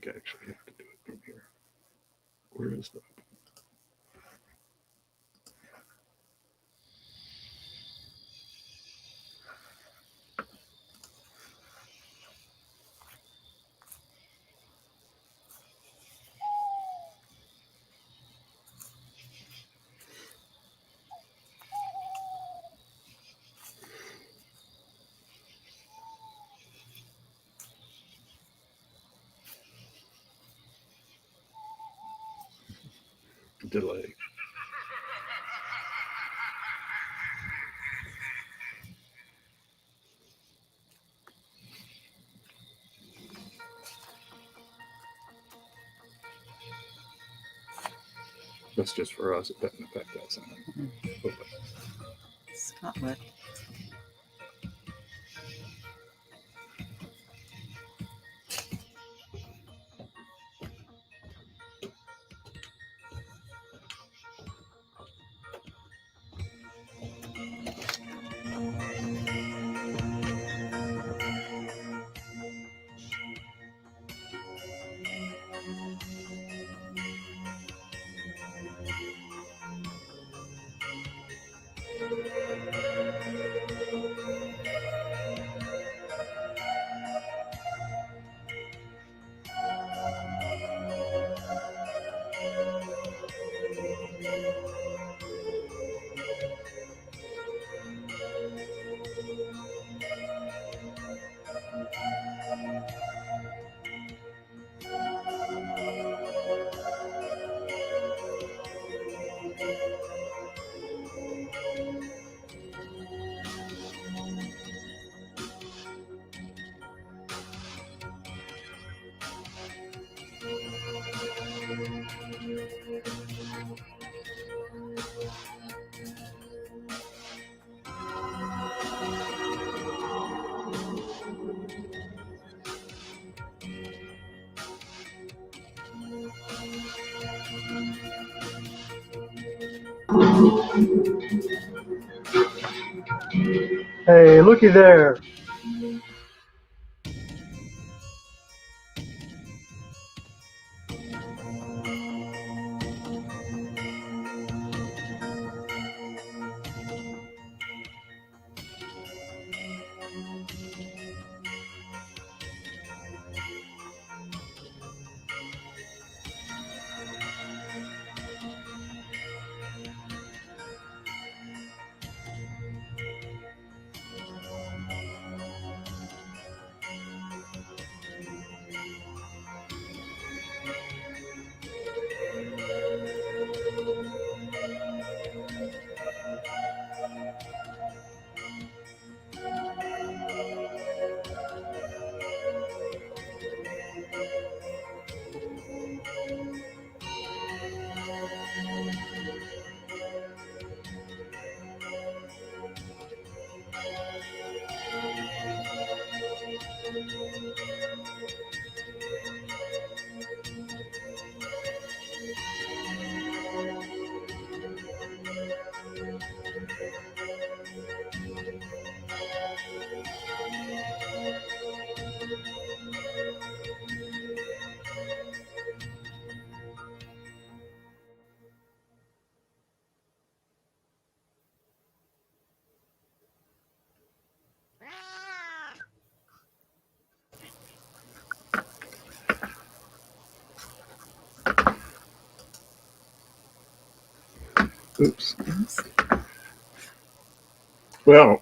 think I actually have to do it from here. Where is the... delay? That's just for us. It doesn't affect that sound. Okay. Scotland. Hey, looky there. Oops. Well,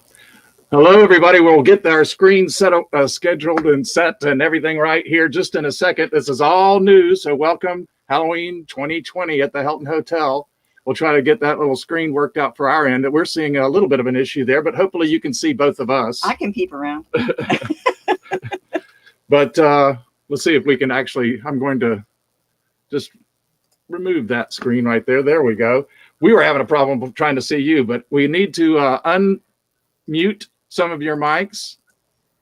hello, everybody. We'll get our screen set up, scheduled and set and everything right here just in a second. This is all new, so welcome Halloween 2020 at the Hilton Hotel. We'll try to get that little screen worked out for our end. We're seeing a little bit of an issue there, but hopefully you can see both of us. I can peep around. But let's see if we can actually, I'm going to just remove that screen right there. There we go. We were having a problem trying to see you, but we need to unmute some of your mics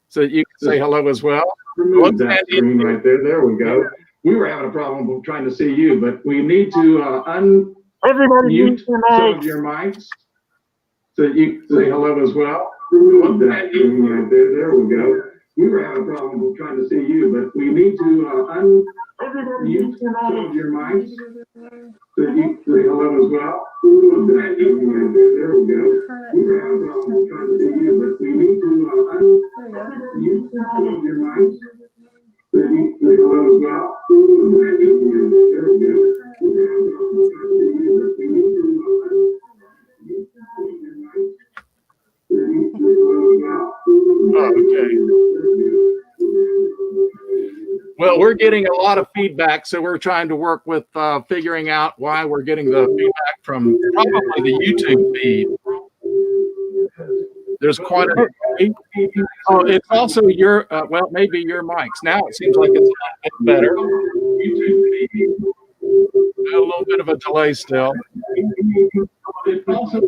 so that you can say hello as well. Remove that screen right there. There we go. We were having a problem trying to see you, but we need to unmute some of your mics so that you can say hello as well. Remove that screen right there. There we go. We were having a problem trying to see you, but we need to You turn on your mics. So you say hello as well. There we go. We're having a problem trying to see you, but we need to, you turn on your mics. So you say hello as well. There we go. We're having a problem trying to see you, but we need to, you turn on your mics. So you say hello as well. Okay. Well, we're getting a lot of feedback, so we're trying to work with figuring out why we're getting the feedback from probably the YouTube feed. There's quite a oh, it's also your well, maybe your mics. Now it seems like it's a bit better. YouTube feed. A little bit of a delay still. It's also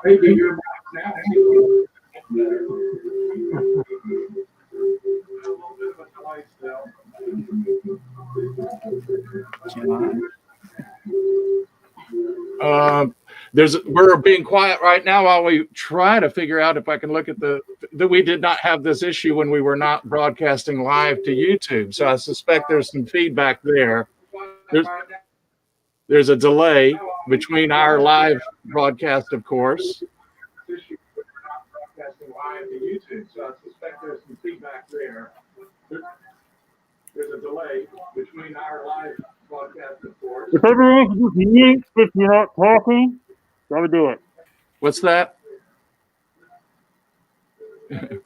maybe your mics now. We're being quiet right now while we try to figure out if I can look at that we did not have this issue when we were not broadcasting live to YouTube. So I suspect there's some feedback there. There's a delay between our live broadcast, of course. So I suspect there's some feedback there. There's a delay between our live broadcast, of course. If everyone can just mute if you're not talking, that would do it. What's that? If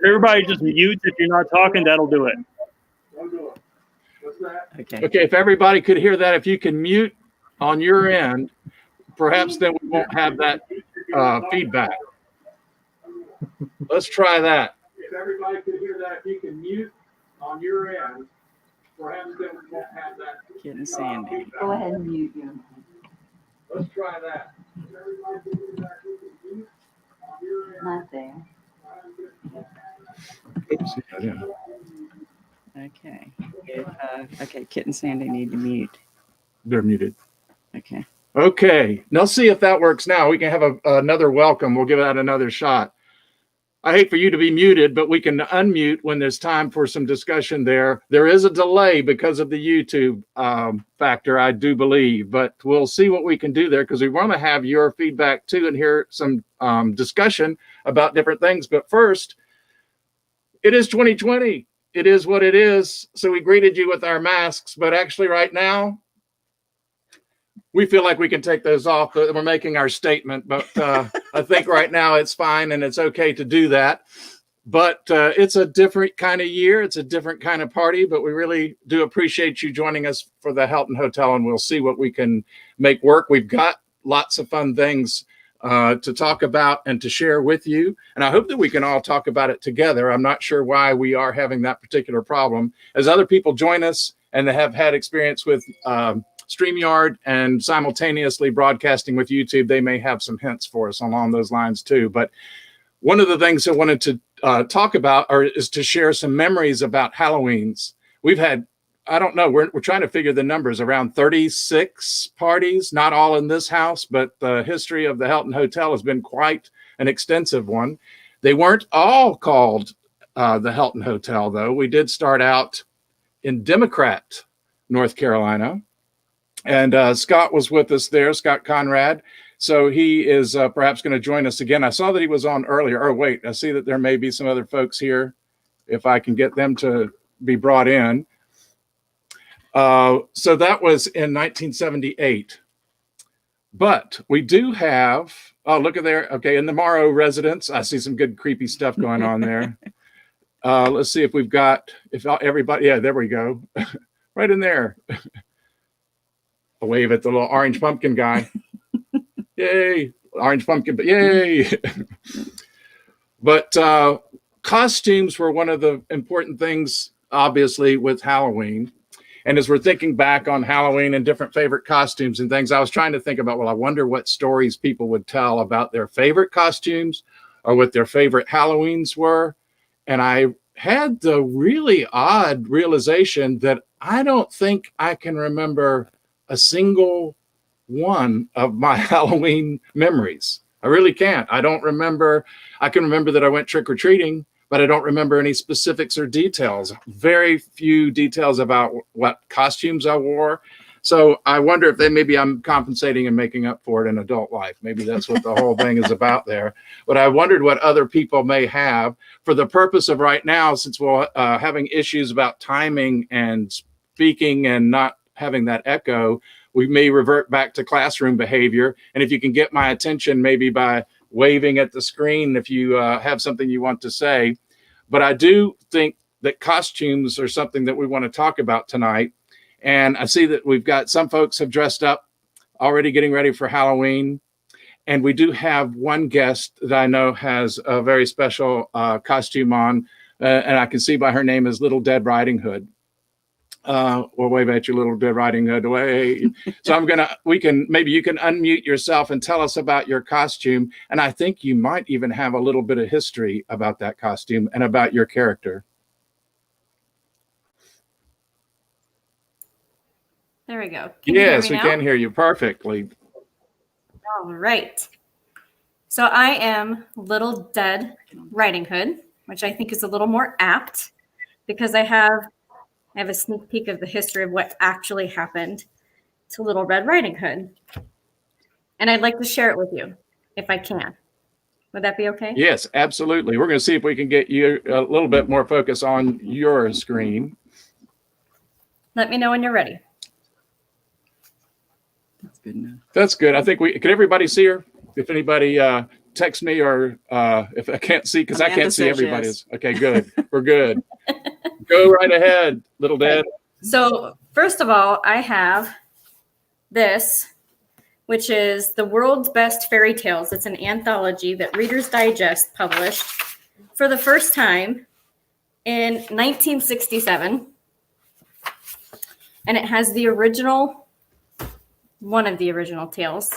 everybody just mutes if you're not talking, that'll do it. What's that? Okay. Okay, if everybody could hear that, if you can mute on your end, perhaps then we won't have that feedback. Let's try that. If everybody could hear that, if you can mute on your end, perhaps then we won't have that. Kit and Sandy. Go ahead and mute you. Let's try that. Not there. Oops, yeah. Okay. Okay, Kit and Sandy need to mute. They're muted. Okay. Okay, now see if that works now. We can have another welcome. We'll give that another shot. I hate for you to be muted, but we can unmute when there's time for some discussion there. There is a delay because of the YouTube factor, I do believe, but we'll see what we can do there because we want to have your feedback too and hear some discussion about different things. But first, it is 2020. It is what it is. So we greeted you with our masks, but actually right now, we feel like we can take those off. We're making our statement, but I think right now it's fine and it's okay to do that. But it's a different kind of year. It's a different kind of party, but we really do appreciate you joining us for the Helton Hotel, and we'll see what we can make work. We've got lots of fun things to talk about and to share with you, and I hope that we can all talk about it together. I'm not sure why we are having that particular problem. As other people join us and they have had experience with StreamYard and simultaneously broadcasting with YouTube, they may have some hints for us along those lines too. But one of the things I wanted to talk about is to share some memories about Halloweens. We've had, I don't know, we're trying to figure the numbers, around 36 parties, not all in this house, but the history of the Helton Hotel has been quite an extensive one. They weren't all called the Helton Hotel, though. We did start out in Democrat, North Carolina. And Scott was with us there, Scott Conrad. So he is perhaps going to join us again. I saw that he was on earlier. Oh, wait, I see that there may be some other folks here. If I can get them to be brought in. So that was in 1978. But we do have, oh, look at there. Okay, in the Morrow residence, I see some good creepy stuff going on there. Let's see if we've got, if everybody, yeah, there we go. Right in there. A wave at the little orange pumpkin guy. Yay, orange pumpkin, but yay. But costumes were one of the important things, obviously, with Halloween. And as we're thinking back on Halloween and different favorite costumes and things, I was trying to think about, well, I wonder what stories people would tell about their favorite costumes or what their favorite Halloweens were. And I had the really odd realization that I don't think I can remember a single one of my Halloween memories. I really can't. I don't remember. I can remember that I went trick-or-treating, but I don't remember any specifics or details. Very few details about what costumes I wore. So I wonder if maybe I'm compensating and making up for it in adult life. Maybe that's what the whole thing is about there. But I wondered what other people may have for the purpose of right now, since we're having issues about timing and speaking and not having that echo, we may revert back to classroom behavior. And if you can get my attention, maybe by waving at the screen, if you have something you want to say. But I do think that costumes are something that we want to talk about tonight. And I see that we've got some folks have dressed up already getting ready for Halloween. And we do have one guest that I know has a very special costume on. And I can see by her name is Little Dead Riding Hood. We'll wave at you, Little Dead Riding Hood. Way. So maybe you can unmute yourself and tell us about your costume. And I think you might even have a little bit of history about that costume and about your character. There we go. Can you hear Yes, me we now? can hear you perfectly. All right. So I am Little Dead Riding Hood, which I think is a little more apt because I have a sneak peek of the history of what actually happened to Little Red Riding Hood. And I'd like to share it with you if I can. Would that be okay? Yes, absolutely. We're going to see if we can get you a little bit more focus on your screen. Let me know when you're ready. That's good enough. That's good. I think can everybody see her? If anybody text me or if I can't see, because I Amanda can't see says everybody's. Okay, good. We're good. Go right ahead, Little Dead. So first of all, I have this, which is the World's Best Fairy Tales. It's an anthology that Reader's Digest published for the first time in 1967. And it has one of the original tales.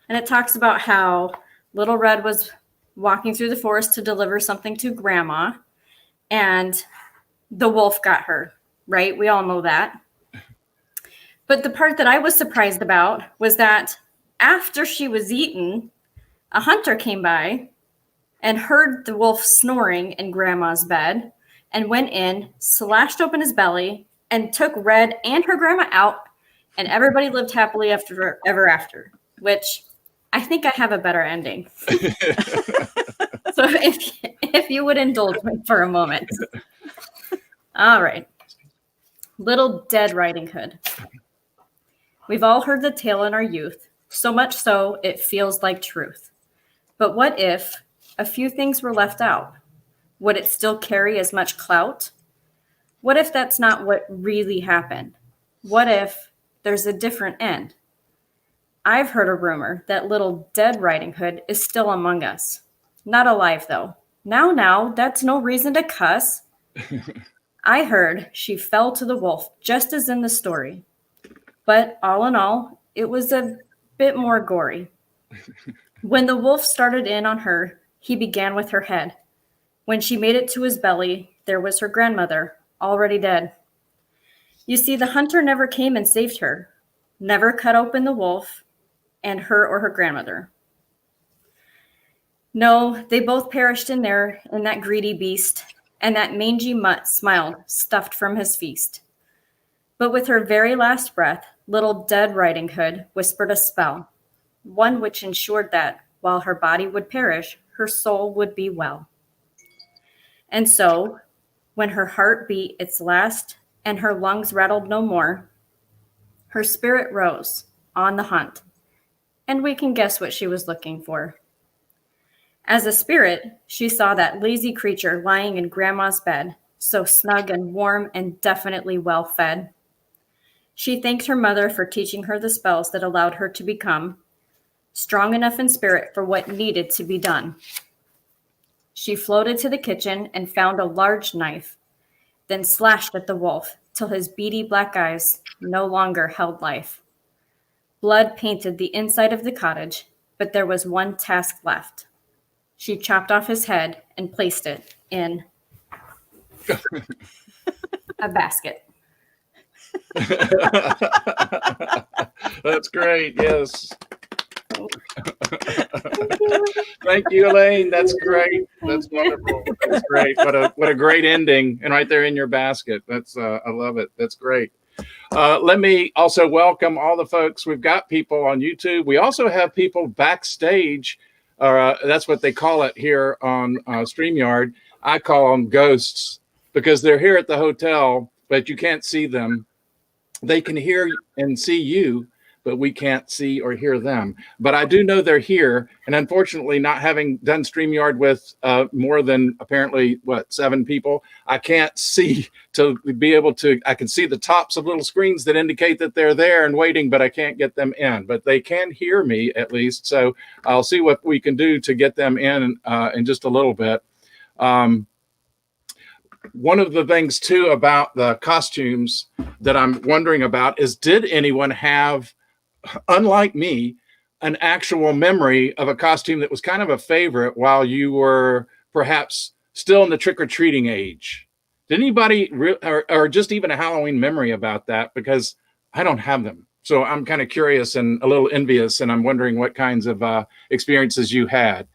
And it talks about how Little Red was walking through the forest to deliver something to Grandma, and the wolf got her, right? We all know that. But the part that I was surprised about was that after she was eaten, a hunter came by and heard the wolf snoring in Grandma's bed and went in, slashed open his belly, and took Red and her grandma out, and everybody lived happily ever after, which I think I have a better ending. So if you would indulge me for a moment. All right. Little Dead Riding Hood. We've all heard the tale in our youth, so much so it feels like truth. But what if a few things were left out? Would it still carry as much clout? What if that's not what really happened? What if there's a different end? I've heard a rumor that Little Dead Riding Hood is still among us. Not alive, though. Now, that's no reason to cuss. I heard she fell to the wolf, just as in the story. But all in all, it was a bit more gory. When the wolf started in on her, he began with her head. When she made it to his belly, there was her grandmother, already dead. You see, the hunter never came and saved her, never cut open the wolf and her or her grandmother. No, they both perished in there in that greedy beast, and that mangy mutt smiled, stuffed from his feast. But with her very last breath, Little Dead Riding Hood whispered a spell, one which ensured that, while her body would perish, her soul would be well. And so, when her heart beat its last and her lungs rattled no more, her spirit rose on the hunt, and we can guess what she was looking for. As a spirit, she saw that lazy creature lying in Grandma's bed, so snug and warm and definitely well fed. She thanked her mother for teaching her the spells that allowed her to become strong enough in spirit for what needed to be done. She floated to the kitchen and found a large knife, then slashed at the wolf till his beady black eyes no longer held life. Blood painted the inside of the cottage, but there was one task left. She chopped off his head and placed it in a basket. That's great. Yes. Thank you, Elaine. That's great. That's wonderful. That's great. What a great ending, and right there in your basket. That's I love it. That's great. Let me also welcome all the folks. We've got people on YouTube. We also have people backstage. That's what they call it here on StreamYard. I call them ghosts because they're here at the hotel, but you can't see them. They can hear and see you, but we can't see or hear them. But I do know they're here. And unfortunately, not having done StreamYard with more than apparently, 7 people, I can't see to be able to, I can see the tops of little screens that indicate that they're there and waiting, but I can't get them in. But they can hear me at least. So I'll see what we can do to get them in just a little bit. One of the things too about the costumes that I'm wondering about is, did anyone have, unlike me, an actual memory of a costume that was kind of a favorite while you were perhaps still in the trick-or-treating age? Did anybody or just even a Halloween memory about that? Because I don't have them. So I'm kind of curious and a little envious, and I'm wondering what kinds of experiences you had.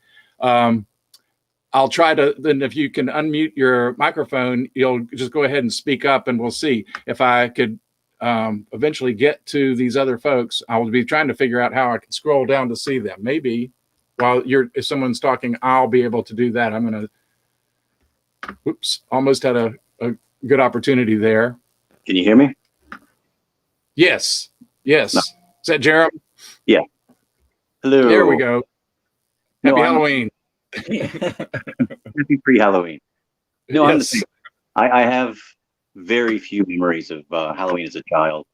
I'll try to, then if you can unmute your microphone, you'll just go ahead and speak up and we'll see. If I could eventually get to these other folks, I will be trying to figure out how I can scroll down to see them. Maybe while if someone's talking, I'll be able to do that. I'm going to, oops, almost had a good opportunity there. Can you hear me? Yes. Yes. No. Is that Jeremy? Yeah. Hello. There we go. Happy Halloween. Happy pre-Halloween. No, I'm the same. I have very few memories of Halloween as a child.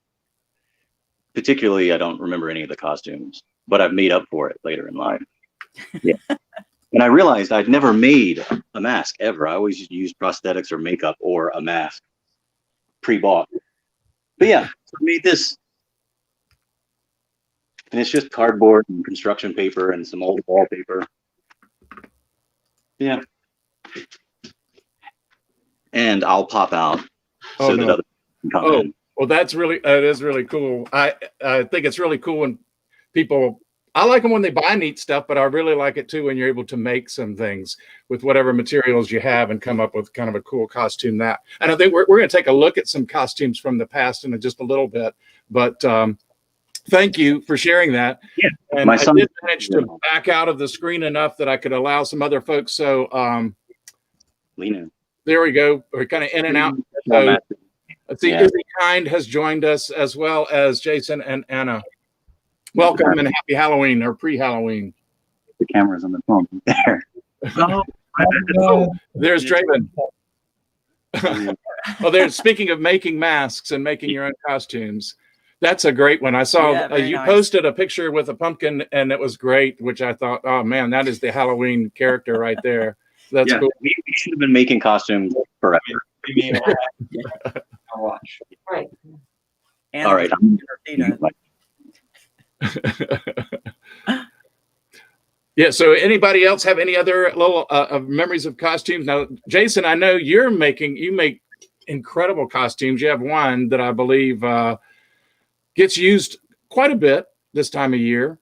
Particularly, I don't remember any of the costumes, but I've made up for it later in life. Yeah. And I realized I'd never made a mask ever. I always used prosthetics or makeup or a mask pre-bought. But yeah, so I made this. And it's just cardboard and construction paper and some old wallpaper. Yeah. And I'll pop out so that others can come in. Well, that is really cool. I think it's really cool when people, I like them when they buy neat stuff, but I really like it too when you're able to make some things with whatever materials you have and come up with kind of a cool costume. And I think we're going to take a look at some costumes from the past in just a little bit, but thank you for sharing that. Yeah, and I did manage to back out of the screen enough that I could allow some other folks. So Lena, there we go. We're kind of in and out. So let's see, Izzy Kind has joined us, as well as Jason and Anna. Welcome and happy Halloween or pre-Halloween. The camera's on the phone there. Oh, there's Draven. There's, speaking of making masks and making your own costumes. That's a great one. I saw you posted a picture with a pumpkin and it was great, which I thought, oh man, that is the Halloween character right there. That's cool. We should have been making costumes forever. I'll watch. Right. And all right. Yeah. So anybody else have any other little memories of costumes? Now, Jason, I know you make incredible costumes. You have one that I believe gets used quite a bit this time of year.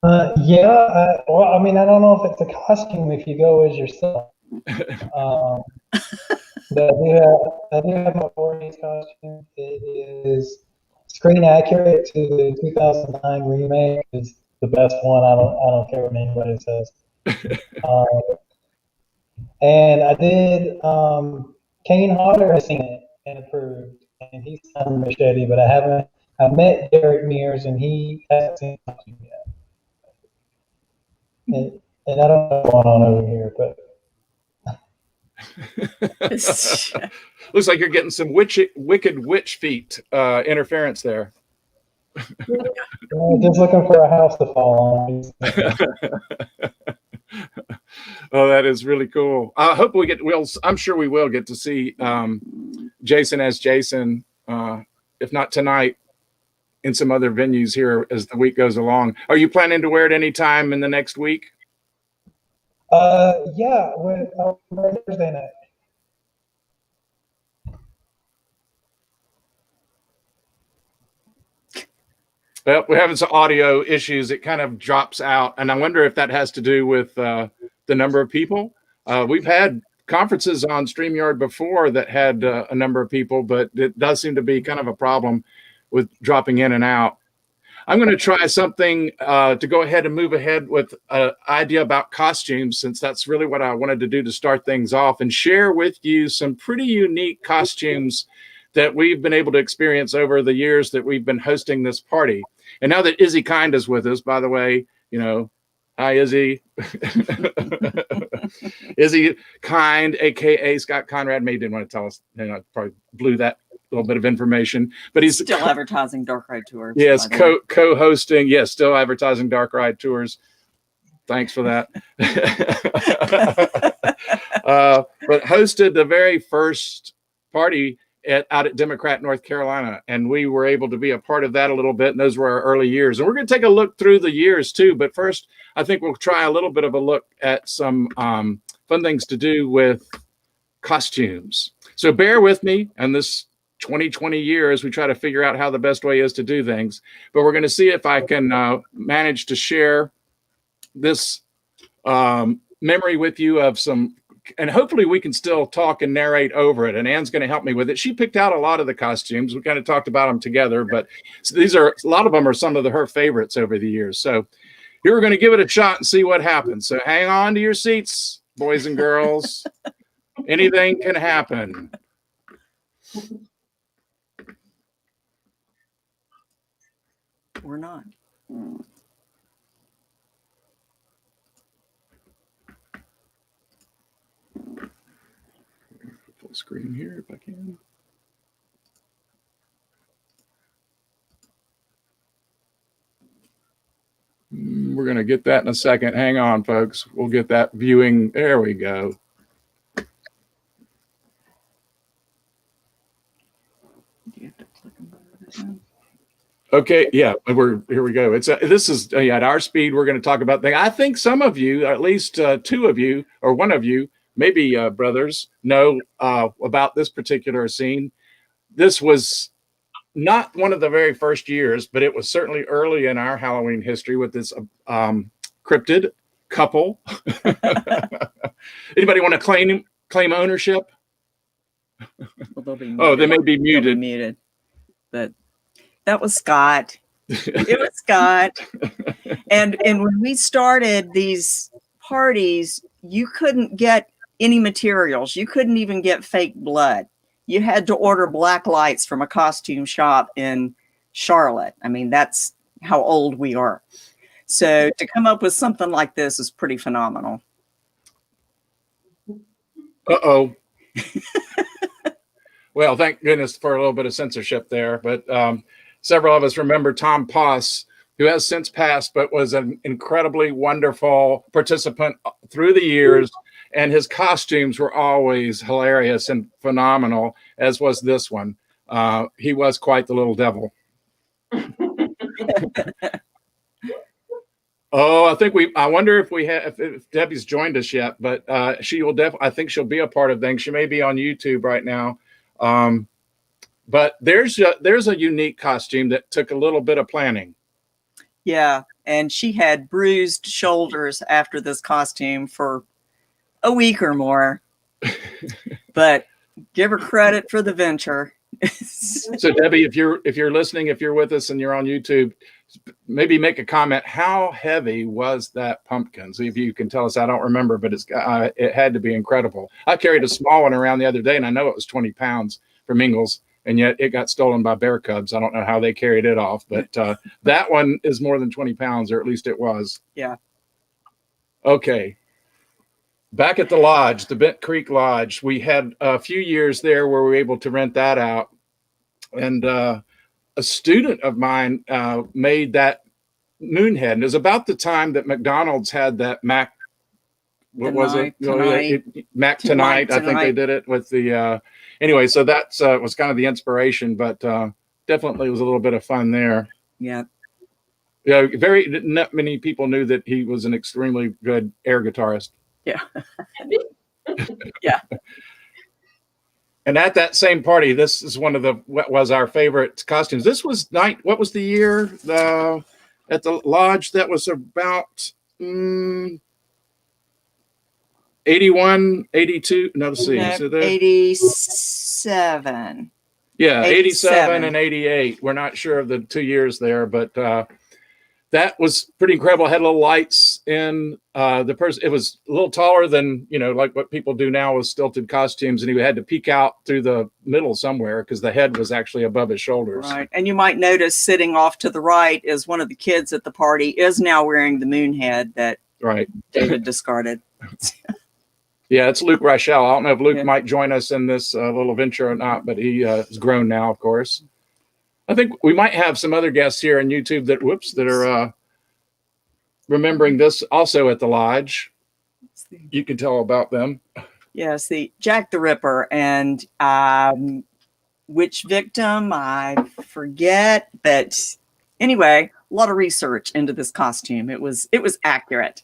Yeah. Well, I mean, I don't know if it's a costume if you go as yourself. But I do have my 40s costume. It is screen accurate to the 2009 remake. It's the best one. I don't care what anybody says. And I did. Kane Hodder has seen it and approved, and he's signed the machete. But I met Derek Mears, and he hasn't seen it yet. And I don't know what's going on over here, but. Looks like you're getting some wicked witch feet interference there. Just looking for a house to fall on. Oh, that is really cool. I hope I'm sure we will get to see Jason as Jason, if not tonight, in some other venues here as the week goes along. Are you planning to wear it any time in the next week? Yeah, Thursday night. Well, we're having some audio issues. It kind of drops out, and I wonder if that has to do with the number of people. We've had conferences on StreamYard before that had a number of people, but it does seem to be kind of a problem with dropping in and out. I'm going to try something to go ahead and move ahead with an idea about costumes, since that's really what I wanted to do to start things off, and share with you some pretty unique costumes that we've been able to experience over the years that we've been hosting this party. And now that Izzy Kind is with us, by the way, you know, hi, Izzy. Izzy Kind, aka Scott Conrad. Maybe didn't want to tell us, you know, probably blew that little bit of information, but he's Still advertising Dark Ride Tours. yes, by the way. co-hosting. Yes, still advertising Dark Ride Tours. Thanks for that. But hosted the very first party out at Democrat, North Carolina, and we were able to be a part of that a little bit. And those were our early years. And we're going to take a look through the years too. But first, I think we'll try a little bit of a look at some fun things to do with costumes. So bear with me and this 2020 year as we try to figure out how the best way is to do things. But we're going to see if I can manage to share this memory with you of some, and hopefully we can still talk and narrate over it. And Ann's going to help me with it. She picked out a lot of the costumes. We kind of talked about them together, but these are, a lot of them are some of her favorites over the years. So here we're going to give it a shot and see what happens. So hang on to your seats, boys and girls. Anything can happen. We're not. Full screen here if I can. We're going to get that in a second. Hang on, folks. We'll get that viewing. There we go. Do you have to click them over? Okay, yeah, here we go. It's this is at our speed. We're going to talk about things. I think some of you, at least two of you, or one of you, maybe brothers, know about this particular scene. This was not one of the very first years, but it was certainly early in our Halloween history with this cryptid couple. Anybody want to claim ownership? Well, they'll be Oh, they may be They'll muted. muted. But that was Scott. It was Scott. And when we started these parties, you couldn't get any materials. You couldn't even get fake blood. You had to order black lights from a costume shop in Charlotte. I mean, that's how old we are. So to come up with something like this is pretty phenomenal. Uh-oh. Well, thank goodness for a little bit of censorship there. But several of us remember Tom Poss, who has since passed, but was an incredibly wonderful participant through the years. And his costumes were always hilarious and phenomenal, as was this one. He was quite the little devil. Oh, I wonder if if Debbie's joined us yet, but she will definitely, I think she'll be a part of things. She may be on YouTube right now. But there's a unique costume that took a little bit of planning. Yeah. And she had bruised shoulders after this costume for a week or more. But give her credit for the venture. So Debbie, if you're listening, if you're with us and you're on YouTube, maybe make a comment. How heavy was that pumpkin? See if you can tell us. I don't remember, but it had to be incredible. I carried a small one around the other day, and I know it was 20 pounds from Ingalls, and yet it got stolen by bear cubs. I don't know how they carried it off, but that one is more than 20 pounds, or at least it was. Yeah. Okay. Back at the lodge, the Bent Creek Lodge, we had a few years there where we were able to rent that out. And a student of mine made that moonhead. And it was about the time that McDonald's had that Mac, what was it? Mac Tonight. I think they did it with the, anyway, so that was kind of the inspiration, but definitely was a little bit of fun there. Yeah. Yeah, not many people knew that he was an extremely good air guitarist. Yeah. Yeah. And at that same party, this is what was our favorite costumes. This was what was the year at the lodge? That was about 81, 82. No, let's see. No, Is it there? 87. Yeah, 87 87. and 88. We're not sure of the 2 years there, but that was pretty incredible. Had little lights in the person. It was a little taller than, like what people do now with stilted costumes. And he had to peek out through the middle somewhere because the head was actually above his shoulders. Right. And you might notice sitting off to the right is one of the kids at the party is now wearing the moon head that Right. David discarded. Yeah, it's Luke Rochelle. I don't know if Luke Yeah. might join us in this little venture or not, but he is grown now, of course. I think we might have some other guests here on YouTube that are remembering this also at the lodge. You can tell about them. Yes, the Jack the Ripper and which victim I forget, but anyway, a lot of research into this costume. It was accurate,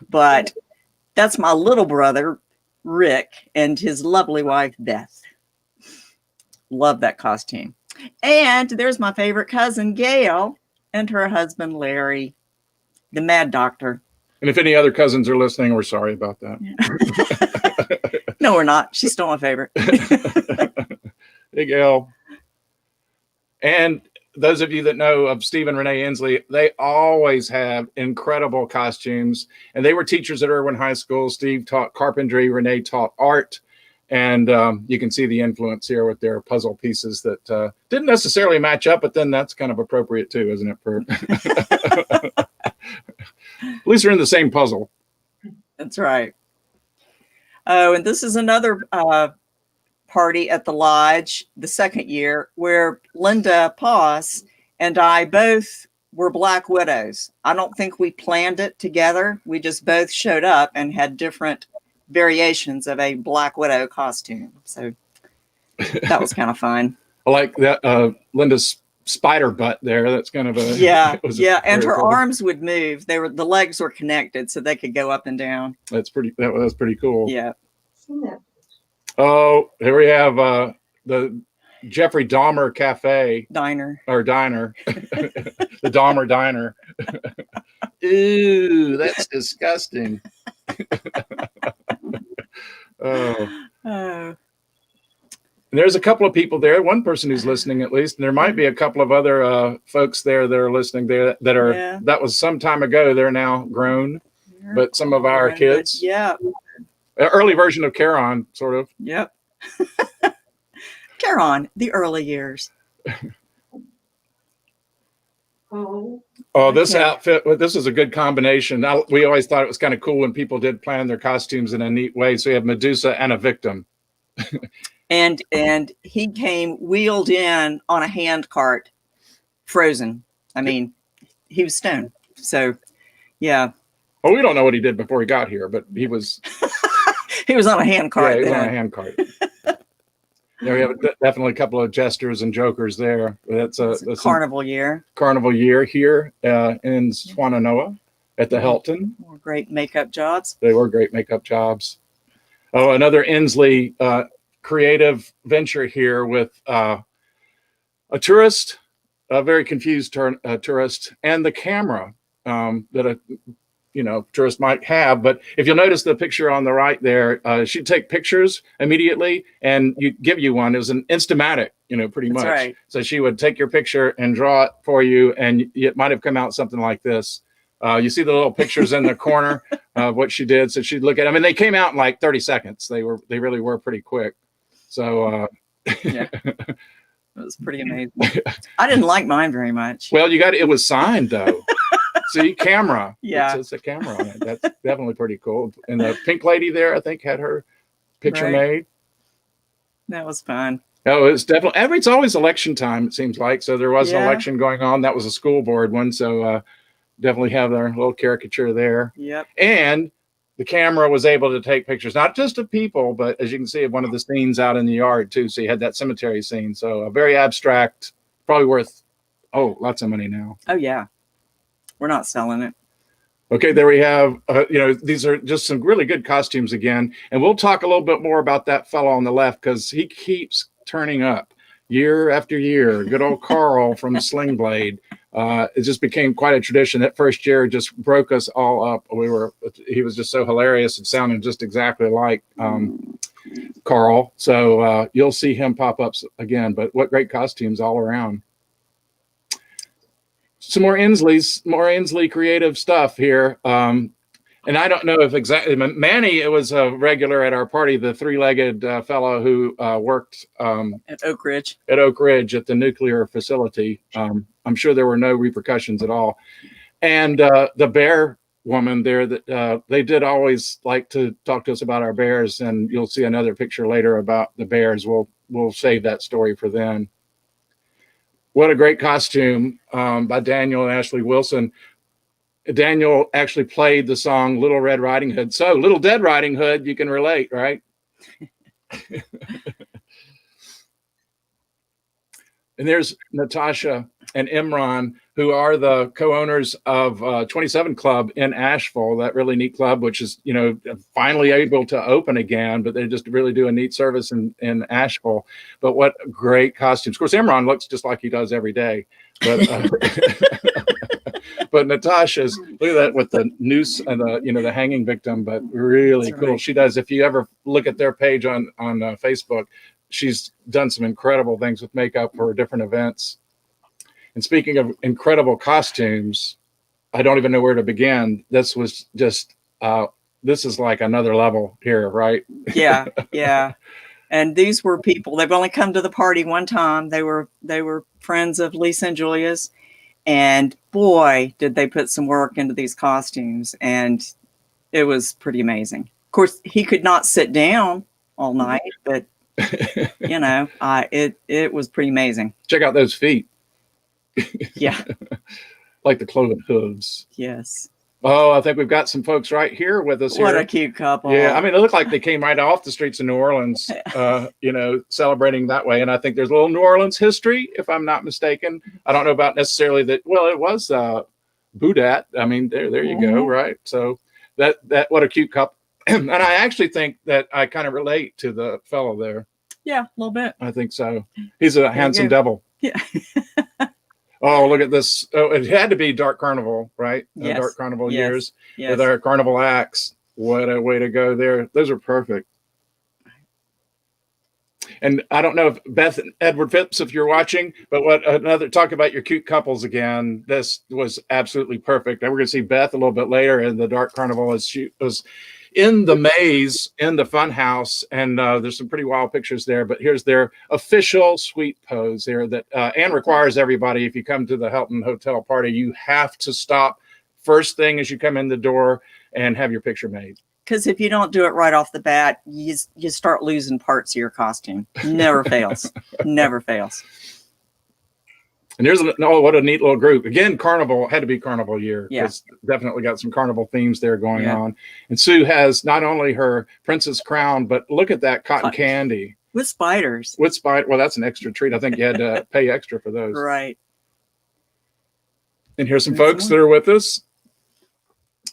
but that's my little brother Rick and his lovely wife Beth. Love that costume. And there's my favorite cousin Gail and her husband Larry, the Mad Doctor. And if any other cousins are listening, we're sorry about that. No, we're not. She's still my favorite. Hey, Gail. And those of you that know of Steve and Renee Inslee, they always have incredible costumes. And they were teachers at Irwin High School. Steve taught carpentry, Renee taught art. And you can see the influence here with their puzzle pieces that didn't necessarily match up, but then that's kind of appropriate too, isn't it? For at least they're in the same puzzle. That's right. Oh, and this is another party at the lodge, the second year, where Linda Poss and I both were Black Widows. I don't think we planned it together. We just both showed up and had different variations of a Black Widow costume. So that was kind of fun. I like that Linda's spider butt there. That's kind of a Yeah, was yeah. And very her cool. arms would move. The legs were connected so they could go up and down. That was pretty cool. Yeah. Seen that. Oh, here we have the Jeffrey Dahmer Cafe Diner. or Diner, the Dahmer Diner. Ooh, that's disgusting. Oh, Oh, and there's a couple of people there. One person who's listening, at least, and there might be a couple of other folks there that are listening there that are. Yeah. That was some time ago. They're now grown, but some of our kids, Yeah. early version of Charon, sort of. Yep. Caron, the early years. Oh, Oh, this Okay. outfit, well, this is a good combination. We always thought it was kind of cool when people did plan their costumes in a neat way. So you have Medusa and a victim. And he came wheeled in on a hand cart, frozen. I mean, he was stoned. So, yeah, Well, we don't know what he did before he got here, but he was, he was on a hand yeah, cart. he was on a then. hand cart. There we have definitely a couple of jesters and jokers there. It's That's a a carnival year. carnival year here in Swannanoa at the Hilton. More great makeup jobs. They were great makeup jobs. Oh, another Inslee creative venture here with a tourist, a very confused tourist, and the camera that a tourist might have. But if you'll notice the picture on the right there, she'd take pictures immediately and give you one. It was an Instamatic, pretty That's much. right. So she would take your picture and draw it for you, and it might have come out something like this. You see the little pictures in the corner of what she did. So she'd look at them, and they came out in like 30 seconds. They really were pretty quick. So, Yeah. It was pretty amazing. I didn't like mine very much. well, it was signed though. See, camera. Yeah. It's a camera on it. That's definitely pretty cool. And the pink lady there, I think, had her picture Right. made. That was fun. Oh, it's definitely, it's always election time, it seems like. So there was an Yeah. election going on. That was a school board one. So definitely have their little caricature there. Yep. And the camera was able to take pictures, not just of people, but as you can see, of one of the scenes out in the yard too. So you had that cemetery scene. So a very abstract, probably worth, lots of money now. Oh, yeah. We're not selling it. Okay, there we have, these are just some really good costumes again. And we'll talk a little bit more about that fellow on the left because he keeps turning up. year after year. Good old Carl from Sling Blade. It just became quite a tradition. That first year just broke us all up. He was just so hilarious and sounded just exactly like Carl. So you'll see him pop up again. But what great costumes all around. Some more Inslee creative stuff here. And I don't know if exactly Manny, it was a regular at our party, the three-legged fellow who worked At Oak Ridge. at Oak Ridge at the nuclear facility. I'm sure there were no repercussions at all. And the bear woman there, that they did always like to talk to us about our bears, and you'll see another picture later about the bears. We'll save that story for then. What a great costume by Daniel and Ashley Wilson. Daniel actually played the song Little Red Riding Hood. So Little Dead Riding Hood, you can relate, right? And there's Natasha and Imran, who are the co-owners of 27 Club in Asheville, that really neat club, which is, finally able to open again, but they just really do a neat service in Asheville. But what great costumes. Of course, Imran looks just like he does every day. But but Natasha's, look at that with the noose and the hanging victim, but really That's cool. right. She does, if you ever look at their page on Facebook, she's done some incredible things with makeup for different events. And speaking of incredible costumes, I don't even know where to begin. This was just, this is like another level here, right? Yeah, yeah. And these were people, they've only come to the party one time. They were friends of Lisa and Julia's. And boy, did they put some work into these costumes. And it was pretty amazing. Of course, he could not sit down all night, but it was pretty amazing. Check out those feet. Yeah. Like the cloven hooves. Yes. Oh, I think we've got some folks right here with us What here. a cute couple. Yeah, I mean, they look like they came right off the streets of New Orleans, celebrating that way. And I think there's a little New Orleans history, if I'm not mistaken. I don't know about necessarily that. Well, it was Boudat. I mean, there you go, right? So that what a cute couple. And I actually think that I kind of relate to the fellow there. Yeah, a little bit. I think so. He's a handsome go. devil. Yeah. Oh, look at this. Oh, it had to be Dark Carnival, right? Yes. Dark Carnival Yes. years Yes. with our carnival acts. What a way to go there. Those are perfect. And I don't know if Beth and Edward Phipps, if you're watching, but talk about your cute couples again. This was absolutely perfect. And we're going to see Beth a little bit later in the Dark Carnival as she was in the maze in the fun house, and there's some pretty wild pictures there, but here's their official sweet pose here that Anne requires everybody. If you come to the Hilton Hotel party, you have to stop first thing as you come in the door and have your picture made. Because if you don't do it right off the bat, you start losing parts of your costume. Never fails. Never fails. And here's what a neat little group. Again, Carnival had to be Carnival year. Yeah. It's definitely got some Carnival themes there going Yeah. on. And Sue has not only her princess crown, but look at that cotton candy With spiders. with spider. Well, that's an extra treat. I think you had to pay extra for those. Right. And here's some There's folks one. that are with us.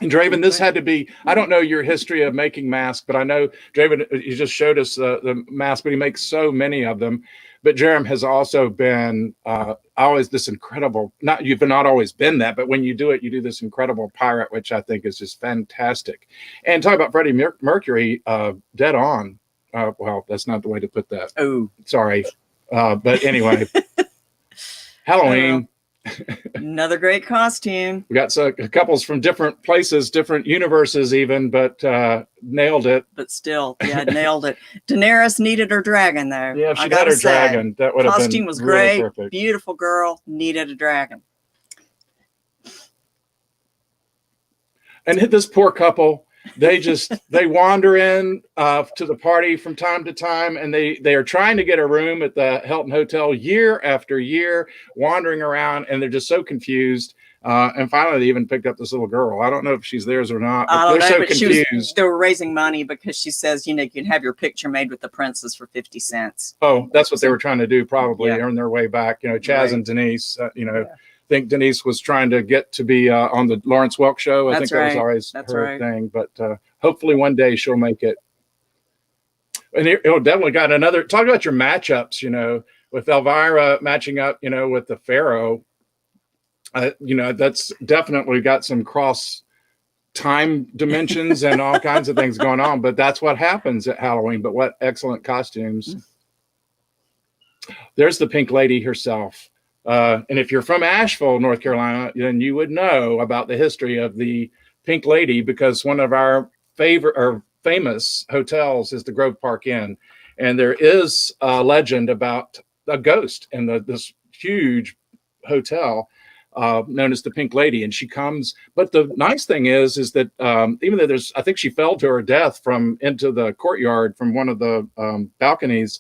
And Draven, this had to be, I don't know your history of making masks, but I know Draven, you just showed us the mask, but he makes so many of them. But Jerem has also been always this incredible, you've not always been that, but when you do it, you do this incredible pirate, which I think is just fantastic. And talk about Freddie Mercury, dead on. Well, that's not the way to put that. Oh, Sorry. But anyway, Halloween. another great costume. We got couples from different places, different universes even, but nailed it. But still, yeah, nailed it. Daenerys needed her dragon, though. Yeah, if I she gotta got her say. dragon, that would have been Costume was really great. perfect. Beautiful girl, needed a dragon. And this poor couple, they wander in to the party from time to time, and they are trying to get a room at the Hilton Hotel year after year, wandering around, and they're just so confused. And finally, they even picked up this little girl. I don't know if she's theirs or not. I But don't they're know, so but confused. they were raising money because she says, you can have your picture made with the princess for 50 cents. Oh, that's what they were trying to do, probably Yeah. earn their way back. Chaz Right. and Denise, I think Denise was trying to get to be on the Lawrence Welk show. I That's think that was right. always That's her right. thing, but hopefully one day she'll make it. And it definitely got another, talk about your matchups, with Elvira matching up, with the Pharaoh, that's definitely got some cross time dimensions and all kinds of things going on. But that's what happens at Halloween. But what excellent costumes. There's the Pink Lady herself. And if you're from Asheville, North Carolina, then you would know about the history of the Pink Lady, because one of our favorite or famous hotels is the Grove Park Inn. And there is a legend about a ghost in this huge hotel known as the Pink Lady. And she comes, but the nice thing is that even though I think she fell to her death into the courtyard from one of the balconies,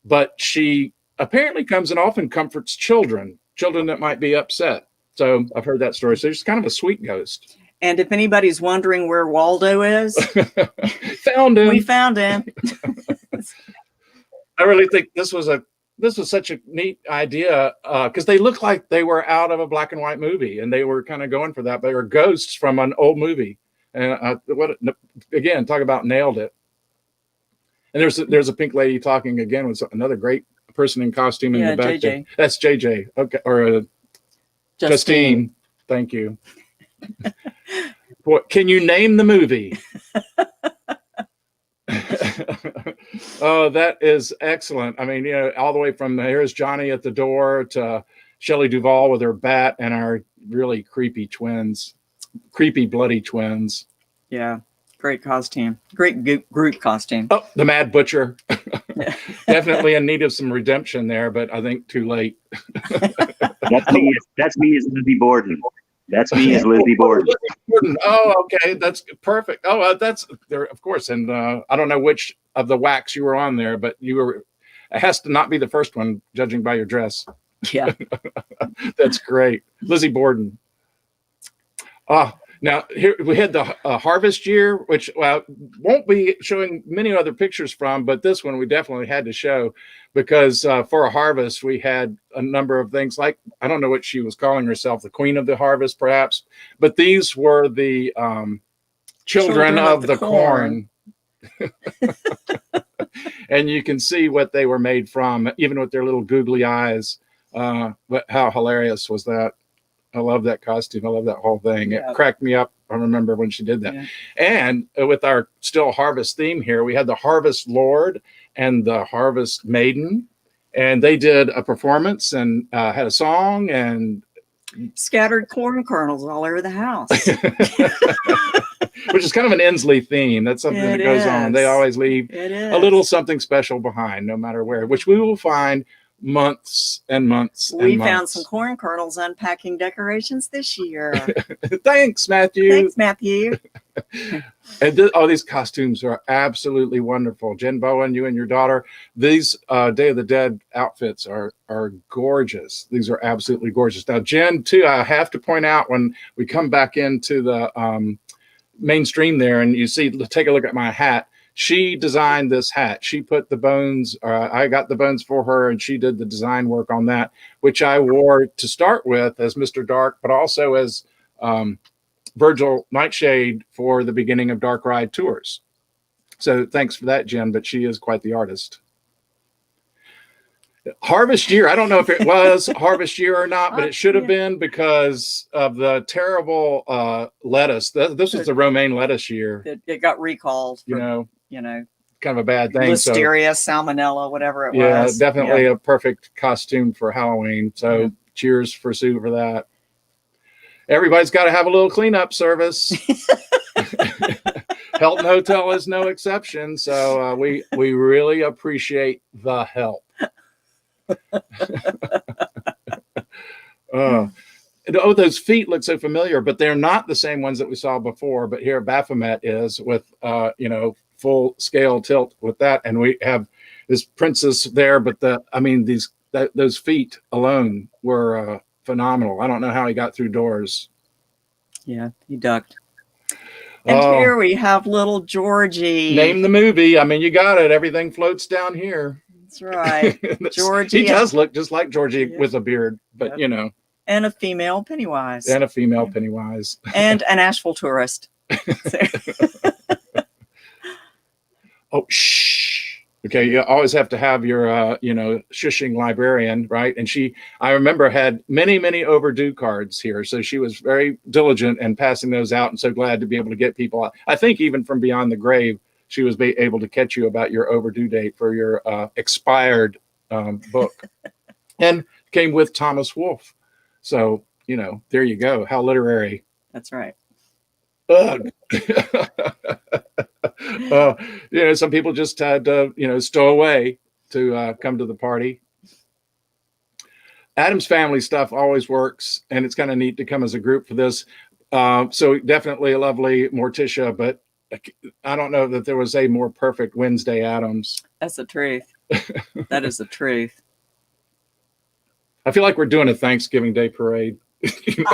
but she apparently comes and often comforts children that might be upset. So I've heard that story. So she's kind of a sweet ghost. And if anybody's wondering where Waldo is, found him. we found him. I really think this was such a neat idea because they look like they were out of a black and white movie, and they were kind of going for that. They were ghosts from an old movie. And talk about nailed it. And there's a Pink Lady talking again with another great person in costume in the back. JJ. There. That's JJ. Okay, or Justine. Thank you. Can you name the movie? Oh, that is excellent. I mean, all the way from here's Johnny at the door to Shelley Duvall with her bat and our really creepy bloody twins. Yeah, great costume. Great group costume. Oh, the Mad Butcher. Definitely in need of some redemption there, but I think too late. That's me. That's me as Lizzie Borden. That's me as Lizzie Borden. Oh, okay, that's perfect. Oh, that's there, of course. And I don't know which of the wax you were on there, but you were. It has to not be the first one, judging by your dress. Yeah, that's great, Lizzie Borden. Now here we had the harvest year, which won't be showing many other pictures from, but this one we definitely had to show because for a harvest we had a number of things like, I don't know what she was calling herself, the Queen of the Harvest perhaps, but these were the children of the corn. And you can see what they were made from, even with their little googly eyes. But how hilarious was that? I love that costume. I love that whole thing. Yeah. It cracked me up. I remember when she did that. Yeah. And with our still harvest theme here, we had the Harvest Lord and the Harvest Maiden, and they did a performance and had a song and scattered corn kernels all over the house. Which is kind of an Inslee theme. That's something that goes on. They always leave a little something special behind, no matter where, which we will find months and months. We found some corn kernels unpacking decorations this year. Thanks, Matthew. Thanks, Matthew. And these costumes are absolutely wonderful. Jen Bowen, you and your daughter, these Day of the Dead outfits are gorgeous. These are absolutely gorgeous. Now, Jen, too, I have to point out when we come back into the mainstream there and you see, take a look at my hat. She designed this hat. She put the bones, I got the bones for her, and she did the design work on that, which I wore to start with as Mr. Dark, but also as Virgil Nightshade for the beginning of Dark Ride tours. So thanks for that, Jen, but she is quite the artist. Harvest year, I don't know if it was harvest year or not, but it should have been because of the terrible lettuce. This was the romaine lettuce year. It got recalled. For, you know, kind of a bad thing. Listeria, salmonella, whatever it was. Yeah, definitely a perfect costume for Halloween. So cheers for Sue for that. Everybody's got to have a little cleanup service. Hilton Hotel is no exception. So we really appreciate the help. Those feet look so familiar, but they're not the same ones that we saw before. But here Baphomet is with, full scale tilt with that. And we have this princess there, but those feet alone were phenomenal. I don't know how he got through doors. Yeah, he ducked. And here we have little Georgie. Name the movie. I mean, you got it. Everything floats down here. That's right. Georgie. He does look just like Georgie with a beard, but And a female Pennywise. And a female Pennywise. And an Asheville tourist. Oh, shh. Okay, you always have to have your, shushing librarian, right? And I remember, had many, many overdue cards here. So she was very diligent in passing those out, and so glad to be able to get people out. I think even from beyond the grave, she was able to catch you about your overdue date for your expired book. And came with Thomas Wolfe. So, there you go. How literary. That's right. Ugh. Some people just had to, stow away to come to the party. Adam's Family stuff always works, and it's kind of neat to come as a group for this. So definitely a lovely Morticia, but I don't know that there was a more perfect Wednesday Addams. That's the truth. That is the truth. I feel like we're doing a Thanksgiving Day parade. Mr.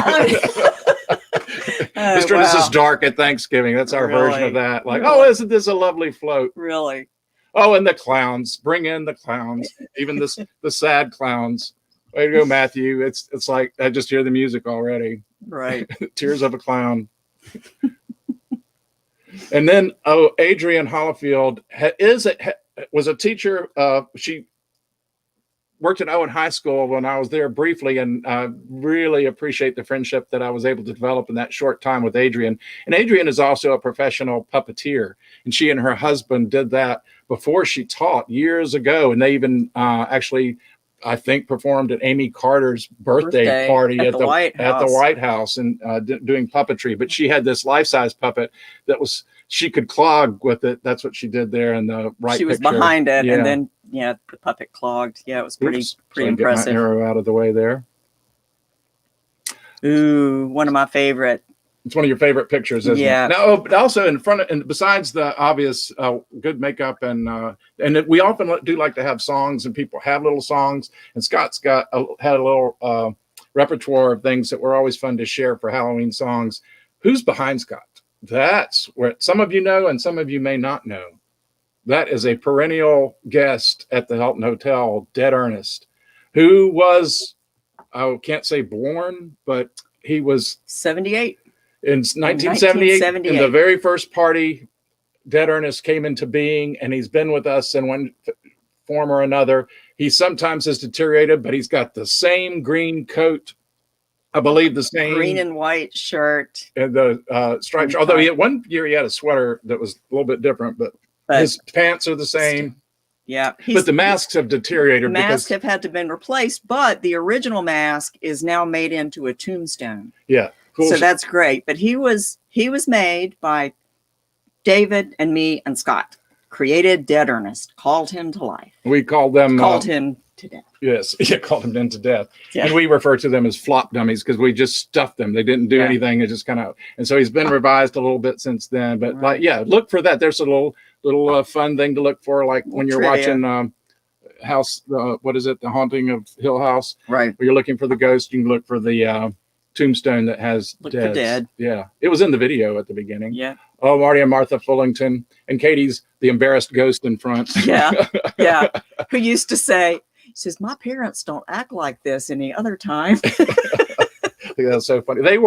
and Mrs. Dark at Thanksgiving. That's our version of that. Like, oh, isn't this a lovely float? Really? Oh, and the clowns. Bring in the clowns. Even the sad clowns. Way to go, Matthew. It's like I just hear the music already. Right. Tears of a Clown. And then, Adrienne Hollifield was a teacher. She worked at Owen High School when I was there briefly, and really appreciate the friendship that I was able to develop in that short time with Adrienne. And Adrienne is also a professional puppeteer, and she and her husband did that before she taught years ago. And they even actually, I think, performed at Amy Carter's birthday party at the White House and doing puppetry. But she had this life-size puppet that she could clog with it. That's what she did there in the right. She was picture. behind it, Yeah. and then the puppet clogged. Yeah, it was pretty Oops. So I get impressive. my arrow out of the way there. Ooh, one of my favorite. It's one of your favorite pictures, isn't Yeah. it? Now, but also in front of, and besides the obvious good makeup, and we often do like to have songs, and people have little songs. And Scott's had a little repertoire of things that were always fun to share for Halloween songs. Who's behind Scott? That's where some of you know, and some of you may not know. That is a perennial guest at the Hilton Hotel, Dead Ernest, who was, I can't say born, but he was 78. in 1978, in the very first party. Dead Ernest came into being, and he's been with us in one form or another. He sometimes has deteriorated, but he's got the same green coat, I believe, the same Green and white shirt. and the stripes. Although one year he had a sweater that was a little bit different, but his pants are the same. Yeah. But the masks have deteriorated. The masks have had to been replaced, but the original mask is now made into a tombstone. Yeah. Cool. So that's great. But he was made by David and me and Scott. Created Dead Ernest, called him to life. We called them him to death. Yes, yeah, called them into death. Yeah. And we refer to them as flop dummies because we just stuffed them. They didn't do anything. It just kind of, and so he's been revised a little bit since then. But look for that. There's a little fun thing to look for, like when you're watching House. What is it? The Haunting of Hill House. Right. Where you're looking for the ghost, you can look for the tombstone that has Look for dead. Yeah, it was in the video at the beginning. Yeah. Oh, Marty and Martha Fullington, and Katie's the embarrassed ghost in front. Yeah. Yeah. Who used to say, he says, my parents don't act like this any other time. I think that's so funny. They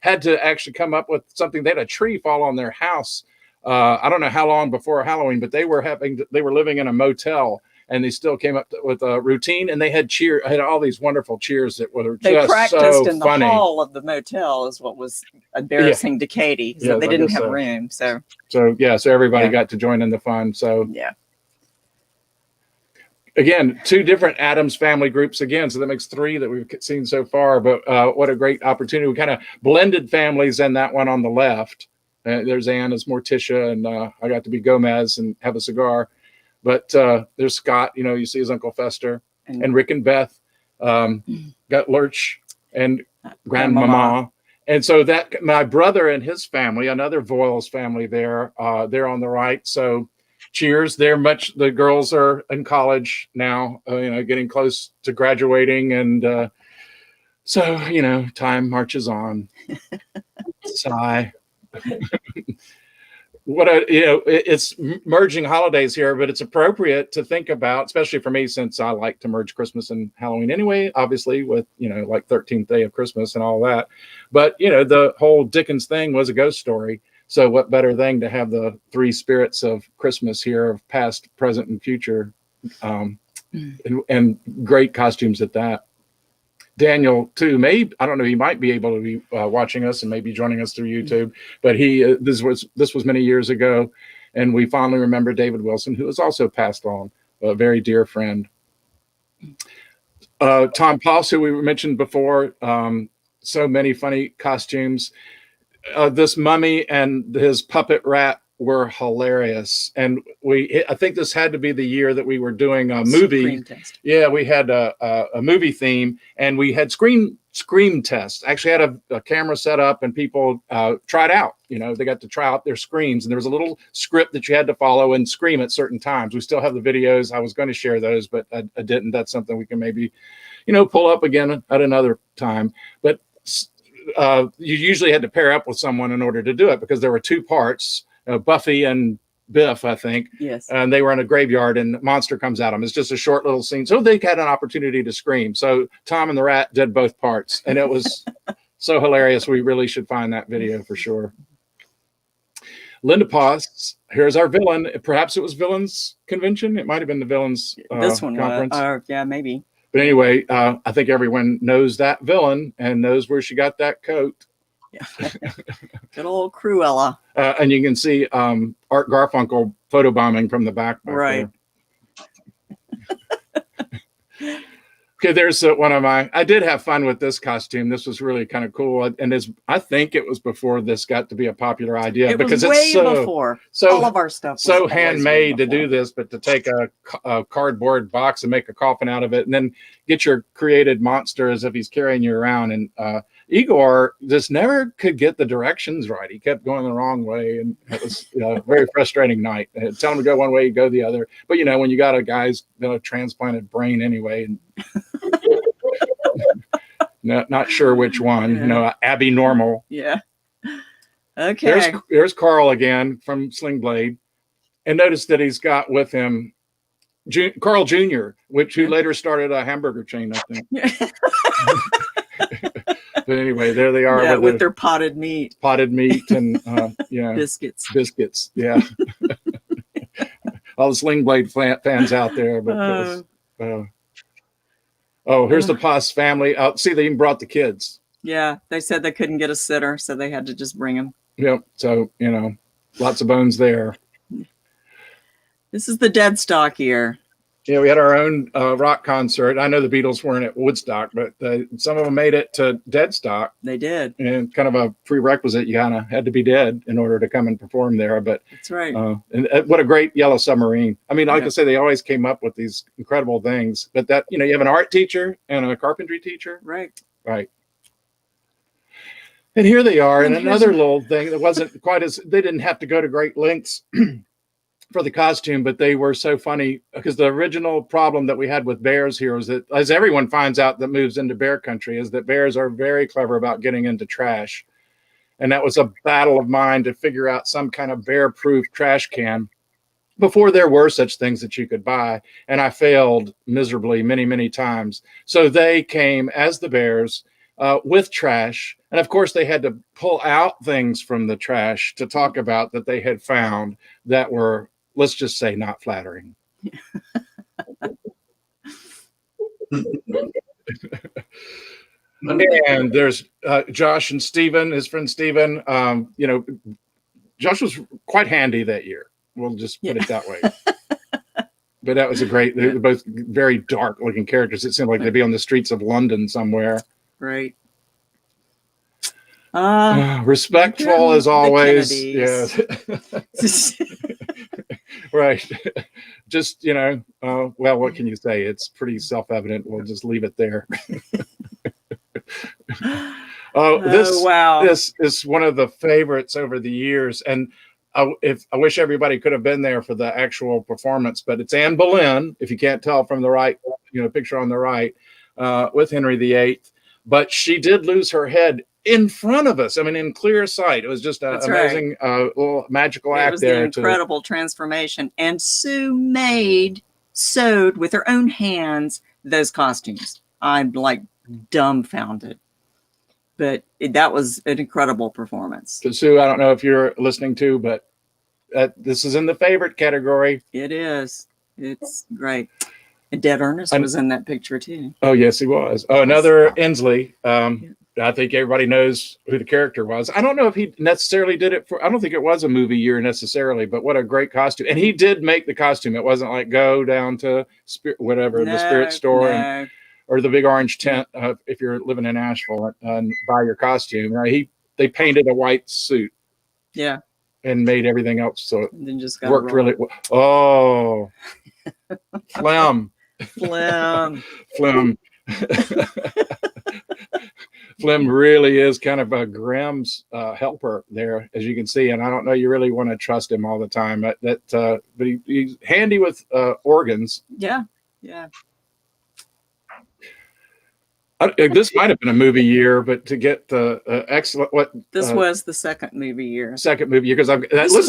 had to actually come up with something. They had a tree fall on their house. I don't know how long before Halloween, but they were living in a motel, and they still came up with a routine, and they had all these wonderful cheers that were They just practiced so in the funny. hall of the motel is what was embarrassing to Katie. So Yeah, they I didn't guess have so. room. So So everybody Yeah. got to join in the fun. So yeah. again, two different Addams Family groups again. So that makes three that we've seen so far. But what a great opportunity. We kind of blended families in that one on the left. There's Ann as Morticia, and I got to be Gomez and have a cigar. But there's Scott, you see his Uncle Fester, and Rick and Beth. Got Lurch and Grandmama. And so that my brother and his family, another Voiles family there, they're on the right. So cheers. The girls are in college now, getting close to graduating. And so, time marches on. Sigh. It's merging holidays here, but it's appropriate to think about, especially for me, since I like to merge Christmas and Halloween anyway, obviously with, like 13th day of Christmas and all that. But, the whole Dickens thing was a ghost story. So what better thing to have the three spirits of Christmas here, of past, present, and future, and great costumes at that. Daniel too, maybe, I don't know, he might be able to be watching us and maybe joining us through YouTube, but this was many years ago, and we fondly remember David Wilson, who has also passed on, a very dear friend. Tom Poss, who we mentioned before, so many funny costumes. This mummy and his puppet rat were hilarious, and I think this had to be the year that we were doing a movie. Scream test. Yeah, we had a movie theme, and we had scream tests. Actually had a camera set up, and people tried out. They got to try out their screams, and there was a little script that you had to follow and scream at certain times. We still have the videos. I was going to share those, but I didn't. That's something we can maybe, pull up again at another time. But you usually had to pair up with someone in order to do it, because there were two parts, Buffy and Biff, I think. Yes. And they were in a graveyard, and monster comes at them. It's just a short little scene. So they had an opportunity to scream. So Tom and the rat did both parts, and it was so hilarious. We really should find that video for sure. Linda Poss, here's our villain. Perhaps it was Villains Convention. It might have been the Villains This one conference. was. Yeah, maybe. But anyway, I think everyone knows that villain and knows where she got that coat. Yeah. Good old Cruella. And you can see Art Garfunkel photobombing from the back. Right. Okay, there's one of I did have fun with this costume. This was really kind of cool. And I think it was before this got to be a popular idea, because was it's way before. All of our stuff was so always way handmade to before. do this, but to take a cardboard box and make a coffin out of it, and then get your created monster as if he's carrying you around. And Igor just never could get the directions right. He kept going the wrong way, and it was a very frustrating night. Tell him to go one way, he'd go the other. But when you got a guy's transplanted brain anyway, and not sure which one, Abby Normal. Yeah. Okay. There's Carl again from Sling Blade, and notice that he's got with him Carl Jr., who later started a hamburger chain, I think. But anyway, there they are with their potted meat and biscuits. Yeah. All the Sling Blade fans out there, but here's the Poss family. See, they even brought the kids. Yeah, they said they couldn't get a sitter, so they had to just bring them. Yep. So lots of bones there. This is the dead stock year. Yeah, we had our own rock concert. I know the Beatles weren't at Woodstock, but some of them made it to Deadstock. They did. And kind of a prerequisite, you kind of had to be dead in order to come and perform there. But that's right. And what a great Yellow Submarine. I mean, like I say, they always came up with these incredible things. But that, you have an art teacher and a carpentry teacher. Right. Right. And here they are. And another little thing that wasn't quite they didn't have to go to great lengths for the costume, but they were so funny, because the original problem that we had with bears here is that, as everyone finds out that moves into bear country, is that bears are very clever about getting into trash. And that was a battle of mine to figure out some kind of bear-proof trash can before there were such things that you could buy. And I failed miserably many, many times. So they came as the bears with trash. And of course, they had to pull out things from the trash to talk about that they had found that were, let's just say, not flattering. And there's Josh and Steven, his friend Steven. Josh was quite handy that year. We'll just put it that way. But that was they were both very dark looking characters. It seemed like they'd be on the streets of London somewhere. Right. Respectful as always. Yeah. Right. Just, well, what can you say? It's pretty self-evident. We'll just leave it there. Wow. This is one of the favorites over the years. And I wish everybody could have been there for the actual performance, but it's Anne Boleyn, if you can't tell from the right, picture on the right, with Henry VIII. But she did lose her head in front of us. I mean, in clear sight. It was just an amazing little magical act. It was there. An incredible transformation. And Sue sewed with her own hands those costumes. I'm like dumbfounded. but that was an incredible performance. So Sue, I don't know if you're listening to, but this is in the favorite category. It is. It's great. And Dead Ernest was in that picture too. Oh, yes, he was. Oh, another Inslee. I think everybody knows who the character was. I don't know if he necessarily did it for, I don't think it was a movie year necessarily, but what a great costume. And he did make the costume. It wasn't like go down to the Spirit store or the big orange tent if you're living in Asheville and buy your costume. Right? They painted a white suit. Yeah. And made everything else. So it then just worked really well. Oh, phlegm. Phlegm. Phlegm. Phlegm really is kind of a Grimm's helper there, as you can see. And I don't know, you really want to trust him all the time. But he's handy with organs. Yeah. Yeah. This might have been a movie year, but to get the excellent this was the second movie year. Second movie year, because that looks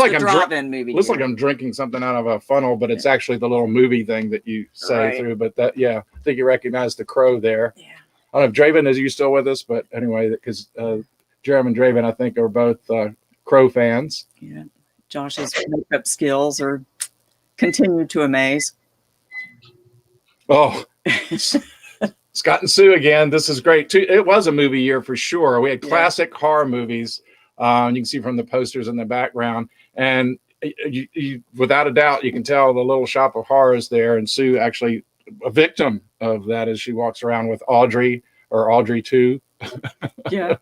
like I'm drinking something out of a funnel, but it's actually the little movie thing that you say through. But I think you recognize the crow there. Yeah. I don't know if Draven, is you still with us? But anyway, because Jeremy and Draven, I think, are both crow fans. Yeah. Josh's makeup skills continue to amaze. Oh. Scott and Sue again. This is great too. It was a movie year for sure. We had classic horror movies. You can see from the posters in the background, and you, without a doubt, you can tell the Little Shop of Horrors there. And Sue actually a victim of that as she walks around with Audrey 2. Yeah.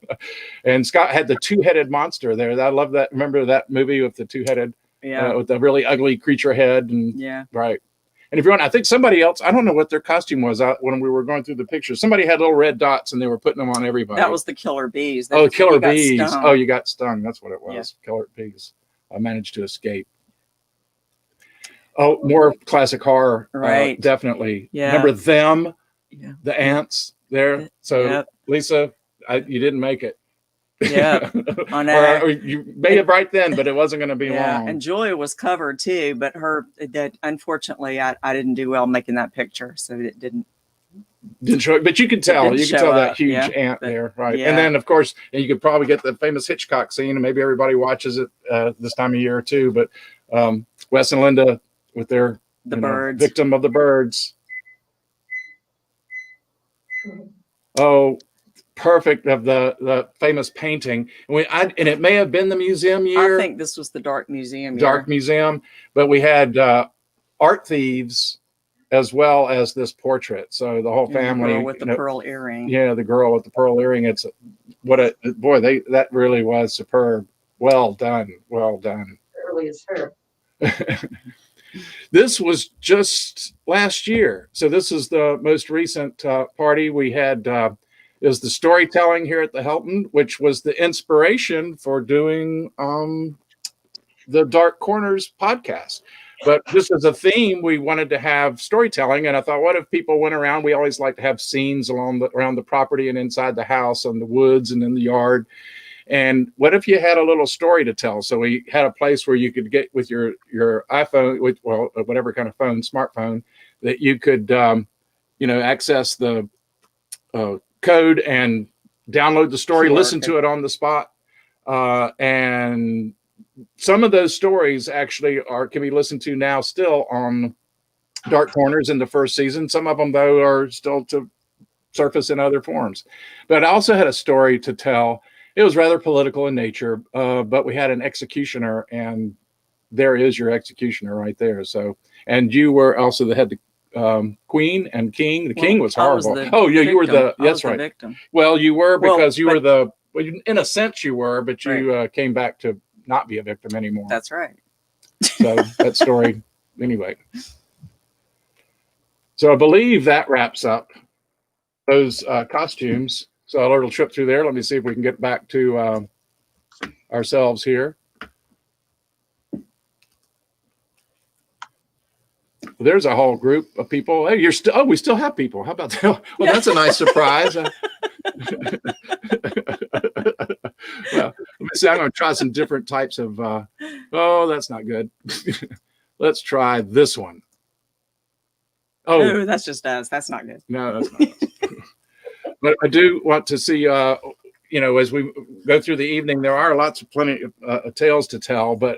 And Scott had the two-headed monster there. I love that. Remember that movie with the two-headed, with the really ugly creature head? And right. And if you want, I think somebody else, I don't know what their costume was when we were going through the pictures. Somebody had little red dots and they were putting them on everybody. That was the killer bees. Oh, killer bees. Oh, you got stung. That's what it was. Yeah. Killer bees. I managed to escape. Oh, more classic horror. Right. Definitely. Yeah. Remember them? Yeah. The ants there. So Lisa, you didn't make it. Yeah, on or you made it right then, but it wasn't going to be long. And Julia was covered too, but unfortunately, I didn't do well making that picture, so it didn't show. But you could tell, that huge ant there, right? Yeah. And then, of course, you could probably get the famous Hitchcock scene, and maybe everybody watches it this time of year too. But Wes and Linda with their birds, victim of the birds. Oh. Perfect of the famous painting, and it may have been the museum year. I think this was the Dark Museum. Museum, but we had art thieves as well as this portrait. So the whole family the girl with the pearl earring. Yeah, the girl with the pearl earring. It's that really was superb. Well done. Well done. Early as her. This was just last year, so this is the most recent party we had. Is the storytelling here at the Hilton, which was the inspiration for doing the Dark Corners podcast. But this is a theme. We wanted to have storytelling, and I thought, what if people went around? We always like to have scenes around the property and inside the house and the woods and in the yard. And what if you had a little story to tell? So we had a place where you could get with your iPhone, whatever kind of phone, smartphone, that you could access the code and download the story, listen to it on the spot. And some of those stories actually can be listened to now still on Dark Corners in the first season. Some of them, though, are still to surface in other forms. But I also had a story to tell. It was rather political in nature, but we had an executioner, and there is your executioner right there. So, and you were also the head queen and king. The king was horrible. You were the that's right. Victim. Well, you were because you were in a sense you were, but you came back to not be a victim anymore. That's right. So that story, anyway. So I believe that wraps up those costumes. So a little trip through there. Let me see if we can get back to ourselves here. There's a whole group of people. Hey, we still have people. How about that? Well, that's a nice surprise. Well, let me see. I'm going to try some different types of, that's not good. Let's try this one. Oh, that's just us. That's not good. No, that's not us. But I do want to see, you know, as we go through the evening, there are plenty of tales to tell, but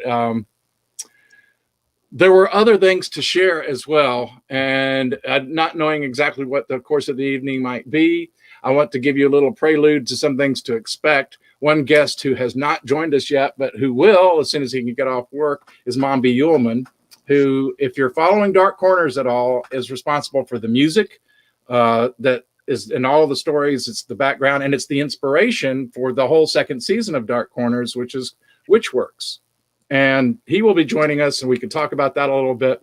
there were other things to share as well. And not knowing exactly what the course of the evening might be, I want to give you a little prelude to some things to expect. One guest who has not joined us yet, but who will as soon as he can get off work, is Mombi Uhlman, who, if you're following Dark Corners at all, is responsible for the music that is in all the stories. It's the background, and it's the inspiration for the whole second season of Dark Corners, which is Witchworks. And he will be joining us, and we can talk about that a little bit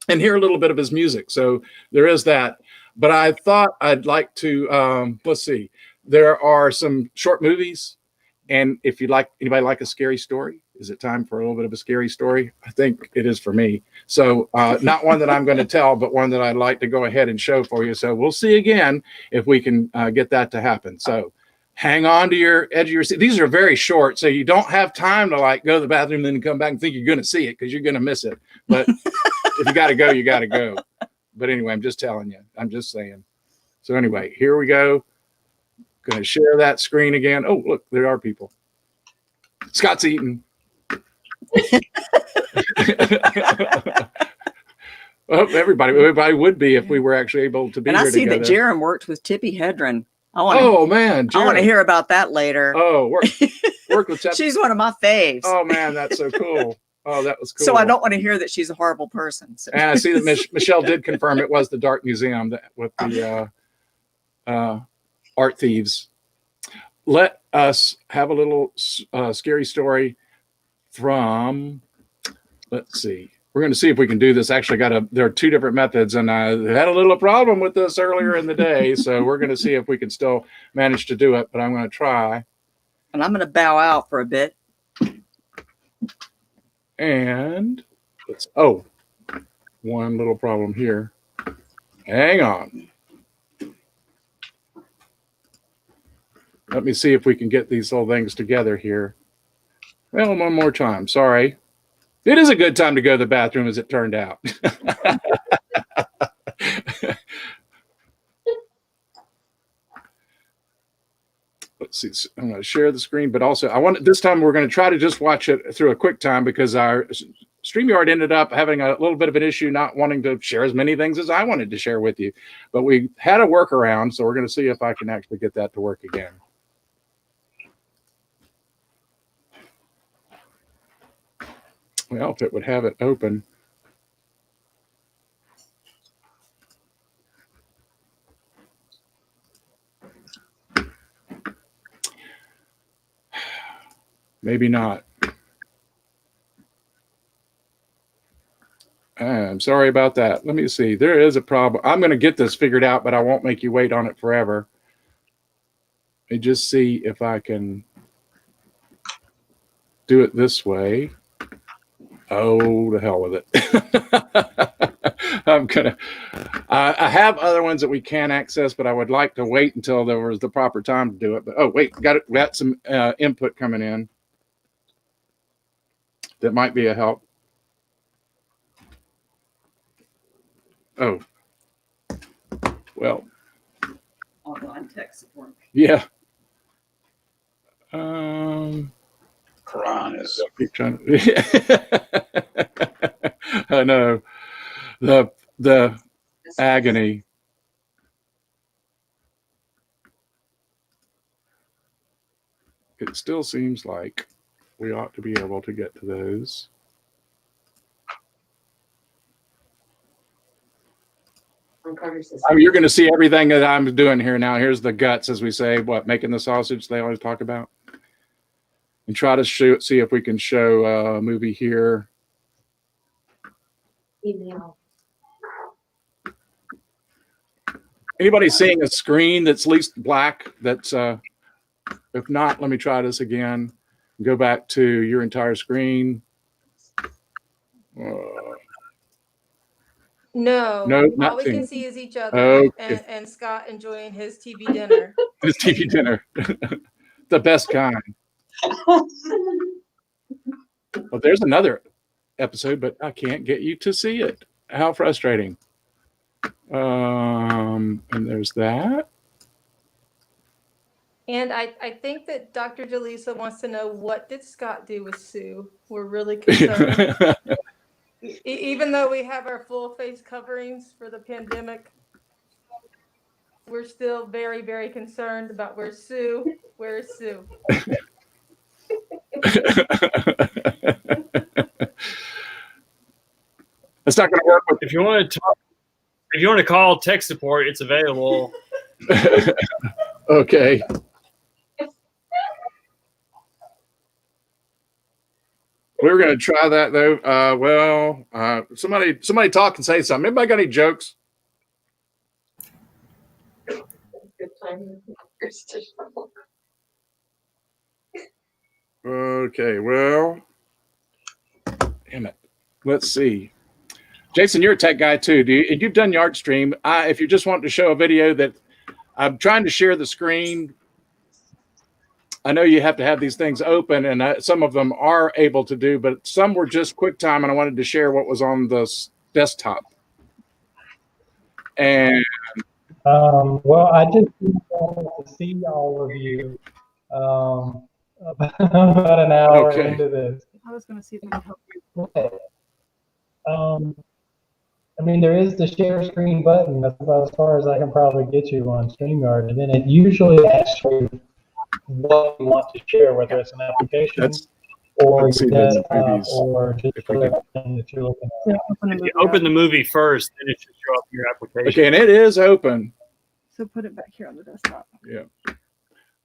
and hear a little bit of his music. So there is that. But I thought I'd like to, let's see, there are some short movies. And if you'd like, anybody like a scary story? Is it time for a little bit of a scary story? I think it is for me. So not one that I'm going to tell, but one that I'd like to go ahead and show for you. So we'll see again if we can get that to happen. So hang on to your edge of your seat. These are very short, so you don't have time to like go to the bathroom and then come back and think you're going to see it, because you're going to miss it. But if you got to go, you got to go. But anyway, I'm just telling you. I'm just saying. So anyway, here we go. Going to share that screen again. Oh, look, there are people. Scott's eating. Well, everybody would be if we were actually able to be And here I see together. that Jerem worked with Tippi Hedren. I Oh man, want to Jared. hear about that later. Oh, work with Tep- She's one of my faves. Oh man, that's so cool. Oh, that was cool. So I don't want to hear that she's a horrible person. So. And I see that Michelle did confirm it was the Dark Museum with the art thieves. Let us have a little scary story from, let's see. We're going to see if we can do this. Actually, there are two different methods, and I had a little problem with this earlier in the day. So we're going to see if we can still manage to do it, but I'm going to try. And I'm going to bow out for a bit. And one little problem here. Hang on. Let me see if we can get these little things together here. Well, one more time. Sorry. It is a good time to go to the bathroom, as it turned out. Let's see. I'm going to share the screen, but also this time we're going to try to just watch it through a QuickTime, because our StreamYard ended up having a little bit of an issue, not wanting to share as many things as I wanted to share with you. But we had a workaround, so we're going to see if I can actually get that to work again. Well, if it would have it open. Maybe not. I'm sorry about that. Let me see. There is a problem. I'm going to get this figured out, but I won't make you wait on it forever. Let me just see if I can do it this way. Oh, the hell with it. I have other ones that we can access, but I would like to wait until there was the proper time to do it. But oh, wait, got some input coming in. That might be a help. Oh, well. Online tech support. Yeah. Piranhas. Keep trying to, I know the agony. It still seems like we ought to be able to get to those. I mean, you're going to see everything that I'm doing here now. Here's the guts, as we say, making the sausage they always talk about. And try to see if we can show a movie here. Email. Anybody seeing a screen that's at least black? That's if not, let me try this again. Go back to your entire screen. No, No, all we can see is each other Okay. and Scott enjoying his TV dinner. It's TV dinner, the best kind. Well, there's another episode, but I can't get you to see it. How frustrating. And there's that. And I think that Dr. Jaleesa wants to know, what did Scott do with Sue? We're really concerned. Even though we have our full face coverings for the pandemic, we're still very, very concerned about where's Sue? Where's Sue? It's not going to work with. If you want to talk, if you want to call tech support, it's available. Okay. We were going to try that though. Somebody talk and say something. Anybody got any jokes? Good time. Okay. Well, damn it. Let's see. Jason, you're a tech guy too. You've done Yard Stream. If you just want to show a video that I'm trying to share the screen, I know you have to have these things open, and some of them are able to do, but some were just QuickTime, and I wanted to share what was on the desktop. And well, I just wanted to see all of you about an hour Okay. into this. I was going to see if I could help you. Okay. I mean, there is the share screen button. That's about as far as I can probably get you on StreamYard. And then it usually asks you what you want to share, whether it's an application or let's see your the desktop movies. or just If we could- everything that you're looking at. Yeah, open the If movie you open up. the movie first, then it should show up in your application. Okay, and it is open. So put it back here on the desktop. Yeah.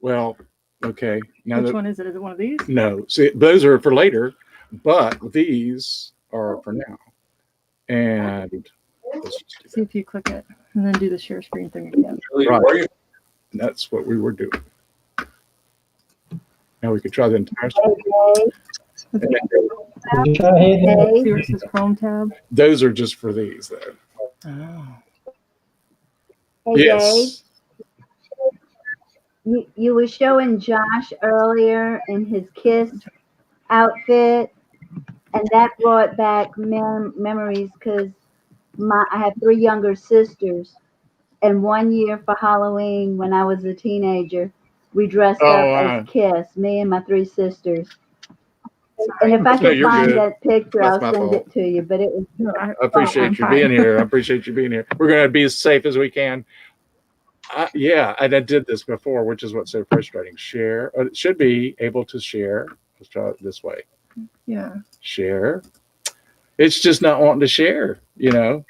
Well, okay. Now Which that, one is it? Is it one of these? no, see, those are for later, but these are for now. And let's just do See if you click it and then do the share screen thing again. that. Right. And that's what we were doing. Now we could try the entire screen. And then Did you try to hit it? See where it says Chrome tab? those are just for these, though. Hey, Yes. Dave, you were showing Josh earlier in his Kiss outfit, and that brought back memories because I have 3 younger sisters, and one year for Halloween when I was a teenager, we dressed Oh, up wow. as Kiss, me and my 3 sisters. And if I No, could you're find good. that picture, That's my I'll send fault. it to you. But it was No, I appreciate I'm you fine. being here. I appreciate you being here. We're going to be as safe as we can. Yeah, and I did this before, which is what's so frustrating. Share. It should be able to share. Let's try it this way. Yeah. Share. It's just not wanting to share, Not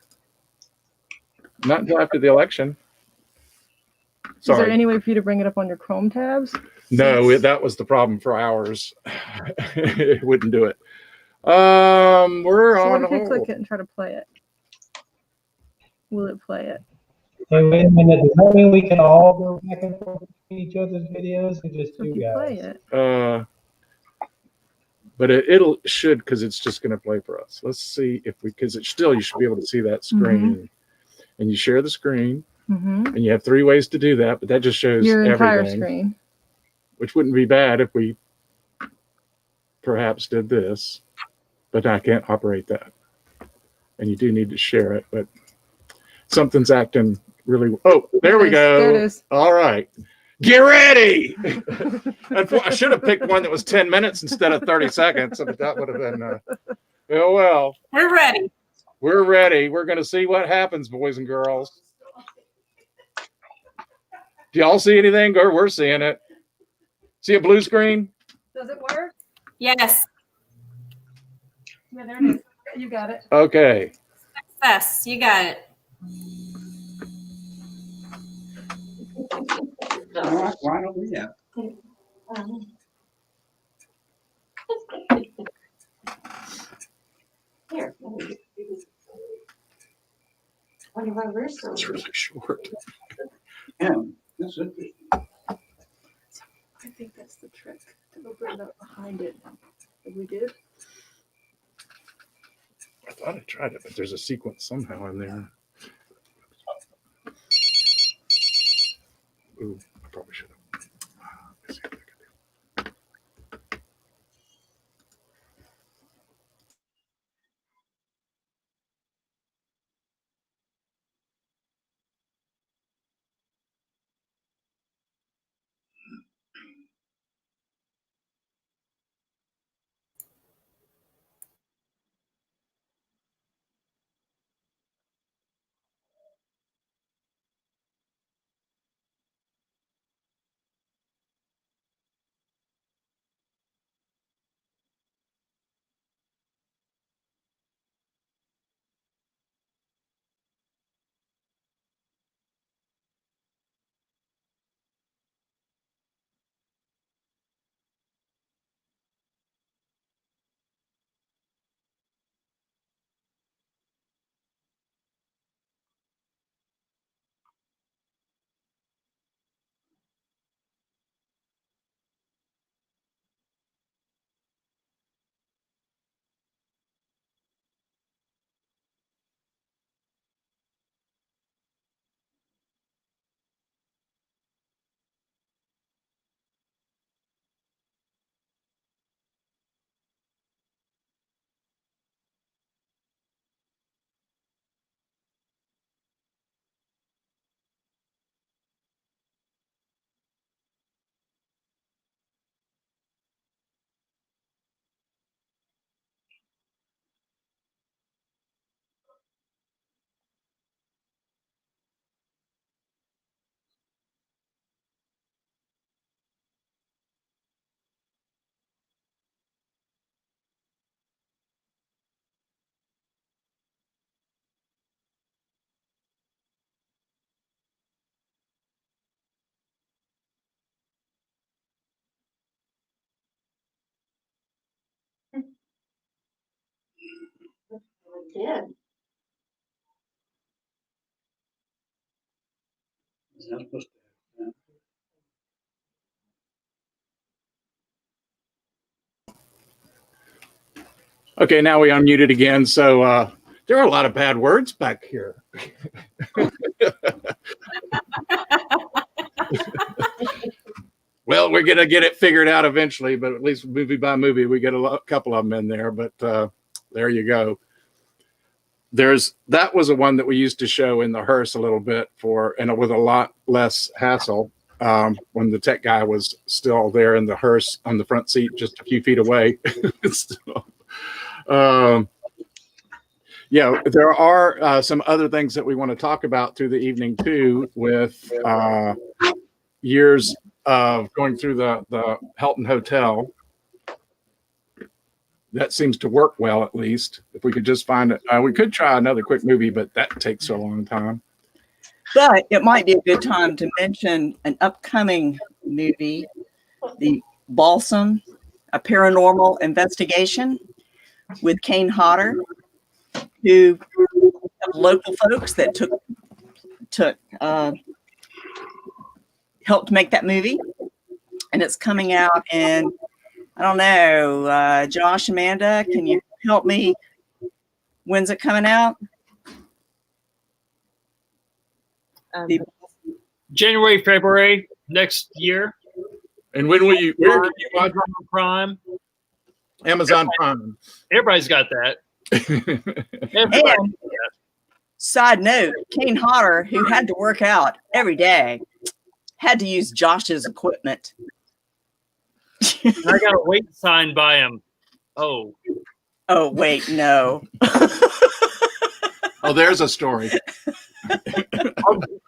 until after the election. Is there Sorry. any way for you to bring it up on your Chrome tabs? No, that was the problem for ours. It wouldn't do it. We're So what on if you hold. click it and try to play it? Will it play it? Hey, wait a minute. Does that mean we can all go back and forth between each other's videos or just So you if you play guys? it, But should, because it's just going to play for us. Let's see if because you should be able to see that screen. And you share the screen, and you have 3 ways to do that, but that just shows your entire everything, screen. which wouldn't be bad if we perhaps did this, but I can't operate that. And you do need to share it, but something's acting really. Oh, there we go. There it is. All right. Get ready. I should have picked one that was 10 minutes instead of 30 seconds. But that would have been, well, We're ready. we're ready. We're going to see what happens, boys and girls. Do y'all see anything? Or we're seeing it. See a blue screen? Does it work? Yes. Yeah, there it is. You got it. Okay. Success. You got it. Why don't we have? Here. Wonder why we're so. It's really short. Yeah, this is. I think that's the trick to open it up behind it. Did we did? I thought I tried it, but there's a sequence somehow in there. Ooh, I probably should have. Let's see what I can do. did. Is that supposed to happen? Okay, now we unmuted again. So there are a lot of bad words back here. Well, we're going to get it figured out eventually, but at least movie by movie, we get a couple of them in there. But there you go. That was a one that we used to show in the hearse a little bit and with a lot less hassle when the tech guy was still there in the hearse on the front seat, just a few feet away. Yeah, there are some other things that we want to talk about through the evening too, with years of going through the Hilton Hotel. That seems to work well, at least. If we could just find it. We could try another quick movie, but that takes a long time. But it might be a good time to mention an upcoming movie, The Balsam, a paranormal investigation with Kane Hodder, who local folks that helped make that movie. And it's coming out in, I don't know, Josh, Amanda, can you help me? When's it coming out? January, February next year. And when will you? Where can you watch? Amazon Prime. Amazon Prime. Everybody's got that. And side note, Kane Hodder, who had to work out every day, had to use Josh's equipment. I got a weight sign by him. Oh, wait, no. Oh, there's a story.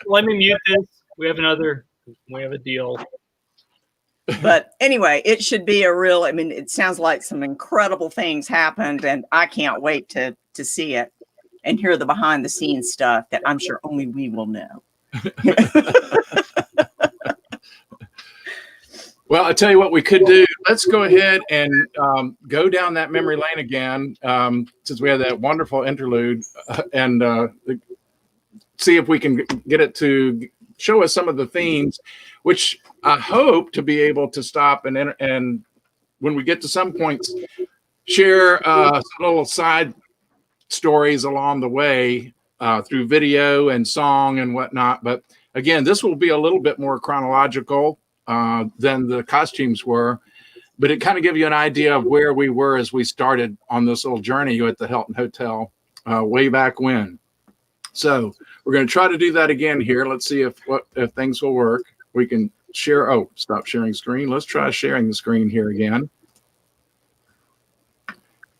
Let me mute this. We have a deal. But anyway, it should be it sounds like some incredible things happened, and I can't wait to see it and hear the behind the scenes stuff that I'm sure only we will know. Well, I tell you what we could do. Let's go ahead and go down that memory lane again, since we had that wonderful interlude, and see if we can get it to show us some of the themes, which I hope to be able to stop and when we get to some points, share some little side stories along the way through video and song and whatnot. But again, this will be a little bit more chronological than the costumes were, but it kind of gives you an idea of where we were as we started on this little journey at the Hilton Hotel way back when. So we're going to try to do that again here. Let's see if things will work. We can share. Oh, stop sharing screen. Let's try sharing the screen here again.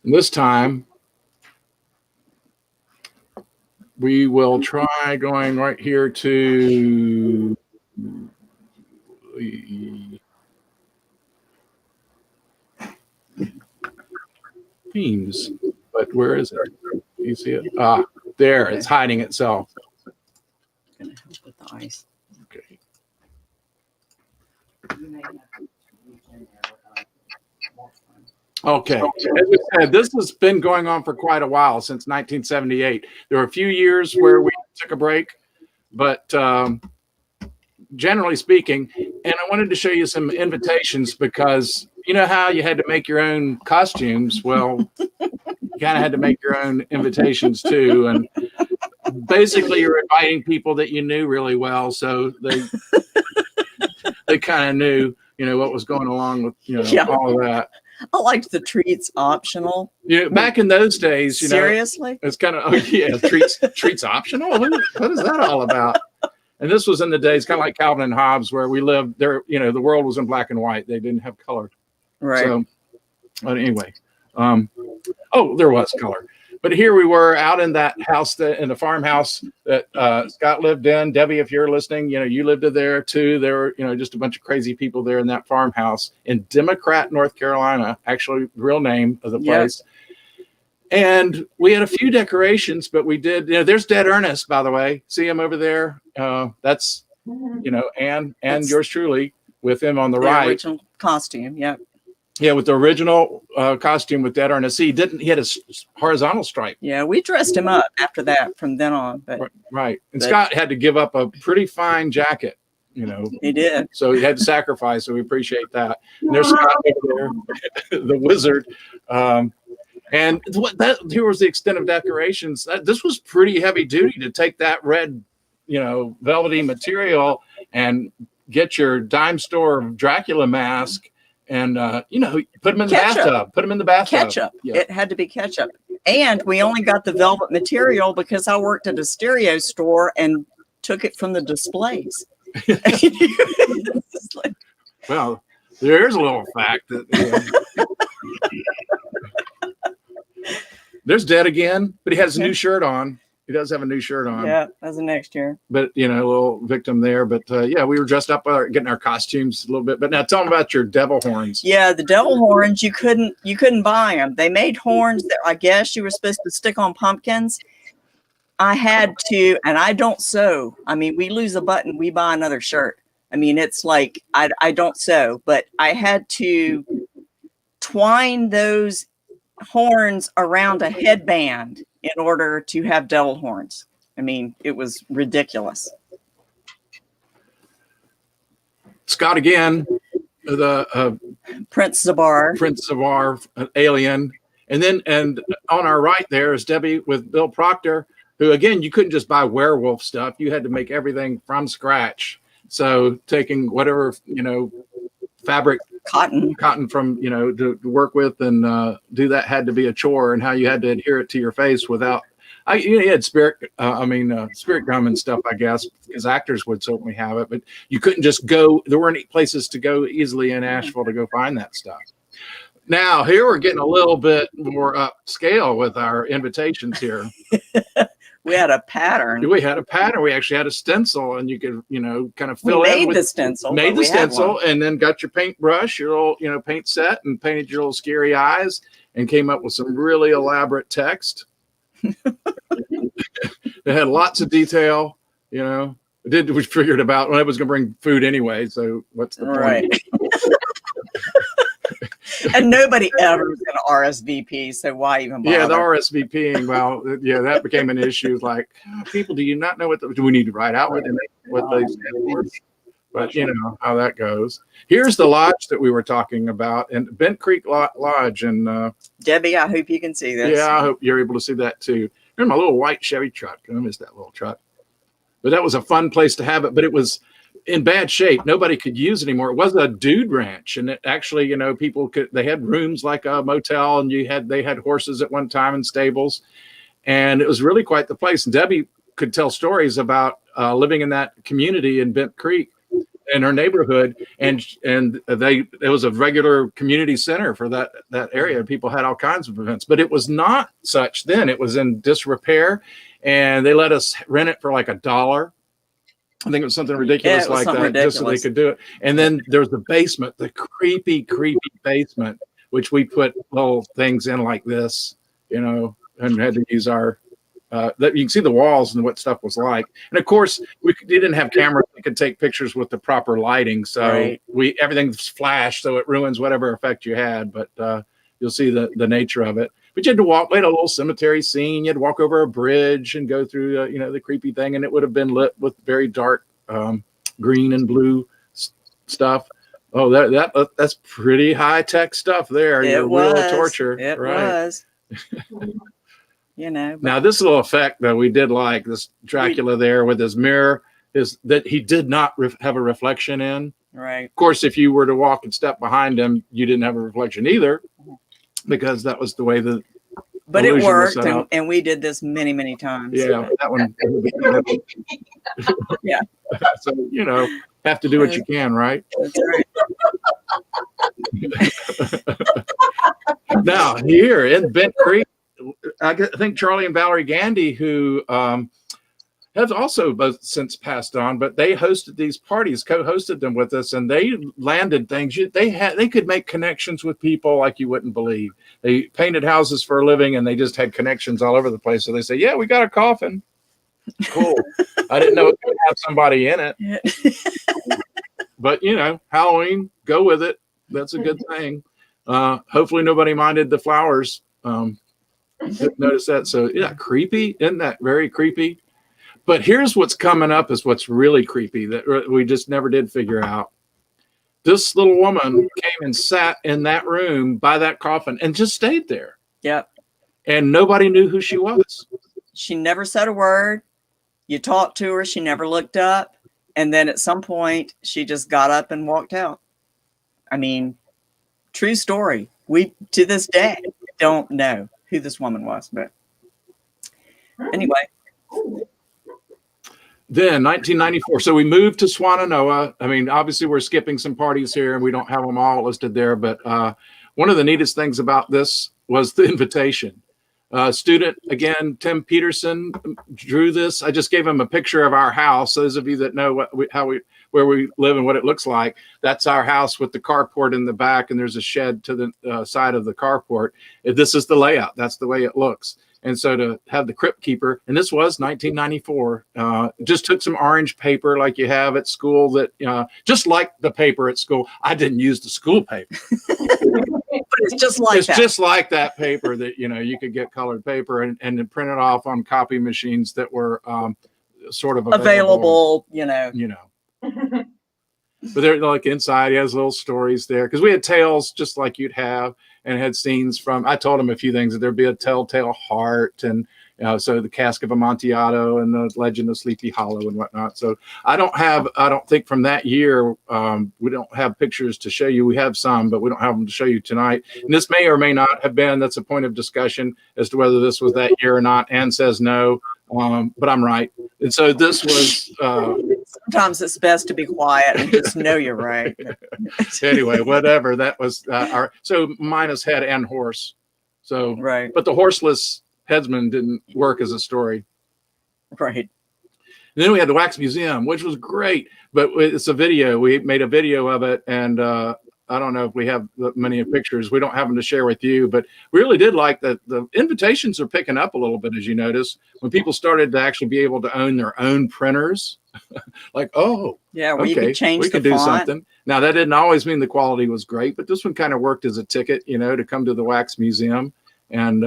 And this time we will try going right here to themes, but where is it? You see it? Ah, there, it's hiding itself. Gonna help with the ice. Okay. Okay. As we said, this has been going on for quite a while, since 1978. There were a few years where we took a break, but generally speaking, and I wanted to show you some invitations because you know how you had to make your own costumes? Well, you kind of had to make your own invitations too. And basically you're inviting people that you knew really well. So they kind of knew, what was going along with, all of that. I liked the treats optional. Yeah, back in those days, Seriously? it's kind of, treats optional? What is that all about? And this was in the days, kind of like Calvin and Hobbes, where we lived there, the world was in black and white. They didn't have color. Right. So, but anyway, there was color. But here we were out in that house, in the farmhouse that Scott lived in. Debbie, if you're listening, you lived there too. There were, just a bunch of crazy people there in that farmhouse in Democrat, North Carolina, actually the real name of the place. And we had a few decorations, but we did, there's Dead Ernest, by the way. See him over there? That's, and yours truly with him on the right. Original costume, yeah. Yeah, with the original costume with Dead RNC, he had a horizontal stripe. Yeah, we dressed him up after that from then on. But Right. And but Scott had to give up a pretty fine jacket, you know. he did. So he had to sacrifice. So we appreciate that. And there's Scott over there, the wizard. And here was the extent of decorations. This was pretty heavy duty to take that red, you know, velvety material and get your dime store Dracula mask and, you know, put them in the bathtub. Put them in the bathtub. Ketchup. Yeah. It had to be ketchup. And we only got the velvet material because I worked at a stereo store and took it from the displays. Well, there's a little fact that there's Dead again, but he has a new shirt on. He does have a new shirt on. Yeah, that's the next year. But, you know, a little victim there. But, yeah, we were dressed up, getting our costumes a little bit. But now tell them about your devil horns. Yeah, the devil horns, you couldn't buy them. They made horns that I guess you were supposed to stick on pumpkins. I had to, and I don't sew. I mean, we lose a button, we buy another shirt. I mean, it's like, I don't sew, but I had to twine those horns around a headband in order to have devil horns. I mean, it was ridiculous. Scott again, the Prince Zabar. Prince Zabar, an alien. And on our right there is Debbie with Bill Proctor, who again, you couldn't just buy werewolf stuff. You had to make everything from scratch. So taking whatever, you know, fabric, cotton from, you know, to work with and do that had to be a chore, and how you had to adhere it to your face without, you had spirit gum and stuff, I guess, because actors would certainly have it, but you couldn't just go, there weren't any places to go easily in Asheville to go find that stuff. Now, here we're getting a little bit more upscale with our invitations here. We had a pattern. We had a pattern. We actually had a stencil, and you could, you know, kind of fill we in made with the stencil. made the stencil, and then got your paintbrush, your little, you know, paint set, and painted your little scary eyes, and came up with some really elaborate text. It had lots of detail, you know. We figured about when I was going to bring food anyway, so what's the point? Right. And nobody ever was going to RSVP, so why even bother? Yeah, the RSVPing, well, yeah, that became an issue. Like, people, do you not know do we need to write out what they stand for? But you know how that goes. Here's the lodge that we were talking about, and Bent Creek Lodge. And Debbie, I hope you can see this. Yeah, I hope you're able to see that too. Here's my little white Chevy truck. I miss that little truck. But that was a fun place to have it. But it was in bad shape. Nobody could use it anymore. It was a dude ranch, and it actually, you know, they had rooms like a motel, and they had horses at one time and stables, and it was really quite the place. And Debbie could tell stories about living in that community in Bent Creek, in her neighborhood, and it was a regular community center for that area. People had all kinds of events, but it was not such then. It was in disrepair, and they let us rent it for like $1. I think it was something ridiculous like that, just so they could do it. And then there was the basement, the creepy basement, which we put little things in like this, you know, and had to use our, that you can see the walls and what stuff was like. And of course, we didn't have cameras that could take pictures with the proper lighting. So everything's flashed, so it ruins whatever effect you had, but you'll see the nature of it. But you had to walk, we had a little cemetery scene. You had to walk over a bridge and go through, you know, the creepy thing, and it would have been lit with very dark green and blue stuff. Oh, that's pretty high tech stuff there. It was. Was. Torture. It right. was. You know. Now this little effect that we did like this Dracula there with his mirror is that he did not have a reflection in. Right. Of course, if you were to walk and step behind him, you didn't have a reflection either, because that was the way the but it worked, and we did this many times. Yeah, that one. Yeah. So, you know, have to do what you can, right? That's right. Now, here in Bent Creek, I think Charlie and Valerie Gandy, who have also both since passed on, but they hosted these parties, co-hosted them with us, and they landed things. They could make connections with people like you wouldn't believe. They painted houses for a living, and they just had connections all over the place. So they say, "Yeah, we got a coffin." Cool. I didn't know it could have somebody in it. But you know, Halloween, go with it. That's a good thing. Hopefully nobody minded the flowers. Didn't notice that. So yeah, creepy. Isn't that very creepy? But here's what's coming up is what's really creepy that we just never did figure out. This little woman came and sat in that room by that coffin and just stayed there. Yep. And nobody knew who she was. She never said a word. You talked to her. She never looked up. And then at some point, she just got up and walked out. I mean, true story. We, to this day, don't know who this woman was. But anyway. Then 1994. So we moved to Swannanoa. I mean, obviously we're skipping some parties here and we don't have them all listed there. But one of the neatest things about this was the invitation. Student, again, Tim Peterson drew this. I just gave him a picture of our house. Those of you that know where we live and what it looks like, that's our house with the carport in the back, and there's a shed to the side of the carport. This is the layout. That's the way it looks. And so to have the crypt keeper, and this was 1994, just took some orange paper like you have at school that, just like the paper at school. I didn't use the school paper. But it's just like it's just like that paper that, you could get colored paper and then print it off on copy machines that were sort of available, But they're like inside, he has little stories there because we had tales just like you'd have, and had scenes from. I told him a few things that there'd be a telltale heart, and so the Cask of Amontillado and the Legend of Sleepy Hollow and whatnot. So I don't think from that year we don't have pictures to show you. We have some, but we don't have them to show you tonight. And this may or may not have been. That's a point of discussion as to whether this was that year or not. Ann says no, but I'm right. And so this was. Sometimes it's best to be quiet and just know you're right. Anyway, whatever. That was so minus head and horse. So right. But the horseless headsman didn't work as a story. Right. And then we had the Wax Museum, which was great, but it's a video. We made a video of it, and I don't know if we have many pictures. We don't have them to share with you, but we really did like that. The invitations are picking up a little bit, as you notice, when people started to actually be able to own their own printers. Like, oh, yeah, well, okay, you can change we the can do font. something. Now, that didn't always mean the quality was great, but this one kind of worked as a ticket, to come to the Wax Museum and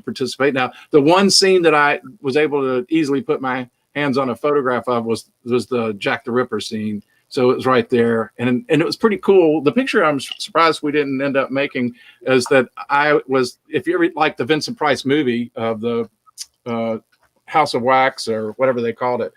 participate. Now, the one scene that I was able to easily put my hands on a photograph of was the Jack the Ripper scene. So it was right there, and it was pretty cool. The picture I'm surprised we didn't end up making is that if you ever like the Vincent Price movie of the House of Wax or whatever they called it,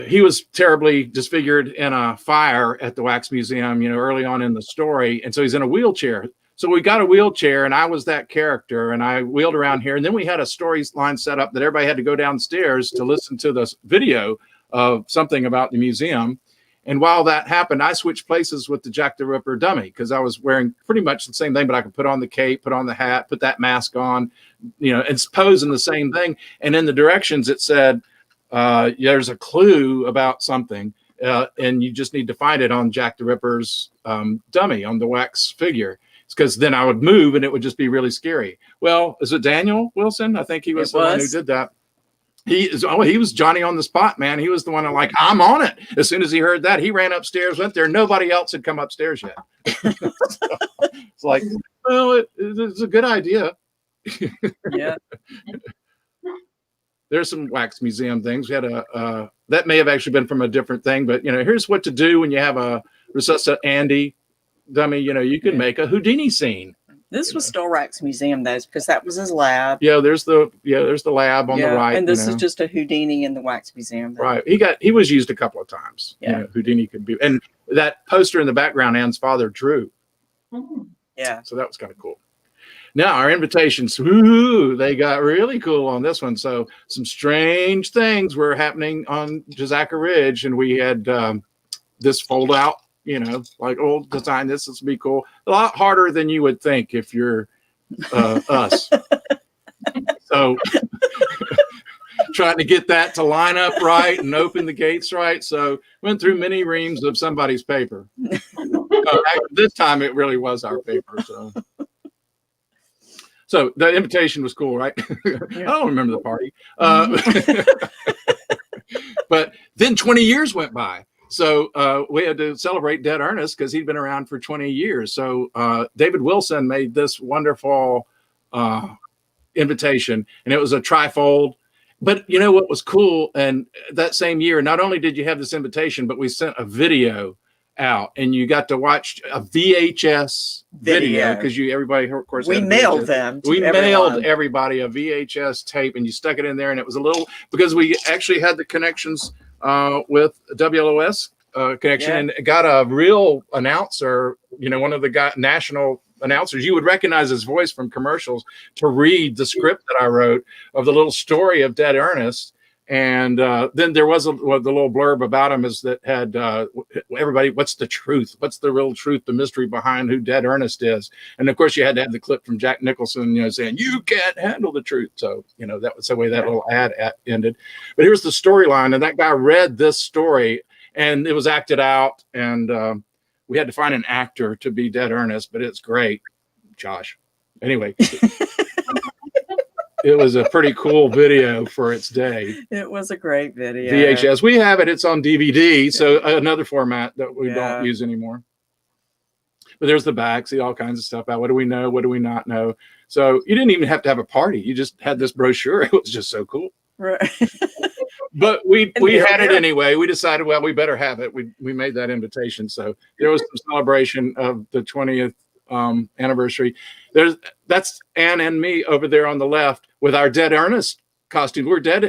he was terribly disfigured in a fire at the Wax Museum, early on in the story, and so he's in a wheelchair. So we got a wheelchair, and I was that character, and I wheeled around here, and then we had a storyline set up that everybody had to go downstairs to listen to this video of something about the museum. And while that happened, I switched places with the Jack the Ripper dummy because I was wearing pretty much the same thing, but I could put on the cape, put on the hat, put that mask on, it's posing the same thing. And in the directions, it said, there's a clue about something, and you just need to find it on Jack the Ripper's dummy, on the wax figure. It's because then I would move and it would just be really scary. Well, is it Daniel Wilson? I think he was the one who did that. He was Johnny on the spot, man. He was the one that I'm on it. As soon as he heard that, he ran upstairs, went there. Nobody else had come upstairs yet. It's like, well, it's a good idea. Yeah. There's some Wax Museum things. We had that may have actually been from a different thing, but here's what to do when you have a Resuscita Andy dummy. You can make a Houdini scene. This was still Wax Museum, though, because that was his lab. Yeah, there's the lab on the right. And this is just a Houdini in the Wax Museum. Right. He was used a couple of times. Yeah. Houdini could be, and that poster in the background, Ann's father drew. Yeah. So that was kind of cool. Now our invitations, they got really cool on this one. So some strange things were happening on Jazaka Ridge, and we had this fold out. Like, design this will be cool. A lot harder than you would think if you're us. So trying to get that to line up right and open the gates right. So went through many reams of somebody's paper. This time it really was our paper. So the invitation was cool, right? I don't remember the party. But then 20 years went by. So we had to celebrate Dead Ernest because he'd been around for 20 years. So David Wilson made this wonderful invitation, and it was a trifold. But you know what was cool? And that same year, not only did you have this invitation, but we sent a video out, and you got to watch a VHS video because everybody, of course, we had a mailed VHS. them. We everyone. mailed everybody a VHS tape, and you stuck it in there, and it was a little because we actually had the connections with WLOS connection and got a real announcer, one of the national announcers you would recognize his voice from commercials, to read the script that I wrote of the little story of Dead Ernest. And then there was the little blurb about him is that had everybody, what's the truth? What's the real truth, the mystery behind who Dead Ernest is? And of course you had to have the clip from Jack Nicholson, saying, you can't handle the truth. So, that was the way that little ad ended. But here's the storyline. And that guy read this story and it was acted out. And we had to find an actor to be Dead Ernest, but it's great, Josh. Anyway. It was a pretty cool video for its day. It was a great video. VHS. We have it. It's on DVD. So another format that we don't use anymore. But there's the back. See all kinds of stuff out. What do we know? What do we not know? So you didn't even have to have a party. You just had this brochure. It was just so cool. Right. But we had it anyway. We decided, well, we better have it. We made that invitation. So there was some celebration of the 20th anniversary. That's Ann and me over there on the left with our Dead Ernest costume. We're Dead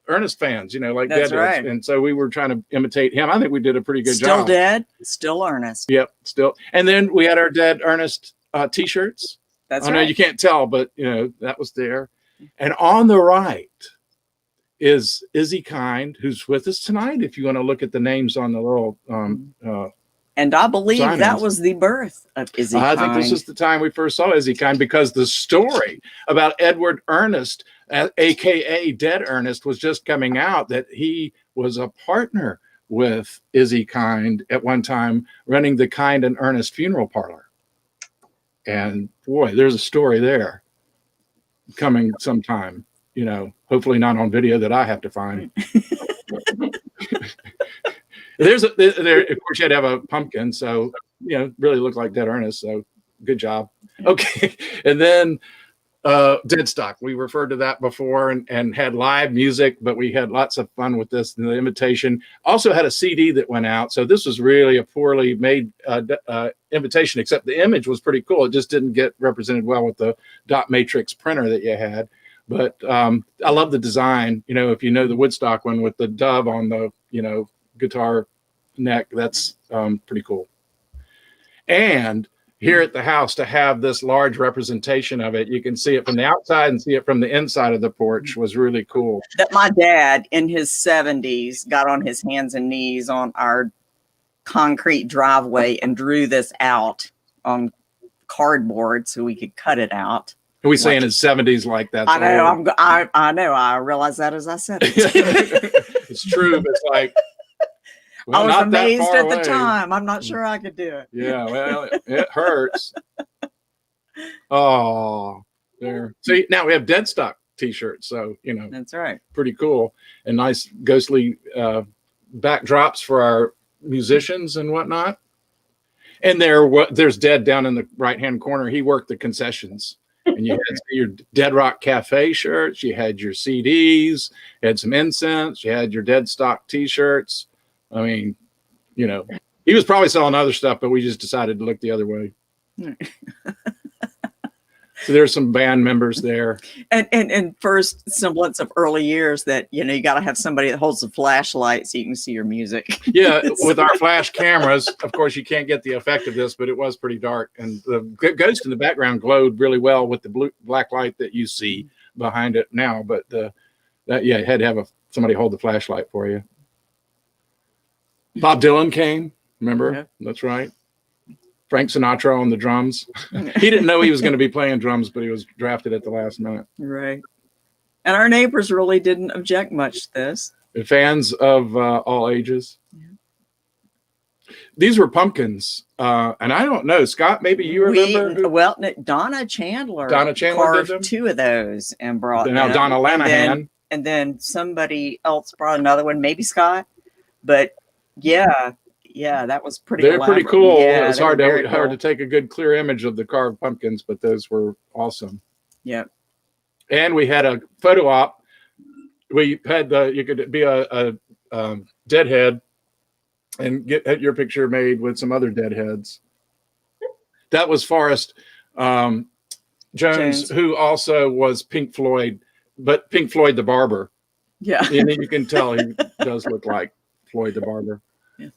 Ernest fans, like That's Dead right. is. And so we were trying to imitate him. I think we did a pretty good Still job. Dead, still Ernest. Yep, still. And then we had our Dead Ernest t-shirts. That's I know right. you can't tell, but that was there. And on the right is Izzy Kind, who's with us tonight. If you want to look at the names on the little and I believe signings. that was the birth of Izzy I Kind. think this is the time we first saw Izzy Kind, because the story about Edward Ernest, aka Dead Ernest, was just coming out, that he was a partner with Izzy Kind at one time, running the Kind and Ernest funeral parlor. And boy, there's a story there coming sometime, hopefully not on video that I have to find. There, of course, you had to have a pumpkin, so really looked like Dead Ernest. So good job. Okay, and then Deadstock. We referred to that before, and had live music, but we had lots of fun with this. And the invitation also had a CD that went out. So this was really a poorly made invitation, except the image was pretty cool. It just didn't get represented well with the dot matrix printer that you had. But I love the design. If you know the Woodstock one with the dove on the guitar neck, that's pretty cool. And here at the house, to have this large representation of it, you can see it from the outside and see it from the inside of the porch, was really cool. That my dad in his 70s got on his hands and knees on our concrete driveway and drew this out on cardboard so we could cut it out. And we say in his 70s like that. I know. I know. I realized that as I said it. It's true. But it's like, well, I was not that amazed far at the away. time. I'm not sure I could do it. Yeah, well, it hurts. Oh, there. See, now we have Deadstock t-shirts, so That's right. pretty cool, and nice ghostly backdrops for our musicians and whatnot. And there's Dead down in the right-hand corner. He worked the concessions. And you had your Dead Rock Cafe shirts, you had your CDs, you had some incense, you had your Deadstock t-shirts. I mean, he was probably selling other stuff, but we just decided to look the other way. So there's some band members there. And first semblance of early years that, you got to have somebody that holds a flashlight so you can see your music. Yeah, with our flash cameras, of course, you can't get the effect of this, but it was pretty dark. And the ghost in the background glowed really well with the black light that you see behind it now. But you had to have somebody hold the flashlight for you. Bob Dylan came, remember? Yeah. That's right. Frank Sinatra on the drums. He didn't know he was going to be playing drums, but he was drafted at the last minute. Right. And our neighbors really didn't object much to this. And fans of all ages. Yeah. These were pumpkins. And I don't know, Scott, maybe you remember? Well, Donna Chandler carved did them? 2 of those and brought Now them. Donna Lanahan. And then somebody else brought another one, maybe Scott. But yeah, that was pretty. They're pretty elaborate. cool. Yeah, It's they were hard very to cool. take a good clear image of the carved pumpkins, but those were awesome. Yeah. And we had a photo op. We had you could be a deadhead and get your picture made with some other deadheads. That was Forrest Jones, who also was Pink Floyd, but Pink Floyd the barber. Yeah. And you can tell he does look like Floyd the barber. Yeah.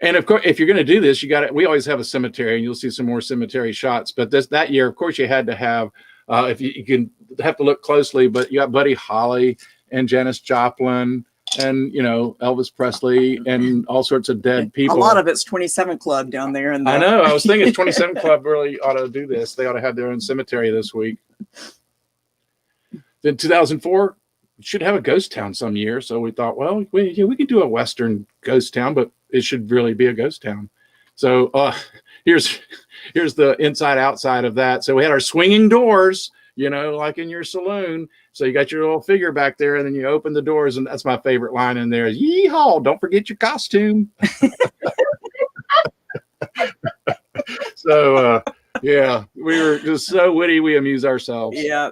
And of course, if you're going to do this, we always have a cemetery, and you'll see some more cemetery shots. But that year, of course, you had to have, if you can have to look closely, but you got Buddy Holly and Janis Joplin and, Elvis Presley and all sorts of dead people. A lot of it's 27 Club down there. I know. I was thinking 27 Club really ought to do this. They ought to have their own cemetery this week. Then 2004, should have a ghost town some year. So we thought, well, we could do a Western ghost town, but it should really be a ghost town. So here's the inside outside of that. So we had our swinging doors, like in your saloon. So you got your little figure back there, and then you open the doors, and that's my favorite line in there is, "Yeehaw, don't forget your costume." So yeah, we were just so witty, we amuse ourselves. Yeah.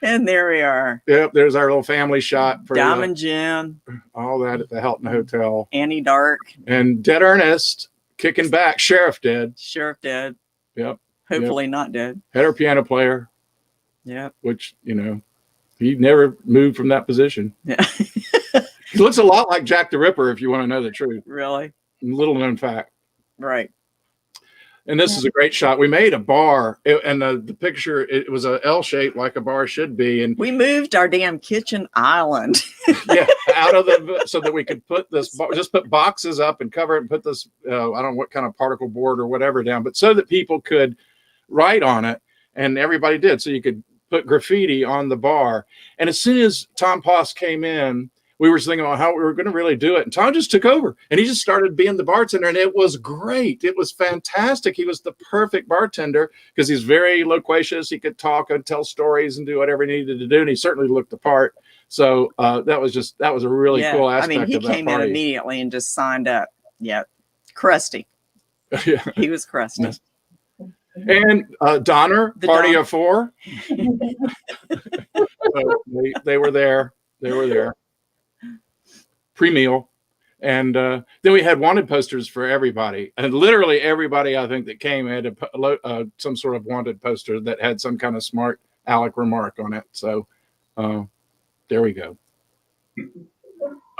And there we are. Yep, there's our little family shot for Diamond Jim. All that at the Hilton Hotel. Annie Dark. And Dead Ernest kicking back. Sheriff dead. Yep. Hopefully not dead. Had our piano player. Yep. Which, he never moved from that position. Yeah. He looks a lot like Jack the Ripper, if you want to know the truth. Really? Little known fact. Right. And this is a great shot. We made a bar, and the picture, it was a L shape like a bar should be. And we moved our damn kitchen island. Yeah, out of so that we could put this, just put boxes up and cover it and put this, I don't know what kind of particle board or whatever down, but so that people could write on it, and everybody did. So you could put graffiti on the bar. And as soon as Tom Poss came in, we were thinking about how we were going to really do it. And Tom just took over, and he just started being the bartender, and it was great. It was fantastic. He was the perfect bartender because he's very loquacious. He could talk and tell stories and do whatever he needed to do. And he certainly looked the part. So that was a really cool aspect of that party. He came in immediately and just signed up. Yeah. Crusty. Yeah. He was crusty. And Donner, Party of Four. So they were there. They were there. Pre-meal. And then we had wanted posters for everybody. And literally everybody, I think, that came had some sort of wanted poster that had some kind of smart aleck remark on it. So there we go.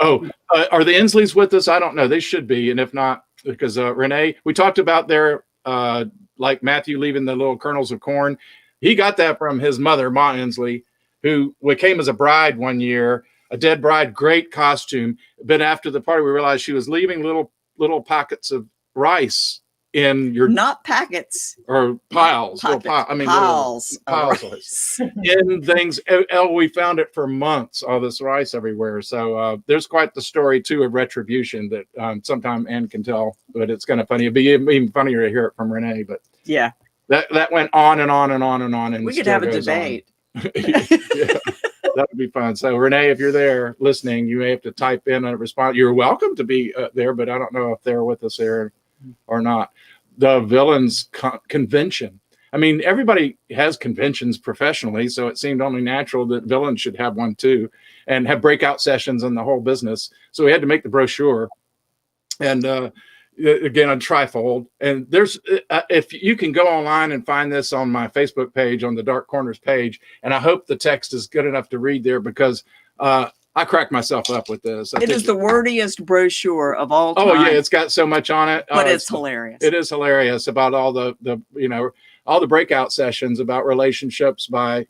Oh, are the Insleys with us? I don't know. They should be. And if not, because Renee, we talked about their, like Matthew leaving the little kernels of corn. He got that from his mother, Ma Inslee, who came as a bride one year. A dead bride, great costume. But after the party, we realized she was leaving little pockets of rice in your not packets or piles. Piles in things. We found it for months. All this rice everywhere. So there's quite the story too of retribution that sometime Ann can tell. But it's kind of funny. It'd be even funnier to hear it from Renee. But yeah, that went on and on and on and on. And we could have a debate. Yeah. That would be fun. So Renee, if you're there listening, you may have to type in a response. You're welcome to be there, but I don't know if they're with us there or not. The Villains Convention. I mean, everybody has conventions professionally, so it seemed only natural that Villains should have one too, and have breakout sessions and the whole business. So we had to make the brochure, and again on trifold. And there's if you can go online and find this on my Facebook page on the Dark Corners page, and I hope the text is good enough to read there because I cracked myself up with this. It is the wordiest brochure of all time. Oh yeah, it's got so much on it, but it's hilarious. It is hilarious about all the all the breakout sessions about relationships by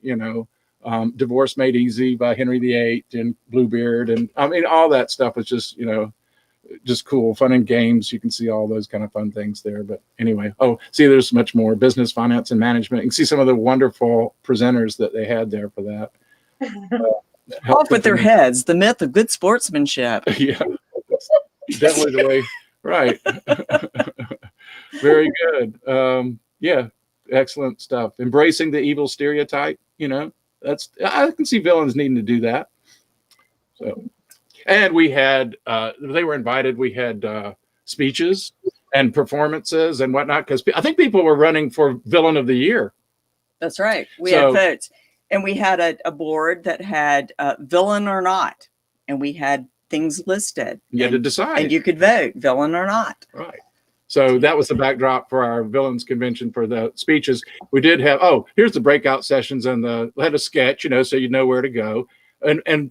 Divorce Made Easy by Henry VIII and Bluebeard, and I mean all that stuff was just cool, fun and games. You can see all those kind of fun things there. But anyway, there's much more business, finance, and management. You can see some of the wonderful presenters that they had there for that. Off with their heads, the myth of good sportsmanship. Yeah, definitely the way. Right. Very good. Yeah, excellent stuff. Embracing the evil stereotype. I can see Villains needing to do that. So, and we had, they were invited. We had speeches and performances and whatnot, because I think people were running for villain of the year. That's right. We So- had votes, and we had a board that had villain or not, and we had things listed. You had to and, decide. and you could vote villain or not. Right. So that was the backdrop for our villains convention for the speeches. We did have, here's the breakout sessions and we had a sketch, so you know where to go. And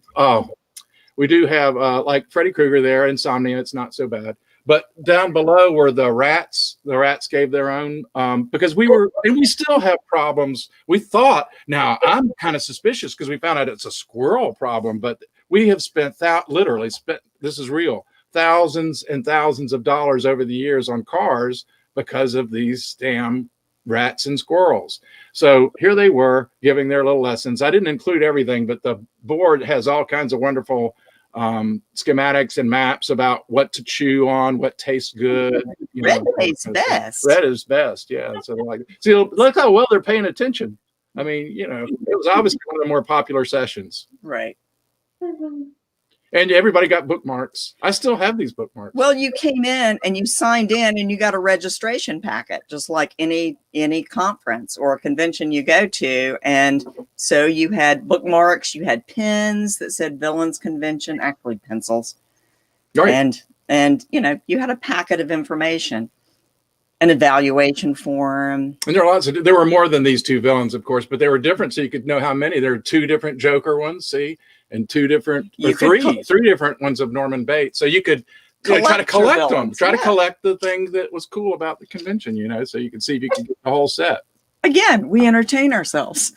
we do have like Freddy Krueger there, Insomnia, it's not so bad. But down below were the rats. The rats gave their own, because we still have problems. We thought, now I'm kind of suspicious because we found out it's a squirrel problem, but we have literally spent, this is real, thousands and thousands of dollars over the years on cars because of these damn rats and squirrels. So here they were giving their little lessons. I didn't include everything, but the board has all kinds of wonderful schematics and maps about what to chew on, what tastes good. Red tastes best. Red is best. Yeah. So they're like, see, look how well they're paying attention. I mean, it was obviously one of the more popular sessions. Right. And everybody got bookmarks. I still have these bookmarks. Well, you came in and you signed in and you got a registration packet, just like any conference or a convention you go to. And so you had bookmarks, you had pins that said Villains Convention, actually pencils. Right. And you had a packet of information, an evaluation form. And there are there were more than these two villains, of course, but they were different. So you could know how many. There were 2 different Joker ones, see? And 2 different, or three different ones of Norman Bates. So you could try to collect them, try to collect the thing that was cool about the convention, so you could see if you could get the whole set. Again, we entertain ourselves.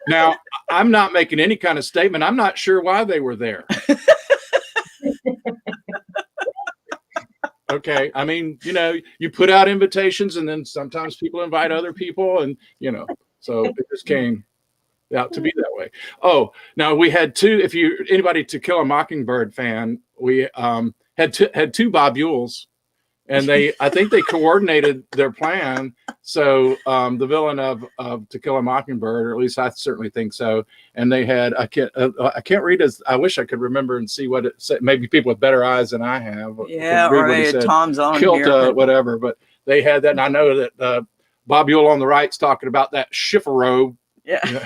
Now, I'm not making any kind of statement. I'm not sure why they were there. Okay. I mean, you put out invitations and then sometimes people invite other people and, so it just came out to be that way. Oh, now we had 2, if anybody To Kill a Mockingbird fan, we had 2 Bob Yules, and I think they coordinated their plan. So the villain of To Kill a Mockingbird, or at least I certainly think so. And they had, I can't read as, I wish I could remember and see what it said. Maybe people with better eyes than I have. Yeah, right. Tom's on Kilt, here. whatever, but they had that. And I know that Bob Yule on the right's talking about that chifforobe. Yeah.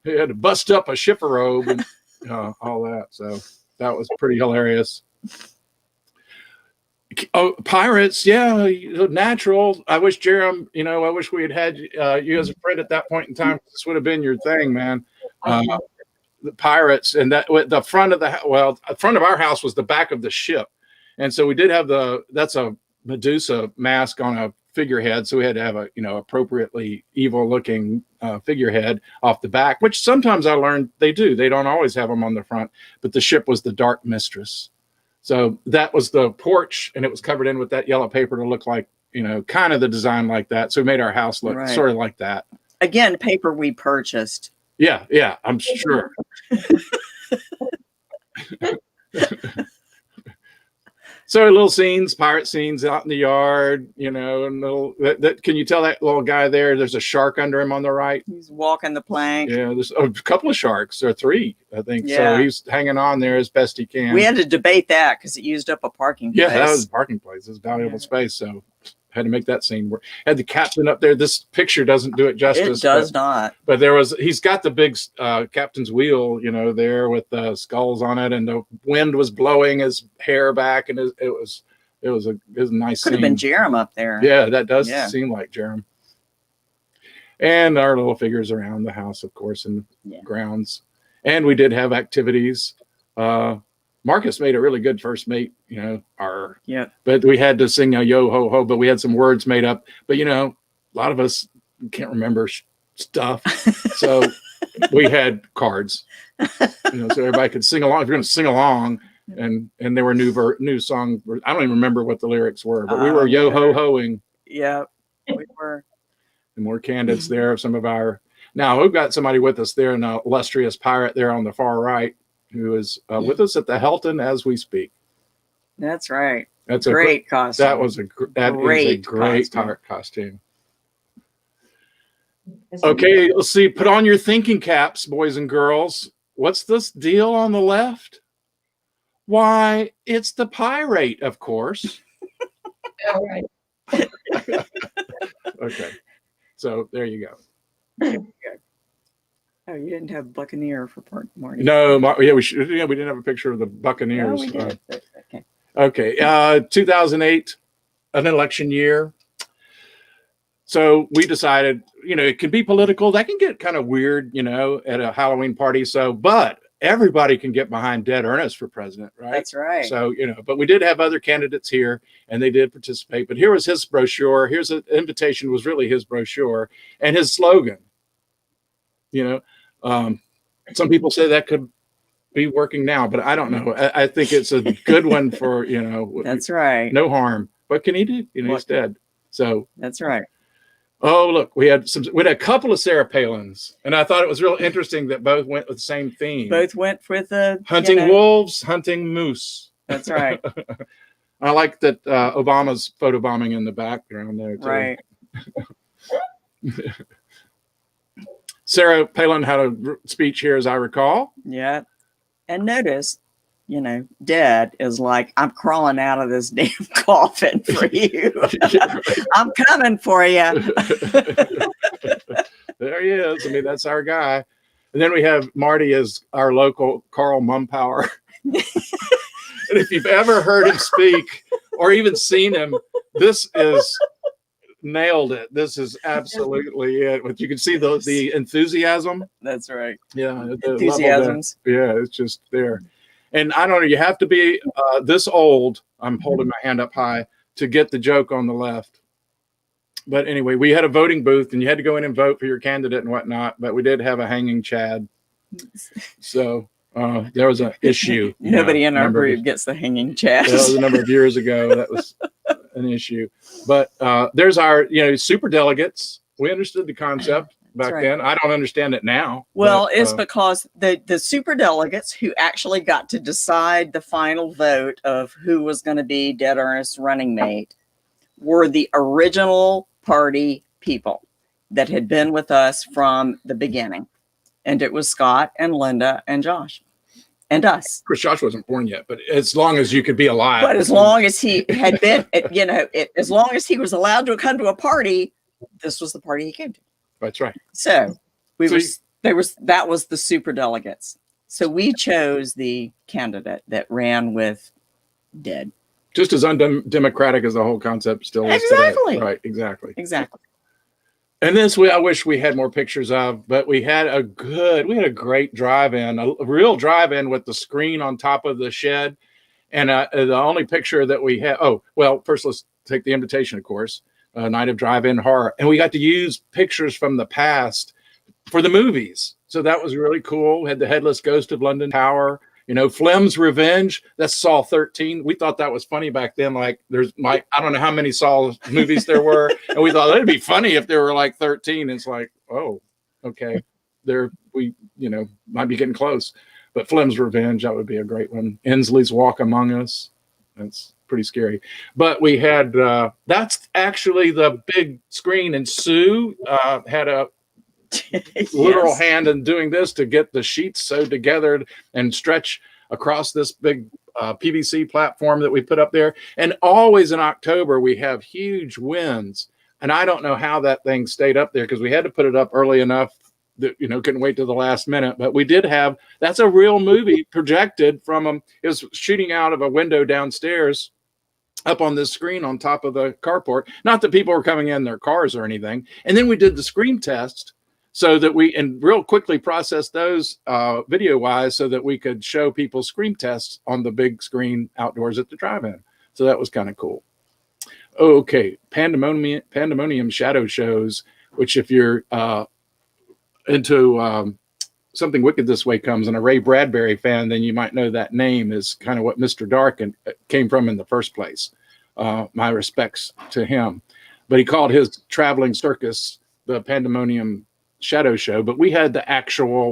He had to bust up a chifforobe and all that. So that was pretty hilarious. Oh, pirates, yeah, natural. I wish Jerem, I wish we had you as a friend at that point in time. This would have been your thing, man. The pirates, and that the front of the front of our house was the back of the ship, and so we did have that's a Medusa mask on a figurehead, so we had to have a appropriately evil looking figurehead off the back, which sometimes I learned they don't always have them on the front, but the ship was the Dark Mistress, so that was the porch, and it was covered in with that yellow paper to look like kind of the design like that, so we made our house look sort of like that. Again, paper we purchased. Yeah, I'm sure. So little scenes, pirate scenes out in the yard, and little. Can you tell that little guy there? There's a shark under him on the right. He's walking the plank. Yeah, there's a couple of sharks, or 3, I think. Yeah. So he's hanging on there as best he can. We had to debate that because it used up a parking place. Yeah, that was a parking place. It's valuable space, so had to make that scene work. Had the captain up there. This picture doesn't do it justice. It does not. But he's got the big captain's wheel, there with the skulls on it, and the wind was blowing his hair back, and it was a nice Could have been Jerem up there. Yeah, that does seem like Jerem. And our little figures around the house, of course, and grounds. And we did have activities. Marcus made a really good first mate, but we had to sing a yo ho ho, but we had some words made up, but a lot of us can't remember stuff. So we had cards, so everybody could sing along. If you're going to sing along, and there were new song. I don't even remember what the lyrics were, but we were yo ho hoing. Yeah, we were. And more candidates there of some of our. Now we've got somebody with us there, an illustrious pirate there on the far right, who is with us at the Helton as we speak. That's right. That's a great costume. That is a great costume. Okay, let's see. Put on your thinking caps, boys and girls. what's this deal on the left? Why, it's the pirate, of course. All right. Okay. So there you go. Oh, you didn't have Buccaneer for Marty. No, yeah, we should. Yeah, we didn't have a picture of the Buccaneers. No, we did. Okay. Okay. 2008, an election year. So we decided, it could be political. That can get kind of weird, at a Halloween party. So, but everybody can get behind Dead Ernest for president, right? That's right. So, but we did have other candidates here and they did participate. But here was his brochure. Here's an invitation, was really his brochure and his slogan. Some people say that could be working now, but I don't know. I think it's a good one for, That's right. no harm. What can he do? He's dead. So that's right. Oh, look, we had a couple of Sarah Palins, and I thought it was real interesting that both went with the same theme. Both went with hunting wolves, hunting moose. That's right. I like that Obama's photobombing in the background there too. Right. Sarah Palin had a speech here, as I recall. Yeah. And notice, Dad is like, I'm crawling out of this damn coffin for you. I'm coming for you. There he is. I mean, that's our guy. And then we have Marty as our local Carl Mumpower. And if you've ever heard him speak or even seen him, this is nailed it. This is absolutely it. But you can see the enthusiasm. That's right. Yeah. Enthusiasms. Yeah, it's just there. And I don't know, you have to be this old, I'm holding my hand up high, to get the joke on the left. But anyway, we had a voting booth and you had to go in and vote for your candidate and whatnot, but we did have a hanging Chad. So there was an issue. Nobody in our group gets the hanging Chad. That was a number of years ago. That was an issue. But there's our, super delegates. We understood the concept back then. I don't understand it now. Well, it's because the super delegates who actually got to decide the final vote of who was going to be Dead Ernest's running mate were the original party people that had been with us from the beginning. And it was Scott and Linda and Josh and us. Of course, Josh wasn't born yet, but as long as you could be alive. But as long as he had been, as long as he was allowed to come to a party, this was the party he came to. That's right. So that was the super delegates. So we chose the candidate that ran with Dead. Just as undemocratic as the whole concept still is Exactly. today. Right, exactly. Exactly. And this I wish we had more pictures of, but we had a great drive-in, a real drive-in with the screen on top of the shed. And the only picture that we had, first let's take the invitation, of course. Night of Drive-In Horror, and we got to use pictures from the past for the movies. So that was really cool. We had the Headless Ghost of London Tower, Flem's Revenge. That's Saw 13. We thought that was funny back then. Like I don't know how many Saw movies there were, and we thought it'd be funny if there were like 13. It's like, oh, okay, we might be getting close. But Flem's Revenge, that would be a great one. Inslee's Walk Among Us. That's pretty scary. But we had that's actually the big screen, and Sue had a literal hand in doing this to get the sheets sewed together and stretch across this big PVC platform that we put up there. And always in October we have huge winds, and I don't know how that thing stayed up there because we had to put it up early enough that couldn't wait till the last minute. But we did have, that's a real movie projected from it was shooting out of a window downstairs up on this screen on top of the carport. Not that people were coming in their cars or anything. And then we did the screen test so that and real quickly processed those video wise so that we could show people screen tests on the big screen outdoors at the drive-in. So that was kind of cool. Okay. Pandemonium shadow shows, which if you're into Something Wicked This Way Comes and a Ray Bradbury fan, then you might know that name is kind of what Mr. Dark came from in the first place. My respects to him. But he called his traveling circus the Pandemonium Shadow Show. But we had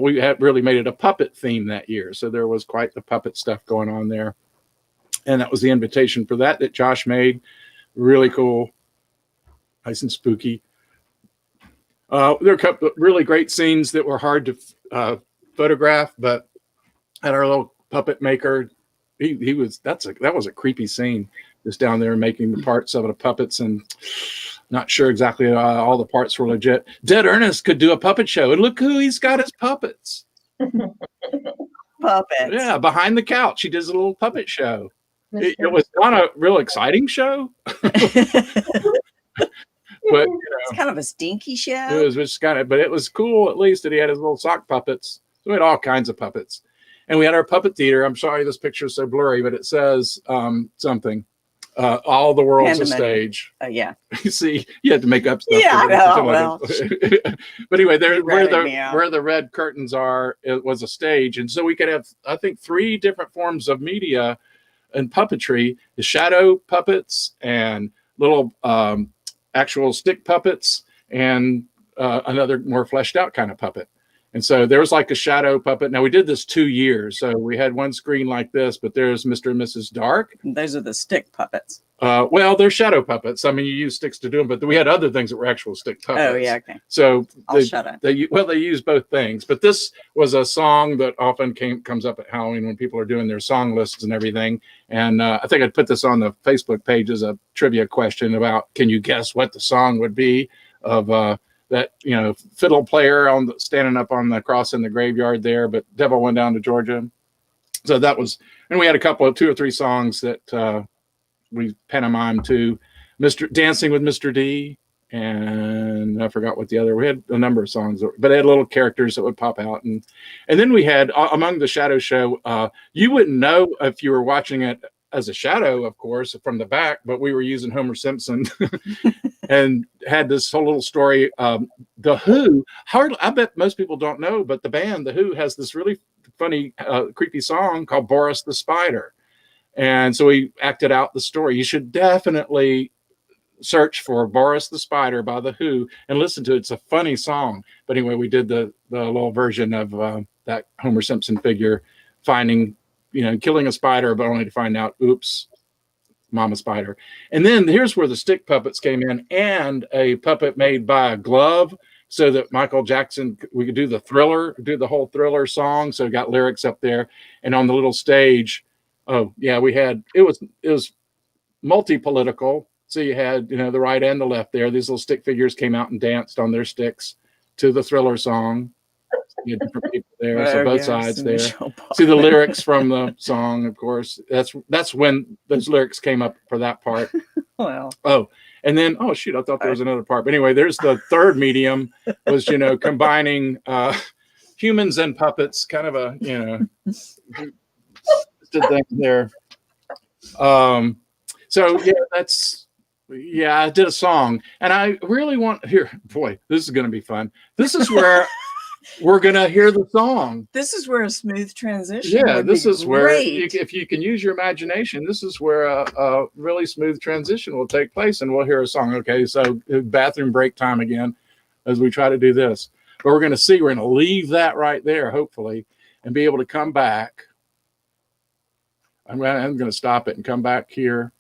we had really made it a puppet theme that year. So there was quite the puppet stuff going on there. And that was the invitation for that Josh made. Really cool. Nice and spooky. There are a couple of really great scenes that were hard to photograph, but had our little puppet maker. He was that was a creepy scene, just down there making the parts of the puppets, and not sure exactly all the parts were legit. Dead Ernest could do a puppet show, and look who he's got as puppets. Puppets. Yeah, behind the couch, he does a little puppet show. It was not a real exciting show, but It's kind of a stinky show. it was just kind of, but it was cool at least that he had his little sock puppets. So we had all kinds of puppets, and we had our puppet theater. I'm sorry this picture is so blurry, but it says something. All the world's a stage. Yeah. You see, you had to make up stuff. Yeah, I know. Well, but anyway, there where me out. the red curtains are, it was a stage, and so we could have, I think, 3 different forms of media and puppetry: the shadow puppets and little actual stick puppets, and another more fleshed out kind of puppet. And so there was like a shadow puppet. Now we did this 2 years, so we had one screen like this, but there's Mr. and Mrs. Dark. Those are the stick puppets. Well, they're shadow puppets. I mean, you use sticks to do them, but we had other things that were actual stick puppets. Oh yeah, okay. So I'll shut up. they use both things, but this was a song that often comes up at Halloween when people are doing their song lists and everything. And I think I'd put this on the Facebook page as a trivia question about, can you guess what the song would be of that, fiddle player standing up on the cross in the graveyard there, but Devil Went Down to Georgia. So that was, and we had a couple of 2 or 3 songs that we pantomimed to. Dancing with Mr. D, and I forgot what the other. We had a number of songs, but they had little characters that would pop out, and then we had among the shadow show. You wouldn't know if you were watching it as a shadow, of course, from the back, but we were using Homer Simpson and had this whole little story. The Who, I bet most people don't know, but the band, The Who, has this really funny, creepy song called Boris the Spider. And so we acted out the story. You should definitely search for Boris the Spider by The Who and listen to it. It's a funny song. But anyway, we did the little version of that Homer Simpson figure finding, killing a spider, but only to find out, oops, Mama Spider. And then here's where the stick puppets came in, and a puppet made by a glove, so that Michael Jackson, we could do the whole Thriller song. So it got lyrics up there. And on the little stage, it was multi-political. So you had, the right and the left there. These little stick figures came out and danced on their sticks to the Thriller song. You had different people there, so both sides there. See the lyrics from the song, of course. That's when those lyrics came up for that part. Well. Oh, and then, oh shoot, I thought there was another part. But anyway, there's the third medium, was, combining humans and puppets, kind of a, thing there. So yeah, I did a song, and I really want boy, this is going to be fun. This is where we're going to hear the song. This is where a smooth transition. Yeah, this is where, great. if you can use your imagination, this is where a really smooth transition will take place, and we'll hear a song. Okay, so bathroom break time again as we try to do this. But we're going to leave that right there, hopefully, and be able to come back. I'm going to stop it and come back here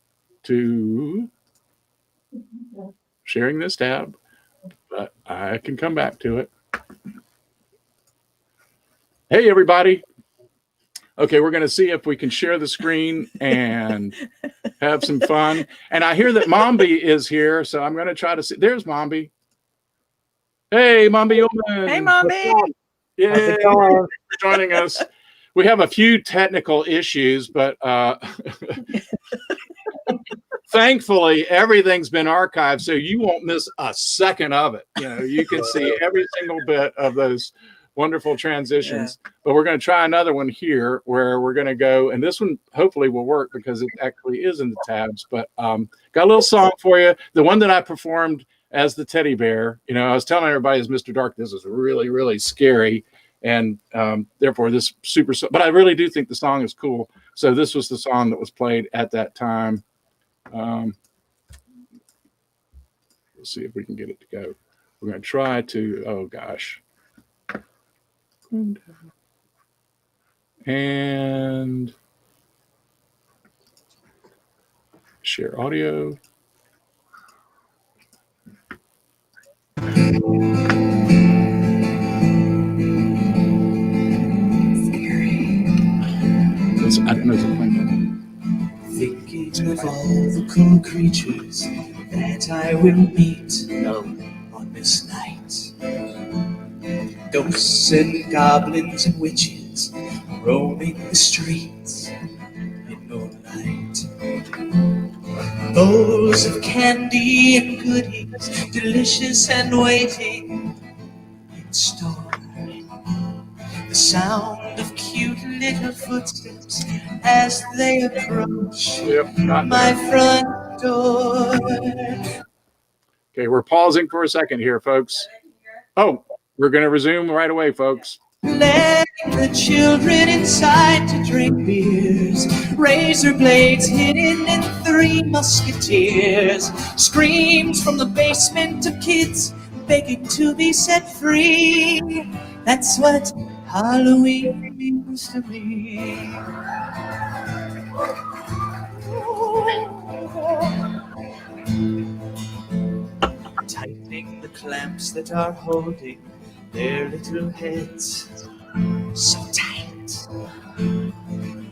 to sharing this tab, but I can come back to it. Hey, everybody. Okay, we're going to see if we can share the screen and have some fun. And I hear that Mombi is here, so I'm going to try to see. There's Mombi. Hey, Mombi Ullman. Hey, Mombi. Yay, for joining us. We have a few technical issues, but thankfully everything's been archived, so you won't miss a second of it. You can see every single bit of those wonderful transitions. Yeah. But we're going to try another one here where we're going to go, and this one hopefully will work because it actually is in the tabs. But got a little song for you. The one that I performed as the teddy bear. I was telling everybody as Mr. Dark, this is really, really scary. And therefore this but I really do think the song is cool. So this was the song that was played at that time. Let's see if we can get it to go. We're going to try to, oh gosh. And share audio. Scary. I don't know something. Thinking of all the cool creatures that I will meet on this night. Ghosts and goblins and witches roaming the streets in moonlight. Bowls of candy and goodies, delicious and waiting in store. The sound of cute little footsteps as they approach my front door. Okay, we're pausing for a second here, folks. Oh, we're going to resume right away, folks. Letting the children inside to drink beers, razor blades hidden in Three Musketeers, screams from the basement of kids begging to be set free. That's what Halloween means to me. Tightening the clamps that are holding their little heads so tight,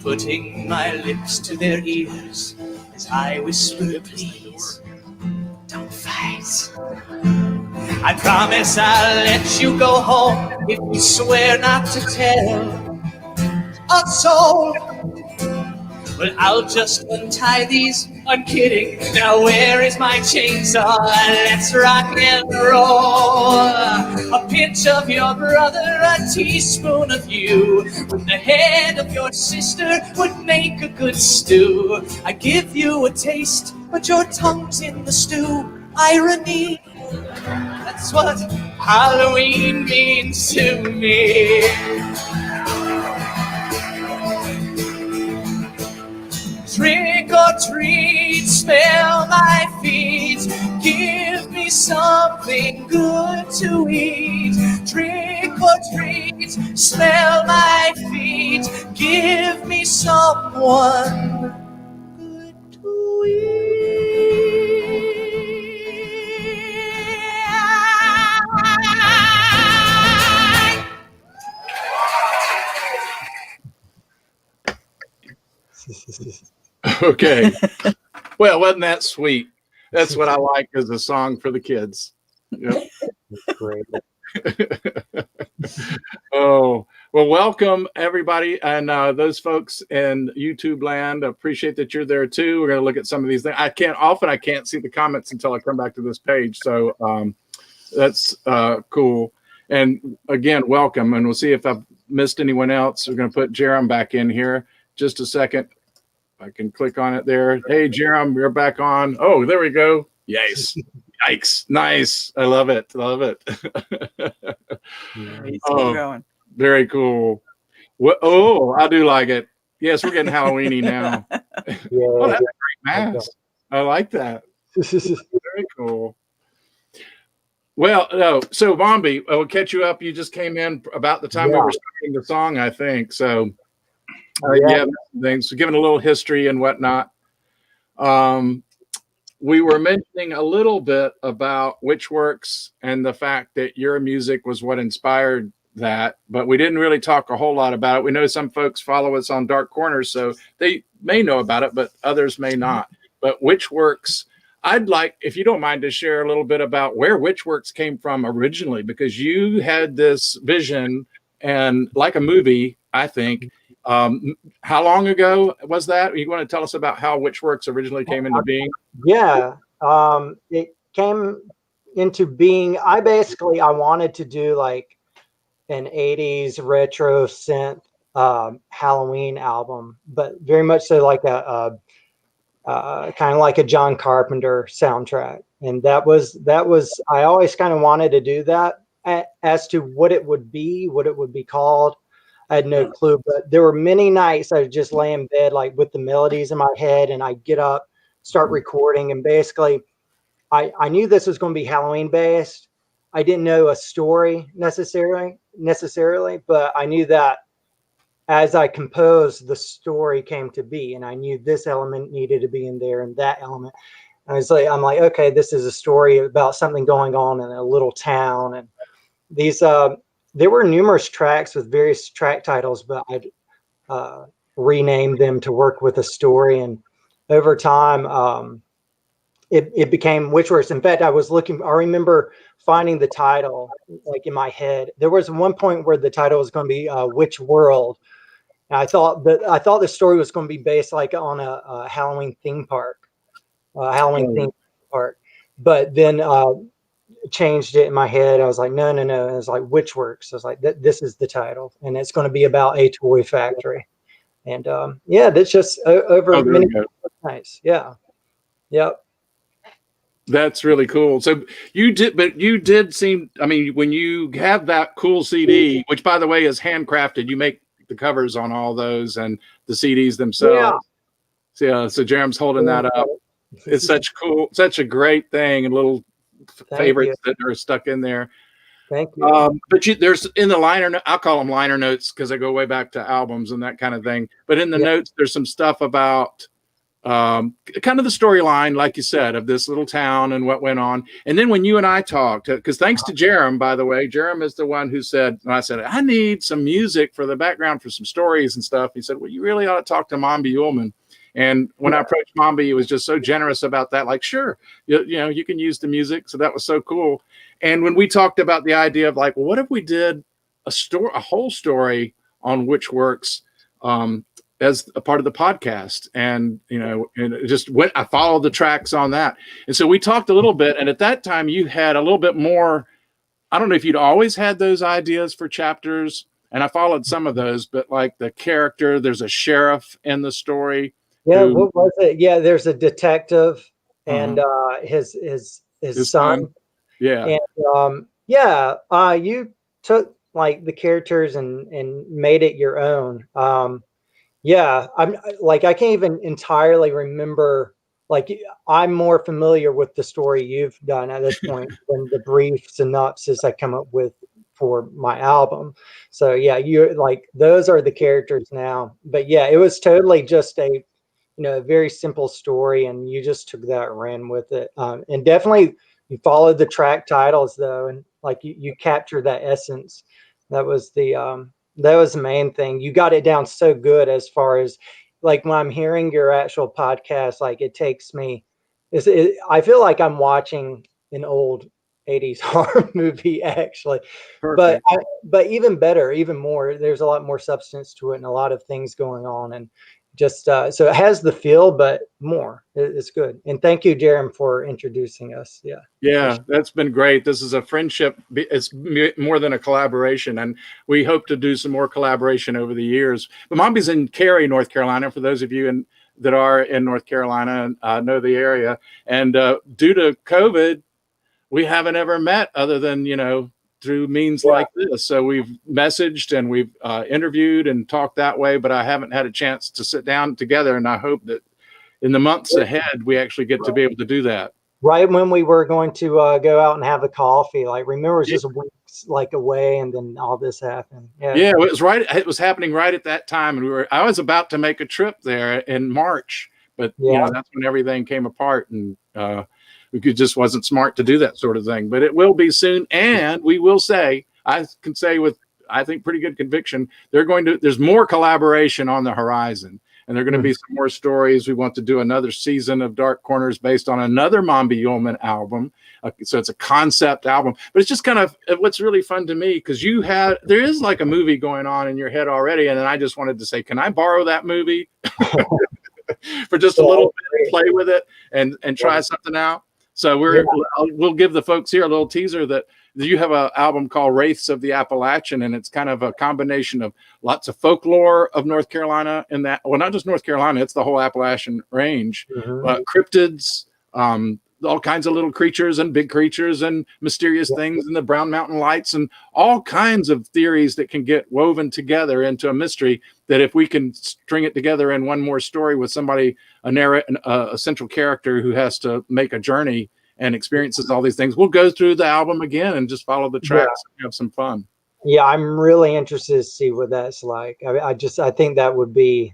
putting my lips to their ears as I whisper, please don't fight. I promise I'll let you go home if you swear not to tell a soul. Well, I'll just untie these, I'm kidding. Now where is my chainsaw? Let's rock and roll. A pinch of your brother, a teaspoon of you. With the head of your sister would make a good stew. I give you a taste, but your tongue's in the stew. Irony, that's what Halloween means to me. Trick or treat, smell my feet, give me something good to eat. Trick or treat, smell my feet, give me someone good to eat. Okay. Well, wasn't that sweet? That's what I like as a song for the kids. Yep. Great. Oh, well, welcome everybody. And those folks in YouTube land, appreciate that you're there too. We're going to look at some of these things. I can't see the comments until I come back to this page. So that's cool. And again, welcome. And we'll see if I've missed anyone else. We're going to put Jerem back in here. Just a second. I can click on it there. Hey, Jerem, you're back on. Oh, there we go. Yes. Yikes. Nice. I love it. Love it. Going. Very cool. Oh, I do like it. Yes, we're getting Halloweeny now. Oh, that's a great mask. I like that. Very cool. Well, so Bombi, I'll catch you up. You just came in about the time we were starting the song, I think. So things, so giving a little history and whatnot. We were mentioning a little bit about Witchworks and the fact that your music was what inspired that, but we didn't really talk a whole lot about it. We know some folks follow us on Dark Corners, so they may know about it, but others may not. But Witchworks, I'd like, if you don't mind, to share a little bit about where Witchworks came from originally, because you had this vision and like a movie, I think. How long ago was that? You want to tell us about how Witchworks originally came into being? Yeah, it came into being. I wanted to do like an 80s retro synth Halloween album, but very much so like a kind of like a John Carpenter soundtrack. And that was I always kind of wanted to do that. As to what it would be called, I had no clue, but there were many nights I would just lay in bed, like with the melodies in my head, and I'd get up, start recording. And basically I knew this was going to be Halloween based. I didn't know a story necessarily, but I knew that as I composed, the story came to be, and I knew this element needed to be in there and that element. And I'm like, okay, this is a story about something going on in a little town. And these, there were numerous tracks with various track titles, but rename them to work with a story. And over time, it became Witchworks. In fact, I remember finding the title like in my head. There was one point where the title was going to be Witch World. And I thought the story was going to be based like on a Halloween theme park, theme park. But then changed it in my head. I was like, no. It was like Witchworks. I was like, this is the title, and it's going to be about a toy factory. And that's just over many nights. Yeah. Yep. That's really cool. So you did seem, I mean, when you have that cool CD, which by the way is handcrafted, you make the covers on all those and the CDs themselves. Yeah. So Jerem's holding that up. It's such a great thing, and little favorites that are stuck in there. Thank you. But there's in the liner, I'll call them liner notes because I go way back to albums and that kind of thing. But in the notes, there's some stuff about kind of the storyline, like you said, of this little town and what went on. And then when you and I talked, because thanks to Jerem, by the way, Jerem is the one who said, and I said, I need some music for the background for some stories and stuff. He said, well, you really ought to talk to Mombi Ullman. And when I approached Mombi, he was just so generous about that. Like, sure, you know, you can use the music. So that was so cool. And when we talked about the idea of like, well, what if we did a whole story on Witchworks as a part of the podcast? And, you know, and it just went, I followed the tracks on that. And so we talked a little bit. And at that time you had a little bit more, I don't know if you'd always had those ideas for chapters, and I followed some of those, but like the character, there's a sheriff in the story. Yeah, what was it? Yeah, there's a detective and his son. Yeah. And you took like the characters and made it your own. I'm like, I can't even entirely remember. Like, I'm more familiar with the story you've done at this point than the brief synopsis I come up with for my album. So yeah, you're like, those are the characters now. But yeah, it was totally just a very simple story, and you just took that and ran with it. And definitely you followed the track titles though, and like you captured that essence. That was the main thing. You got it down so good as far as like when I'm hearing your actual podcast, like it takes me, I feel like I'm watching an old 80s horror movie actually. Perfect. But even better, even more, there's a lot more substance to it and a lot of things going on, and just so it has the feel, but more. It's good. And thank you, Jerem, for introducing us. Yeah, that's been great. This is a friendship. It's more than a collaboration, and we hope to do some more collaboration over the years. But Mombi's in Cary, North Carolina. For those of you that are in North Carolina and know the area, and due to COVID, we haven't ever met other than through means like this. So we've messaged and we've interviewed and talked that way, but I haven't had a chance to sit down together. And I hope that in the months ahead, we actually get to be able to do that. Right when we were going to go out and have a coffee, like remember, it was just weeks like away, and then all this happened. Yeah, it was right. It was happening right at that time. And I was about to make a trip there in March, but that's when everything came apart, and it just wasn't smart to do that sort of thing. But it will be soon. And we will say, I can say with, I think, pretty good conviction, there's more collaboration on the horizon. And there are going to be some more stories. We want to do another season of Dark Corners based on another Mombi Ullman album. So it's a concept album. But it's just kind of what's really fun to me, because there is like a movie going on in your head already. And then I just wanted to say, can I borrow that movie for just a little bit, play with it and try something out? So we'll give the folks here a little teaser that you have an album called Wraiths of the Appalachian, and it's kind of a combination of lots of folklore of North Carolina, and that, well, not just North Carolina, it's the whole Appalachian range, cryptids, all kinds of little creatures and big creatures and mysterious things, and the Brown Mountain Lights, and all kinds of theories that can get woven together into a mystery that if we can string it together in one more story with somebody, a central character who has to make a journey and experiences all these things, we'll go through the album again and just follow the tracks and have some fun. Yeah, I'm really interested to see what that's like. I think that would be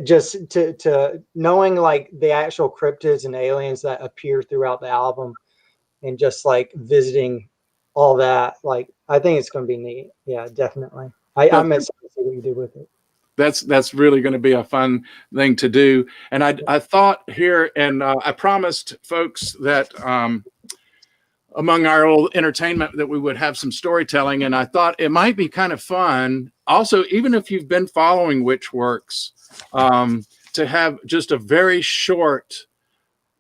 just to knowing like the actual cryptids and aliens that appear throughout the album, and just like visiting all that. Like, I think it's going to be neat. Yeah, definitely. I'm excited to see what you do with it. That's really going to be a fun thing to do. And I thought here, and I promised folks that among our old entertainment that we would have some storytelling, and I thought it might be kind of fun. Also, even if you've been following Witchworks, to have just a very short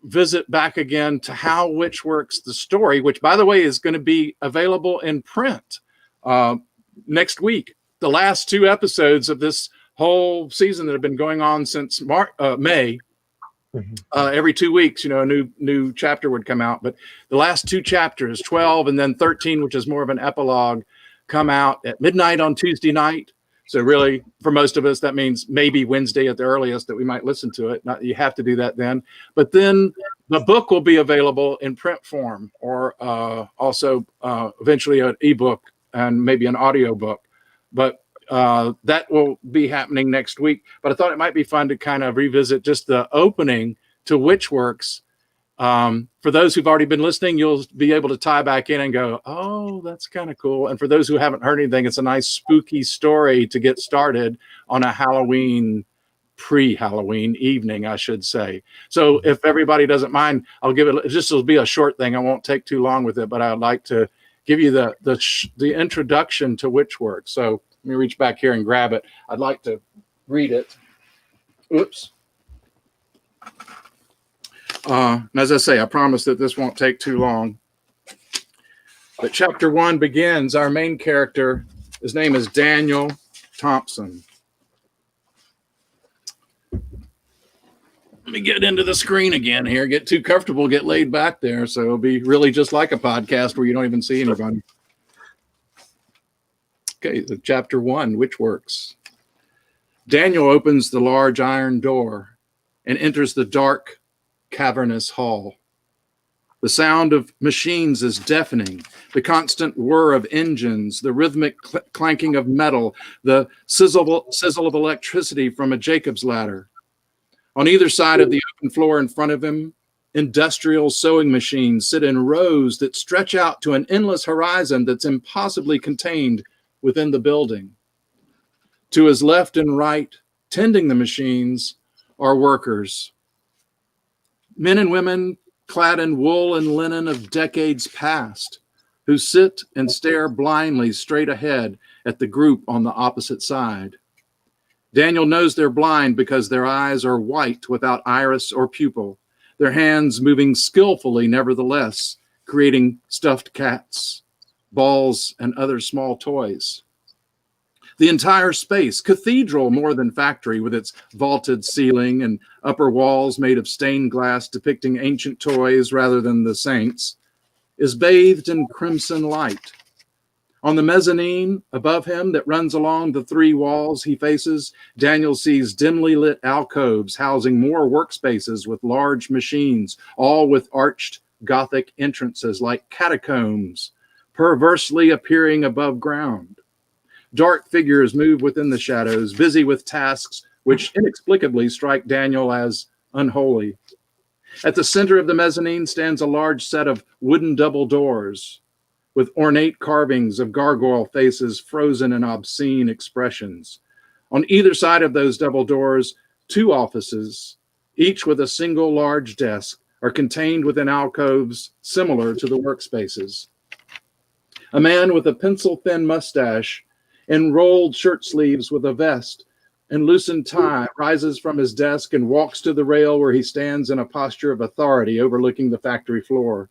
visit back again to how Witchworks, the story, which by the way is going to be available in print next week. The last 2 episodes of this whole season that have been going on since May. Every 2 weeks, a new chapter would come out. But the last 2 chapters, 12 and then 13, which is more of an epilogue, come out at midnight on Tuesday night. So really, for most of us, that means maybe Wednesday at the earliest that we might listen to it. Not you have to do that then. But then the book will be available in print form, or also eventually an ebook and maybe an audio book. But that will be happening next week. But I thought it might be fun to kind of revisit just the opening to Witchworks. For those who've already been listening, you'll be able to tie back in and go, oh, that's kind of cool. And for those who haven't heard anything, it's a nice spooky story to get started on a Halloween, pre-Halloween evening, I should say. So if everybody doesn't mind, I'll give it, this will be a short thing. I won't take too long with it, but I'd like to give you the introduction to Witchworks. So let me reach back here and grab it. I'd like to read it. Oops. And as I say, I promise that this won't take too long. But chapter 1 begins. Our main character, his name is Daniel Thompson. Let me get into the screen again here. Get too comfortable, get laid back there. So it'll be really just like a podcast where you don't even see anybody. Okay, the chapter 1, Witchworks. Daniel opens the large iron door and enters the dark, cavernous hall. The sound of machines is deafening. The constant whir of engines, the rhythmic clanking of metal, the sizzle of electricity from a Jacob's ladder. On either side of the open floor in front of him, industrial sewing machines sit in rows that stretch out to an endless horizon that's impossibly contained within the building. To his left and right, tending the machines, are workers. Men and women clad in wool and linen of decades past, who sit and stare blindly straight ahead at the group on the opposite side. Daniel knows they're blind because their eyes are white without iris or pupil, their hands moving skillfully nevertheless, creating stuffed cats, balls, and other small toys. The entire space, cathedral more than factory, with its vaulted ceiling and upper walls made of stained glass depicting ancient toys rather than the saints, is bathed in crimson light. On the mezzanine above him that runs along the 3 walls he faces, Daniel sees dimly lit alcoves housing more workspaces with large machines, all with arched Gothic entrances like catacombs, perversely appearing above ground. Dark figures move within the shadows, busy with tasks which inexplicably strike Daniel as unholy. At the center of the mezzanine stands a large set of wooden double doors with ornate carvings of gargoyle faces frozen in obscene expressions. On either side of those double doors, 2 offices, each with a single large desk, are contained within alcoves similar to the workspaces. A man with a pencil-thin mustache and rolled shirt sleeves with a vest and loosened tie rises from his desk and walks to the rail where he stands in a posture of authority overlooking the factory floor.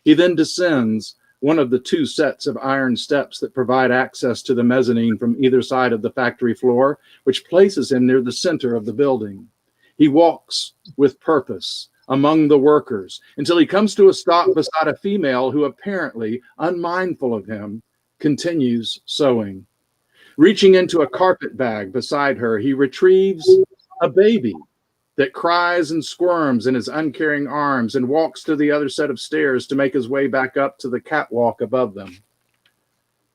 He then descends one of the 2 sets of iron steps that provide access to the mezzanine from either side of the factory floor, which places him near the center of the building. He walks with purpose among the workers until he comes to a stop beside a female who, apparently unmindful of him, continues sewing. Reaching into a carpet bag beside her, he retrieves a baby that cries and squirms in his uncaring arms and walks to the other set of stairs to make his way back up to the catwalk above them.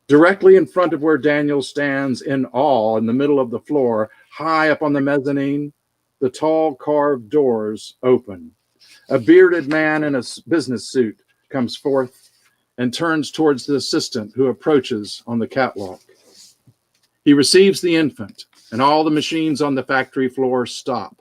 Directly in front of where Daniel stands in awe in the middle of the floor, high up on the mezzanine, the tall carved doors open. A bearded man in a business suit comes forth and turns towards the assistant who approaches on the catwalk. He receives the infant, and all the machines on the factory floor stop.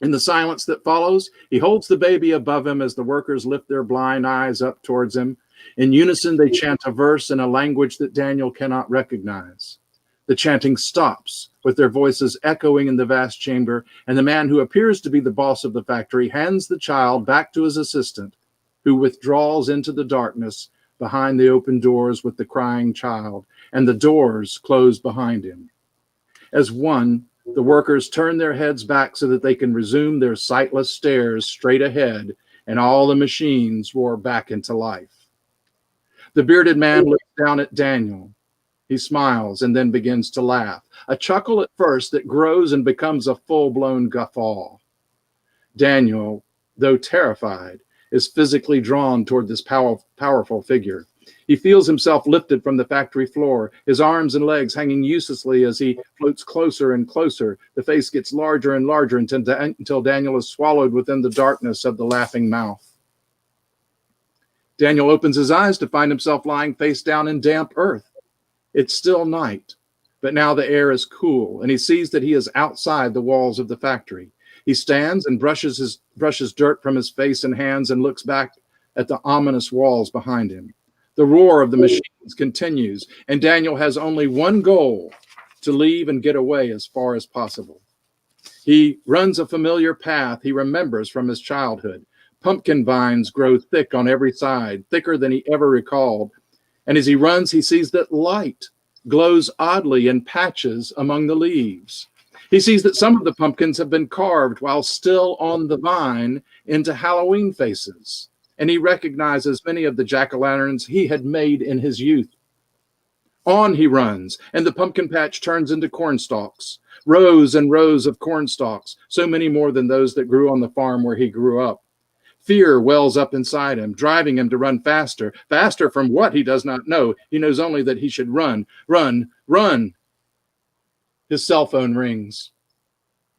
In the silence that follows, he holds the baby above him as the workers lift their blind eyes up towards him. In unison, they chant a verse in a language that Daniel cannot recognize. The chanting stops, with their voices echoing in the vast chamber, and the man who appears to be the boss of the factory hands the child back to his assistant, who withdraws into the darkness behind the open doors with the crying child, and the doors close behind him. As one, the workers turn their heads back so that they can resume their sightless stares straight ahead, and all the machines roar back into life. The bearded man looks down at Daniel. He smiles and then begins to laugh, a chuckle at first that grows and becomes a full-blown guffaw. Daniel, though terrified, is physically drawn toward this powerful figure. He feels himself lifted from the factory floor, his arms and legs hanging uselessly as he floats closer and closer. The face gets larger and larger until Daniel is swallowed within the darkness of the laughing mouth. Daniel opens his eyes to find himself lying face down in damp earth. It's still night, but now the air is cool, and he sees that he is outside the walls of the factory. He stands and brushes dirt from his face and hands and looks back at the ominous walls behind him. The roar of the machines continues, and Daniel has only one goal: to leave and get away as far as possible. He runs a familiar path he remembers from his childhood. Pumpkin vines grow thick on every side, thicker than he ever recalled. And as he runs, he sees that light glows oddly in patches among the leaves. He sees that some of the pumpkins have been carved while still on the vine into Halloween faces. And he recognizes many of the jack-o'-lanterns he had made in his youth. On he runs, and the pumpkin patch turns into corn stalks, rows and rows of corn stalks, so many more than those that grew on the farm where he grew up. Fear wells up inside him, driving him to run faster. Faster from what he does not know. He knows only that he should run, run, run. His cell phone rings.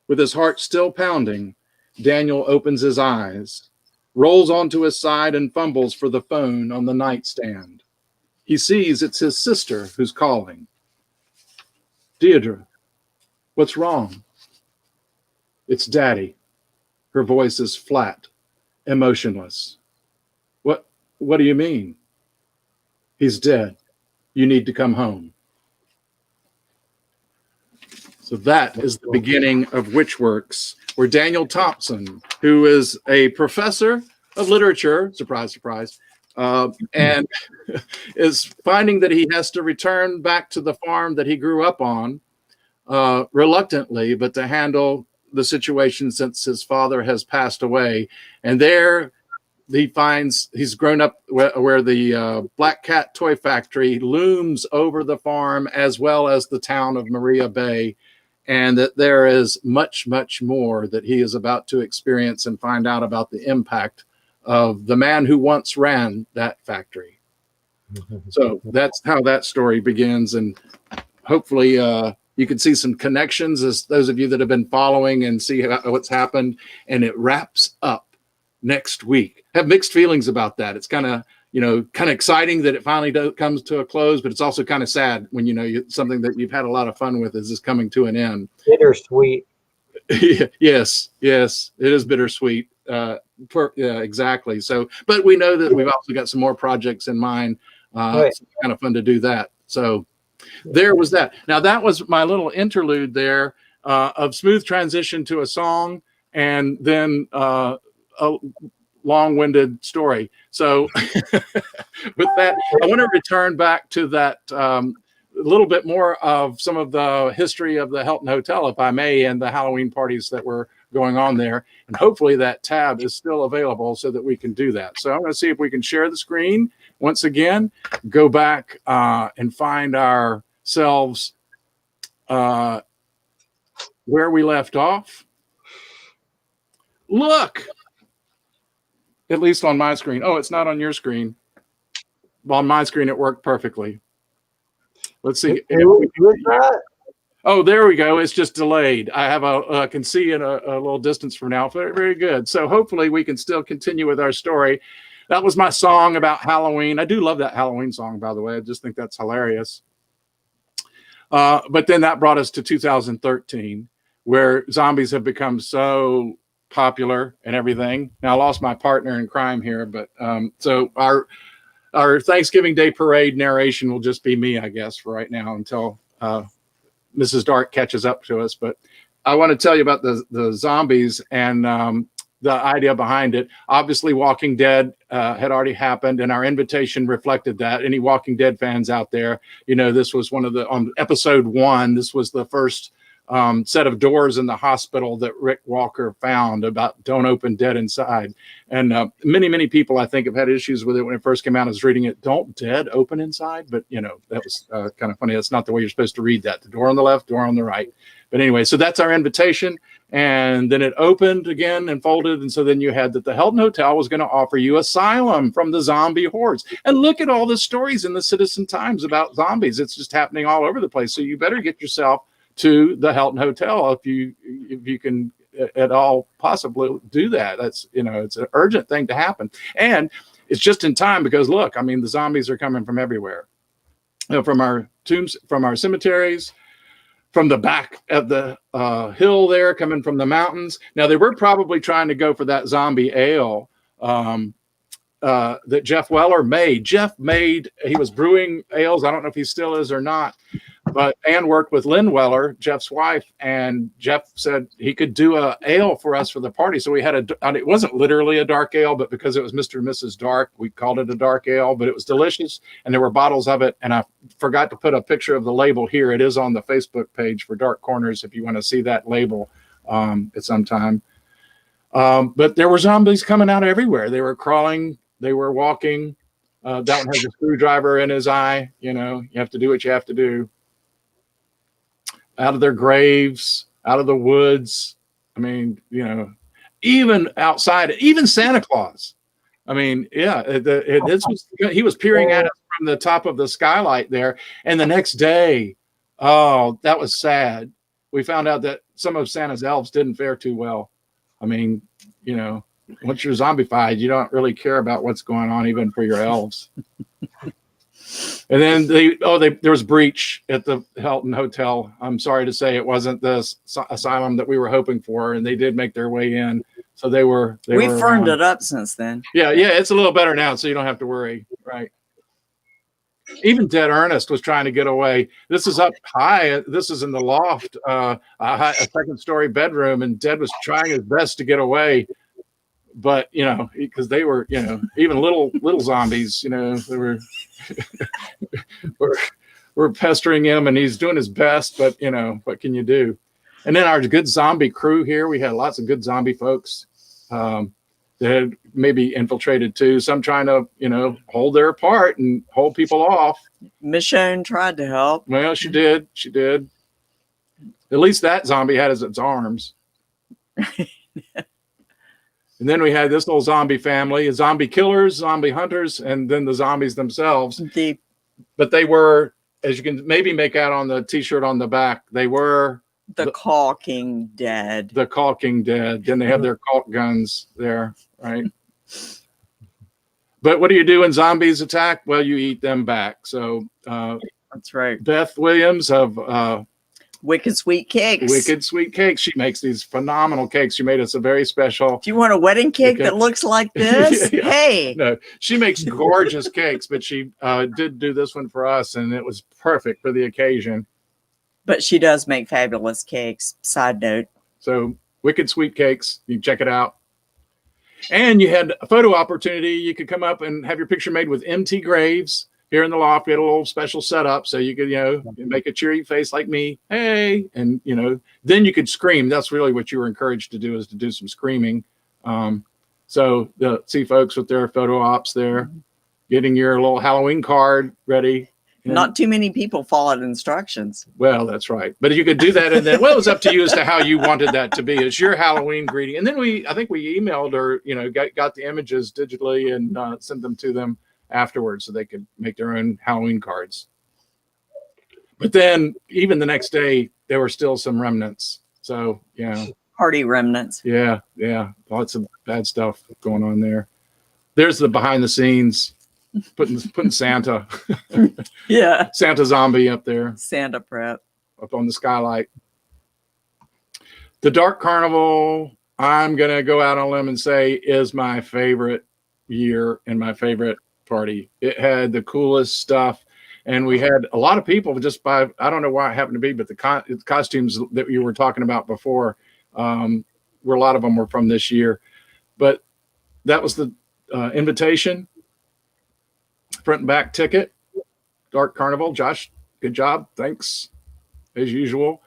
With his heart still pounding, Daniel opens his eyes, rolls onto his side, and fumbles for the phone on the nightstand. He sees it's his sister who's calling. Deirdre, what's wrong? It's Daddy. Her voice is flat, emotionless. What do you mean? He's dead. You need to come home. So that is the beginning of Witchworks, where Daniel Thompson, who is a professor of literature, surprise, surprise, and is finding that he has to return back to the farm that he grew up on, reluctantly, but to handle the situation since his father has passed away. And there he finds he's grown up where the Black Cat Toy Factory looms over the farm, as well as the town of Maria Bay, and that there is much, much more that he is about to experience and find out about the impact of the man who once ran that factory. So that's how that story begins, and hopefully you can see some connections as those of you that have been following and see what's happened. And it wraps up next week. I have mixed feelings about that. It's kind of exciting that it finally comes to a close, but it's also kind of sad when something that you've had a lot of fun with is coming to an end. Bittersweet. Yes, it is bittersweet. Yeah, exactly. So, but we know that we've also got some more projects in mind. It's kind of fun to do that. So there was that. Now that was my little interlude there of smooth transition to a song, and then a long-winded story. So with that, I want to return back to that a little bit more of some of the history of the Hilton Hotel, if I may, and the Halloween parties that were going on there. And hopefully that tab is still available so that we can do that. So I'm going to see if we can share the screen once again, go back and find ourselves where we left off. Look! At least on my screen. Oh, it's not on your screen. On my screen, it worked perfectly. Let's see. Oh, there we go. It's just delayed. I have can see in a little distance from now. Very, very good. So hopefully we can still continue with our story. That was my song about Halloween. I do love that Halloween song, by the way. I just think that's hilarious. But then that brought us to 2013, where zombies have become so popular and everything. Now I lost my partner in crime here, but so our Thanksgiving Day parade narration will just be me, I guess, for right now until Mrs. Dark catches up to us. But I want to tell you about the zombies and the idea behind it. Obviously, Walking Dead had already happened, and our invitation reflected that. Any Walking Dead fans out there, this was one of on episode 1. This was the first set of doors in the hospital that Rick Walker found about don't open dead inside. And many people, I think, have had issues with it when it first came out. I was reading it, don't dead open inside. But, that was kind of funny. That's not the way you're supposed to read that. The door on the left, door on the right. But anyway, so that's our invitation. And then it opened again and folded. And so then you had that the Hilton Hotel was going to offer you asylum from the zombie hordes. And look at all the stories in the Citizen Times about zombies. It's just happening all over the place. So you better get yourself to the Hilton Hotel if you can at all possibly do that. That's it's an urgent thing to happen, and it's just in time because look, I mean the zombies are coming from everywhere, from our tombs, from our cemeteries, from the back of the hill there, coming from the mountains. Now they were probably trying to go for that zombie ale that Jeff Weller made. He was brewing ales. I don't know if he still is or not. But Ann worked with Lynn Weller, Jeff's wife, and Jeff said he could do a ale for us for the party. So we had it wasn't literally a dark ale, but because it was Mr. and Mrs. Dark, we called it a dark ale, but it was delicious. And there were bottles of it. And I forgot to put a picture of the label here. It is on the Facebook page for Dark Corners if you want to see that label at some time. But there were zombies coming out everywhere. They were crawling, they were walking. That one has a screwdriver in his eye. You have to do what you have to do. Out of their graves, out of the woods. I mean, even outside, even Santa Claus. I mean, yeah, he was peering at us from the top of the skylight there. And the next day, oh, that was sad. We found out that some of Santa's elves didn't fare too well. I mean, once you're zombified, you don't really care about what's going on, even for your elves. And then there was breach at the Hilton Hotel. I'm sorry to say it wasn't the asylum that we were hoping for, and they did make their way in. So we firmed it up since then. Yeah, it's a little better now, so you don't have to worry, right? Even Dead Ernest was trying to get away. This is up high. This is in the loft, a second-story bedroom, and Dead was trying his best to get away. But because they were, even little zombies, they were pestering him, and he's doing his best. But what can you do? And then our good zombie crew here, we had lots of good zombie folks that had maybe infiltrated too. Some trying to, hold their part and hold people off. Michonne tried to help. Well, she did. She did. At least that zombie had its arms. And then we had this little zombie family, zombie killers, zombie hunters, and then the zombies themselves. But they were, as you can maybe make out on the T-shirt on the back, they were the caulking dead. The caulking dead. Then they have their caulk guns there, right? But what do you do when zombies attack? Well, you eat them back. So that's right. Beth Williams of Wicked Sweet Cakes. Wicked Sweet Cakes. She makes these phenomenal cakes. She made us a very special. Do you want a wedding cake that looks like this? Yeah. Hey. No, she makes gorgeous cakes, but she did do this one for us, and it was perfect for the occasion. But she does make fabulous cakes. Side note. So Wicked Sweet Cakes. You can check it out. And you had a photo opportunity. You could come up and have your picture made with MT Graves. Here in the loft, we had a little special setup so you could, make a cheery face like me. Hey, and then you could scream. That's really what you were encouraged to do, is to do some screaming. So see folks with their photo ops there, getting your little Halloween card ready. Not too many people followed instructions. Well, that's right. But you could do that, and then, well, it was up to you as to how you wanted that to be. It's your Halloween greeting. And then I think we emailed or, got the images digitally and sent them to them afterwards so they could make their own Halloween cards. But then even the next day, there were still some remnants. So, Party remnants. Yeah. Lots of bad stuff going on there. There's the behind the scenes putting Santa, Yeah. Santa zombie up there, Santa prep. up on the skylight. The Dark Carnival, I'm going to go out on a limb and say, is my favorite year and my favorite party. It had the coolest stuff. And we had a lot of people just by, I don't know why it happened to be, but the costumes that you were talking about before, where a lot of them were from this year. But that was the invitation, front and back ticket, Dark Carnival. Josh, good job. Thanks, as usual.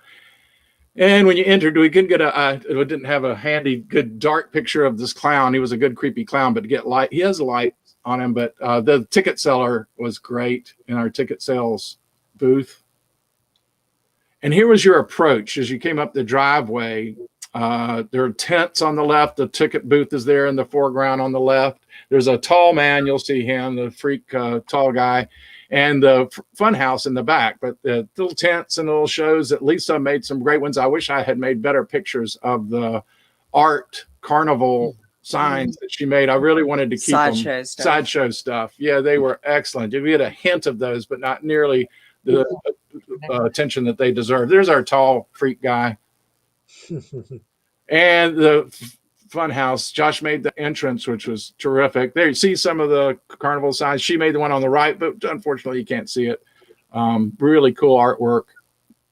And when you entered, we couldn't get we didn't have a handy, good dark picture of this clown. He was a good creepy clown, but to get light, he has a light on him. But the ticket seller was great in our ticket sales booth. And here was your approach as you came up the driveway. There are tents on the left. The ticket booth is there in the foreground on the left. There's a tall man. You'll see him, the freak tall guy, and the fun house in the back. But the little tents and little shows that Lisa made some great ones. I wish I had made better pictures of the art carnival signs that she made. I really wanted to keep them. Sideshow stuff. Yeah, they were excellent. We had a hint of those, but not nearly the attention that they deserve. There's our tall freak guy. And the fun house. Josh made the entrance, which was terrific. There you see some of the carnival signs. She made the one on the right, but unfortunately you can't see it. Really cool artwork.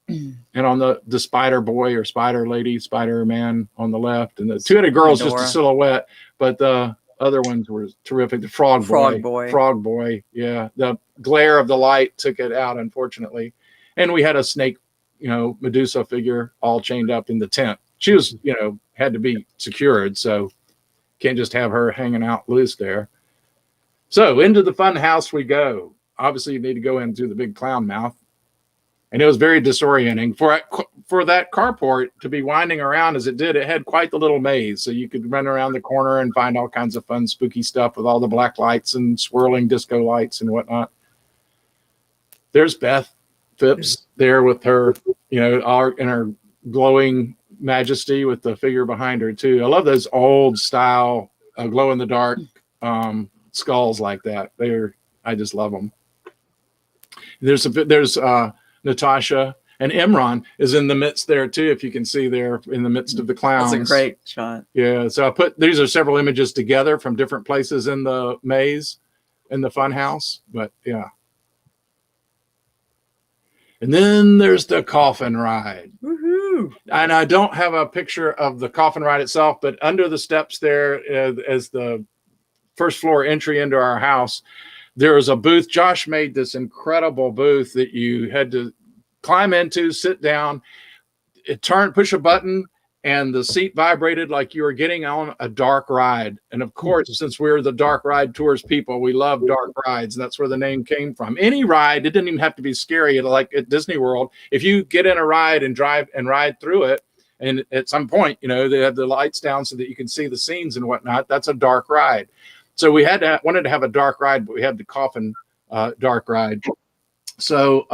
And on the spider boy or spider lady, spider man on the left, and the two-headed girl's just a silhouette, but the other ones were terrific. The frog boy. Yeah, the glare of the light took it out, unfortunately. And we had a snake, Medusa figure all chained up in the tent. She was, had to be secured, so can't just have her hanging out loose there. So into the fun house we go. Obviously, you need to go in through the big clown mouth. And it was very disorienting. For that carport to be winding around as it did, it had quite the little maze. So you could run around the corner and find all kinds of fun, spooky stuff with all the black lights and swirling disco lights and whatnot. There's Beth Phipps there with her, in her glowing majesty with the figure behind her too. I love those old style glow in the dark skulls like that. I just love them. There's Natasha, and Imran is in the midst there too. If you can see there in the midst of the clowns. That's a great shot. Yeah. So these are several images together from different places in the maze in the fun house, but yeah. And then there's the coffin ride. Woohoo! And I don't have a picture of the coffin ride itself, but under the steps there, as the first floor entry into our house, there was a booth. Josh made this incredible booth that you had to climb into, sit down, push a button, and the seat vibrated like you were getting on a dark ride. And of course, since we're the dark ride tours people, we love dark rides. And that's where the name came from. Any ride, it didn't even have to be scary. Like at Disney World, if you get in a ride and drive and ride through it, and at some point, they have the lights down so that you can see the scenes and whatnot, that's a dark ride. So we wanted to have a dark ride, but we had the coffin dark ride. So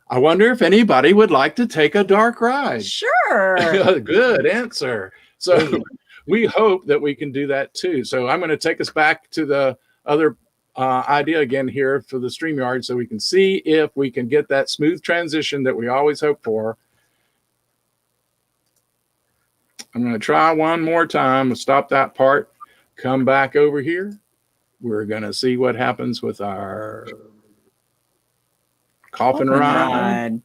I wonder if anybody would like to take a dark ride. Sure. Good answer. So we hope that we can do that too. So I'm going to take us back to the other idea again here for the StreamYard so we can see if we can get that smooth transition that we always hope for. I'm going to try one more time and stop that part. Come back over here. We're going to see what happens with our coffin ride.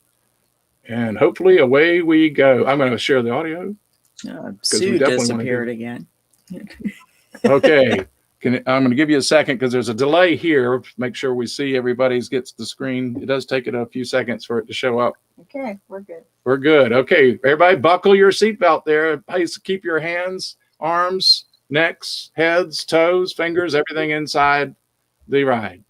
And hopefully away we go. I'm going to share the audio. Sue disappeared again. Okay. I'm going to give you a second because there's a delay here. Make sure we see everybody's gets the screen. It does take it a few seconds for it to show up. Okay, we're good. We're good. Okay, everybody buckle your seatbelt there. Please keep your hands, arms, necks, heads, toes, fingers, everything inside the ride.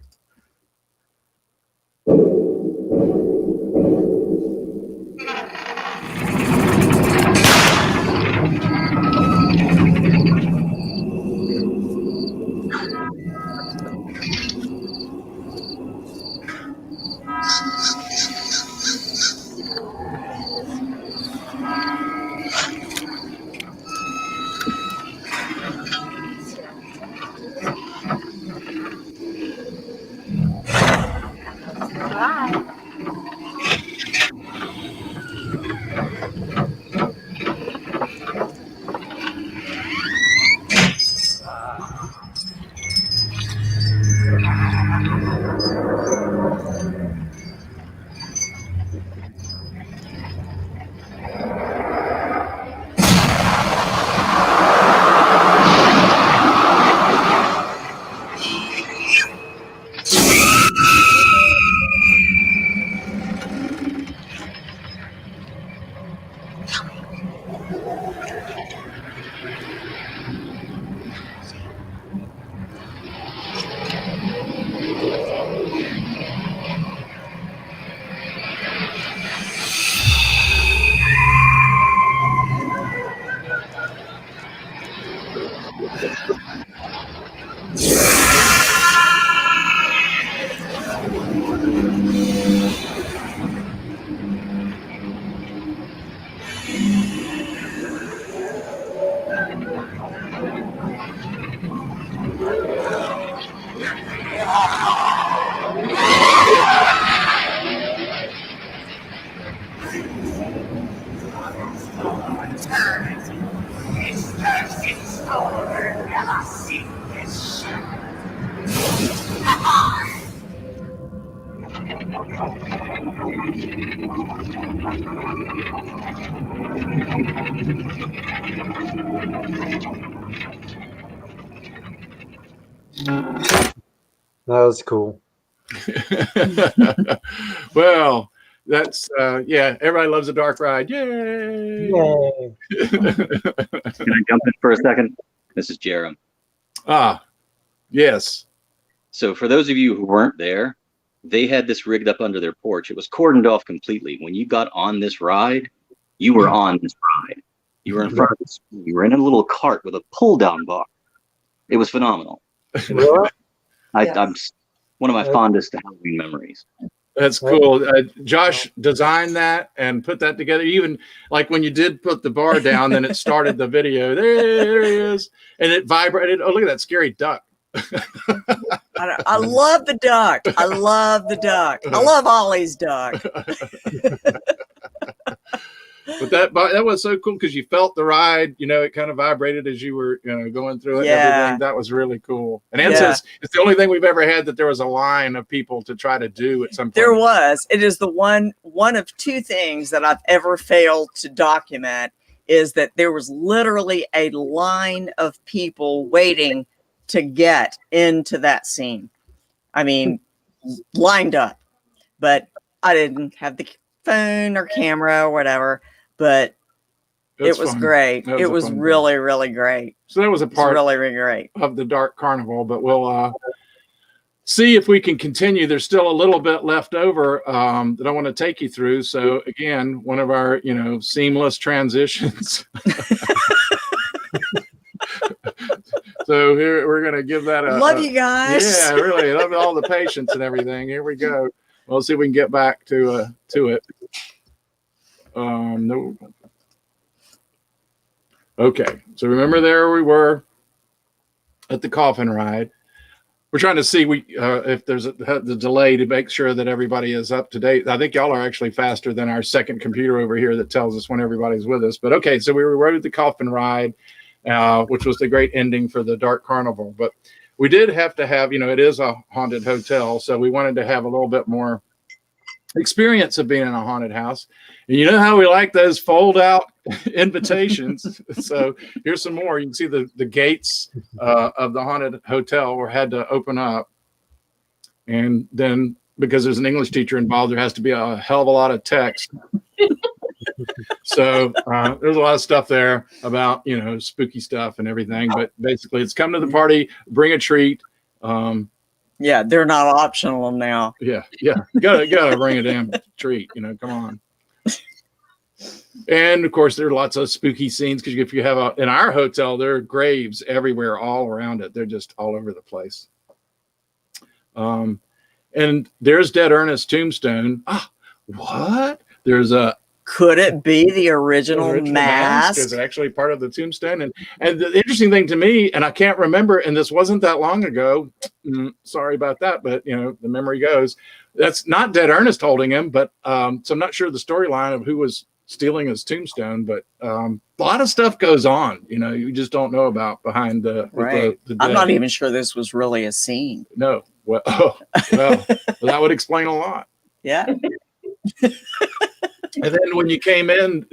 That was cool. Well, that's yeah. Everybody loves a dark ride. Yay! Yay. Can I jump in for a second? This is Jerem. Ah, yes. So for those of you who weren't there, they had this rigged up under their porch. It was cordoned off completely. When you got on this ride, you were on this ride. You were in front of this. You were in a little cart with a pull-down bar. It was phenomenal. Really? I'm one of my fondest Halloween memories. That's cool. Josh designed that and put that together. Even like when you did put the bar down, then it started the video. There he is. And it vibrated. Oh, look at that scary duck. I love the duck. I love the duck. I love Ollie's duck. But that was so cool because you felt the ride. You know, it kind of vibrated as you were, you know, going through it. Yeah. And everything. That was really cool. And Ann says it's the only thing we've ever had that there was a line of people to try to do at some point. There was. It is the one of two things that I've ever failed to document is that there was literally a line of people waiting to get into that scene. I mean, lined up. But I didn't have the phone or camera or whatever. But it was fun. great. That It was fun really, really great. So that was a part really, really great of the Dark Carnival, but we'll see if we can continue. There's still a little bit left over that I want to take you through. So again, one of our, you know, seamless transitions. So here we're going to give that a love you guys. Yeah, really love all the patience and everything. Here we go. We'll see if we can get back to it. No. Okay, so remember there we were at the coffin ride. We're trying to see if there's the delay to make sure that everybody is up to date. I think y'all are actually faster than our second computer over here that tells us when everybody's with us. But okay, so we rode the coffin ride, which was the great ending for the Dark Carnival. But we did have to have, you know, it is a haunted hotel, so we wanted to have a little bit more experience of being in a haunted house. And you know how we like those fold out invitations. So here's some more. You can see the gates of the haunted hotel were had to open up. And then because there's an English teacher involved, there has to be a hell of a lot of text. So there's a lot of stuff there about, you know, spooky stuff and everything. But basically it's come to the party, bring a treat. Yeah, they're not optional now. Yeah. Gotta bring a damn treat, you know, come on. And of course, there are lots of spooky scenes because if you have in our hotel, there are graves everywhere, all around it. They're just all over the place. And there's Dead Ernest's tombstone. Ah, what? There's a. Could it be the original mask? Is actually part of the tombstone. And the interesting thing to me, and I can't remember, and this wasn't that long ago. Sorry about that, but you know, the memory goes. That's not Dead Ernest holding him, but so I'm not sure the storyline of who was stealing his tombstone, but a lot of stuff goes on, you know, you just don't know about behind the right. the I'm not even sure this was really a scene. No. Well, that would explain a lot. Yeah. And then when you came in,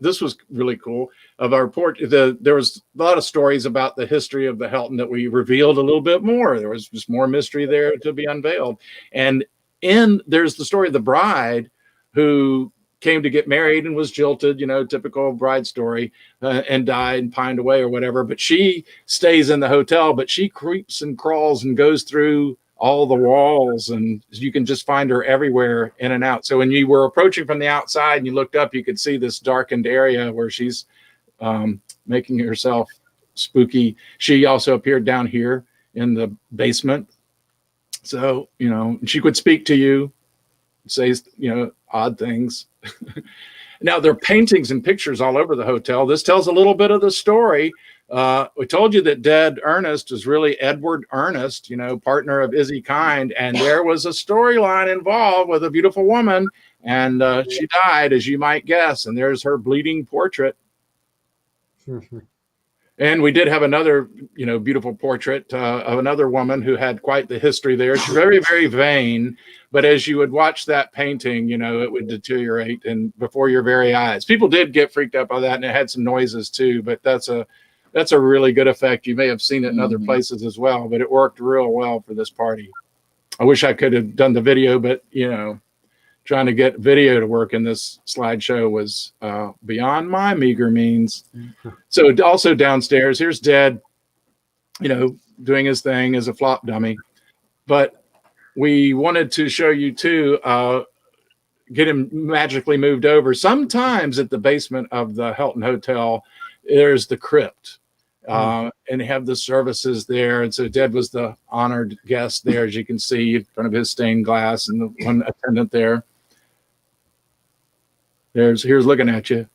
this was really cool. Of our port, there was a lot of stories about the history of the Helton that we revealed a little bit more. There was just more mystery there to be unveiled. And there's the story of the bride who came to get married and was jilted, you know, typical bride story, and died and pined away or whatever. But she stays in the hotel, but she creeps and crawls and goes through all the walls, and you can just find her everywhere in and out. So when you were approaching from the outside and you looked up, you could see this darkened area where she's making herself spooky. She also appeared down here in the basement. So, you know, she could speak to you, say, you know, odd things. Now, there are paintings and pictures all over the hotel. This tells a little bit of the story. We told you that Dead Ernest is really Edward Ernest, you know, partner of Izzy Kind. And there was a storyline involved with a beautiful woman. And she died, as you might guess. And there's her bleeding portrait. And we did have another, you know, beautiful portrait of another woman who had quite the history there. She's very, very vain. But as you would watch that painting, you know, it would deteriorate and before your very eyes. People did get freaked out by that, and it had some noises too. But that's a really good effect. You may have seen it in other places as well, but it worked real well for this party. I wish I could have done the video, but, you know, trying to get video to work in this slideshow was beyond my meager means. So also downstairs, here's Dead, you know, doing his thing as a flop dummy. But we wanted to show you too, get him magically moved over. Sometimes at the basement of the Hilton Hotel, there's the crypt. And have the services there. And so Dead was the honored guest there, as you can see in front of his stained glass and the one attendant there. Here's looking at you.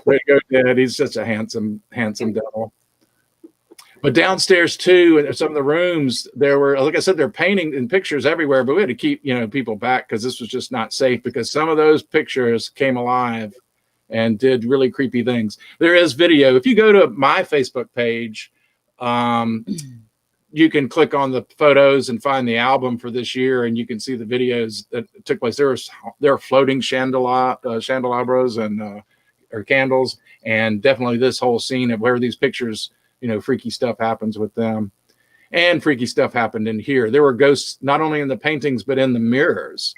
Way to go, Dead. He's such a handsome devil. But downstairs too, in some of the rooms, there were, like I said, they're painting and pictures everywhere, but we had to keep, you know, people back because this was just not safe, because some of those pictures came alive and did really creepy things. There is video. If you go to my Facebook page, you can click on the photos and find the album for this year, and you can see the videos that took place. There are floating candelabras and or candles, and definitely this whole scene of where these pictures, you know, freaky stuff happens with them, and freaky stuff happened in here. There were ghosts not only in the paintings but in the mirrors.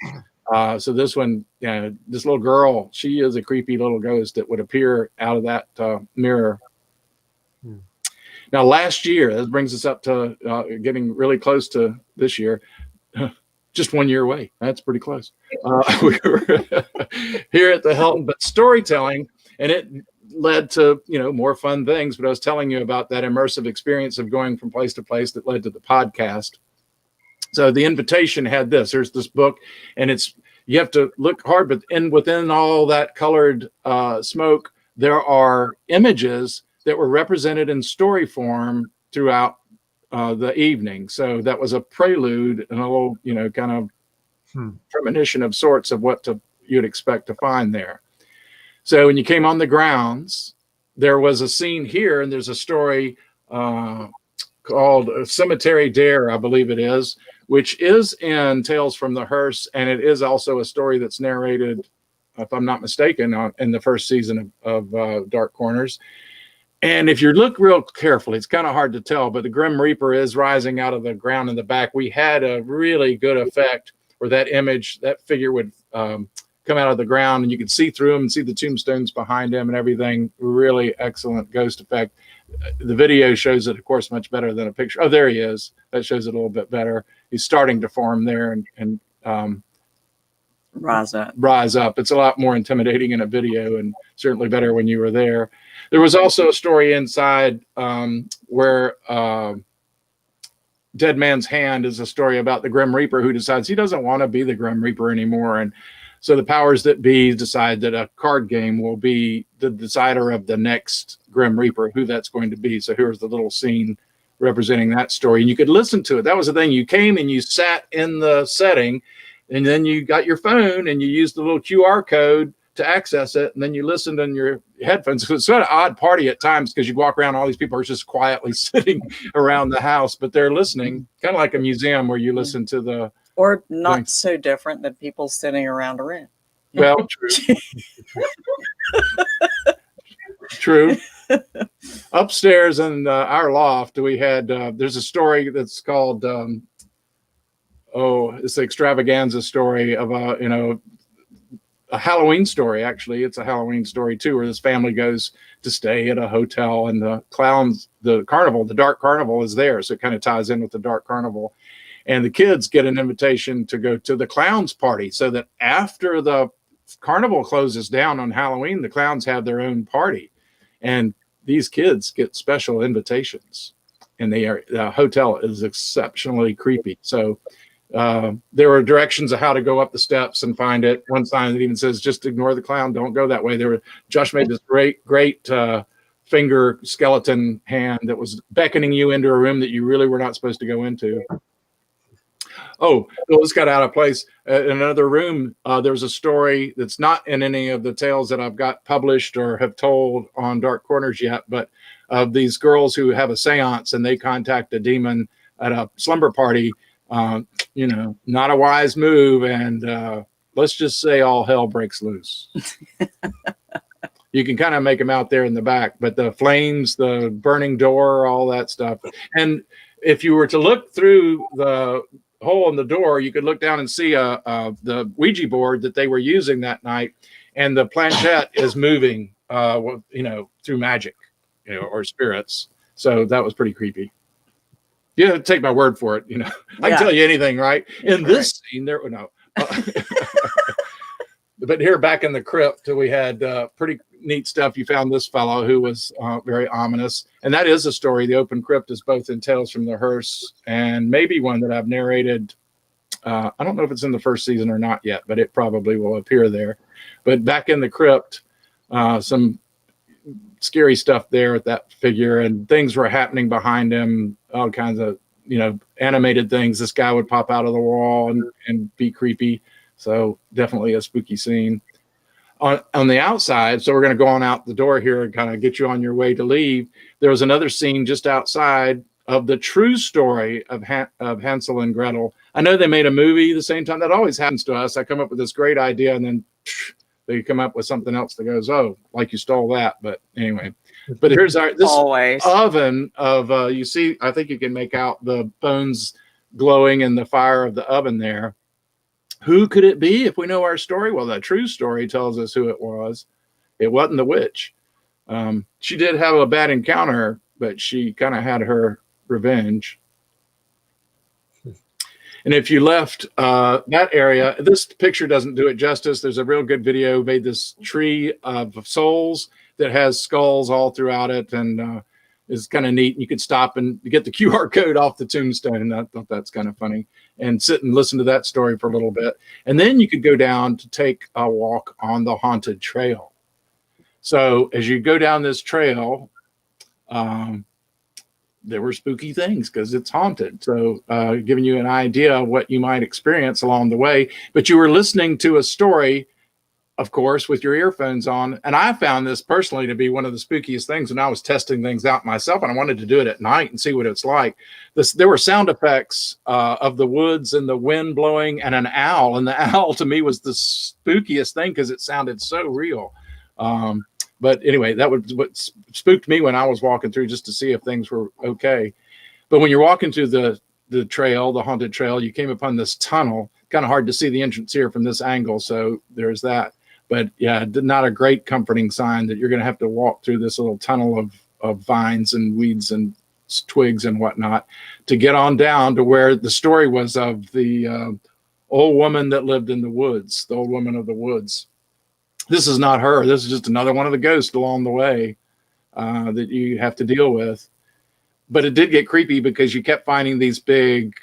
So this one, this little girl, she is a creepy little ghost that would appear out of that mirror. Now, last year, this brings us up to getting really close to this year, just 1 year away. That's pretty close. We were here at the Hilton, but storytelling, and it led to, you know, more fun things. But I was telling you about that immersive experience of going from place to place that led to the podcast. So the invitation had this. There's this book, and you have to look hard, but within all that colored smoke, there are images that were represented in story form throughout the evening. So that was a prelude and a little, you know, kind of premonition of sorts of what you'd expect to find there. So when you came on the grounds, there was a scene here, and there's a story called Cemetery Dare, I believe it is, which is in Tales from the Hearse, and it is also a story that's narrated, if I'm not mistaken, in the first season of Dark Corners. And if you look real carefully, it's kind of hard to tell, but the Grim Reaper is rising out of the ground in the back. We had a really good effect where that image, that figure would come out of the ground, and you could see through him and see the tombstones behind him and everything. Really excellent ghost effect. The video shows it, of course, much better than a picture. Oh, there he is. That shows it a little bit better. He's starting to form there and rise up. It's a lot more intimidating in a video, and certainly better when you were there. There was also a story inside where Dead Man's Hand is a story about the Grim Reaper who decides he doesn't want to be the Grim Reaper anymore. And so the powers that be decide that a card game will be the decider of the next Grim Reaper, who that's going to be. So here's the little scene representing that story. And you could listen to it. That was the thing. You came and you sat in the setting, and then you got your phone and you used the little QR code to access it, and then you listened on your headphones. So it's sort of an odd party at times, because you walk around, all these people are just quietly sitting around the house, but they're listening, kind of like a museum where you listen to the... Or not so different than people sitting around a room. Well, true. True. Upstairs in our loft, we had, there's a story that's called, it's the extravaganza story of a Halloween story. Actually, it's a Halloween story too, where this family goes to stay at a hotel, and the dark carnival is there. So it kind of ties in with the dark carnival, and the kids get an invitation to go to the clowns party, so that after the carnival closes down on Halloween, the clowns have their own party, and these kids get special invitations. And the hotel is exceptionally creepy. So there are directions of how to go up the steps and find it. One sign that even says, just ignore the clown, don't go that way. Josh made this great finger skeleton hand that was beckoning you into a room that you really were not supposed to go into. Oh, this got out of place. In another room, there's a story that's not in any of the tales that I've got published or have told on Dark Corners yet, but of these girls who have a seance and they contact a demon at a slumber party. Not a wise move. And let's just say all hell breaks loose. You can kind of make them out there in the back, but the flames, the burning door, all that stuff. And if you were to look through the hole in the door, you could look down and see the Ouija board that they were using that night, and the planchette is moving, through magic, or spirits. So that was pretty creepy. You have to take my word for it. I can tell you anything, right? In this scene, but here back in the crypt, we had pretty neat stuff. You found this fellow who was very ominous, and that is a story. The open crypt is both in Tales from the Hearse and maybe one that I've narrated. I don't know if it's in the first season or not yet, but it probably will appear there. But back in the crypt, some scary stuff there with that figure, and things were happening behind him, all kinds of animated things. This guy would pop out of the wall and be creepy. So definitely a spooky scene. On the outside, so we're going to go on out the door here and kind of get you on your way to leave. There was another scene just outside of the true story of Hansel and Gretel. I know they made a movie the same time. That always happens to us. I come up with this great idea, and then they come up with something else that goes, oh, like you stole that. But anyway, but here's this oven of, you see, I think you can make out the bones glowing in the fire of the oven there. Who could it be if we know our story? Well, the true story tells us who it was. It wasn't the witch. She did have a bad encounter, but she kind of had her revenge. And if you left that area, this picture doesn't do it justice. There's a real good video made, this tree of souls that has skulls all throughout it, and is kind of neat. You could stop and get the QR code off the tombstone, and I thought that's kind of funny, and sit and listen to that story for a little bit. And then you could go down to take a walk on the haunted trail. So as you go down this trail, there were spooky things because it's haunted. So giving you an idea of what you might experience along the way. But you were listening to a story, of course, with your earphones on. And I found this personally to be one of the spookiest things when I was testing things out myself, and I wanted to do it at night and see what it's like. There were sound effects of the woods and the wind blowing and an owl. And the owl to me was the spookiest thing because it sounded so real. But anyway, that was what spooked me when I was walking through, just to see if things were okay. But when you're walking through the trail, the haunted trail, you came upon this tunnel. Kind of hard to see the entrance here from this angle, so there's that. But yeah, not a great comforting sign that you're going to have to walk through this little tunnel of vines and weeds and twigs and whatnot to get on down to where the story was of the old woman that lived in the woods, the old woman of the woods. This is not her. This is just another one of the ghosts along the way that you have to deal with. But it did get creepy because you kept finding these big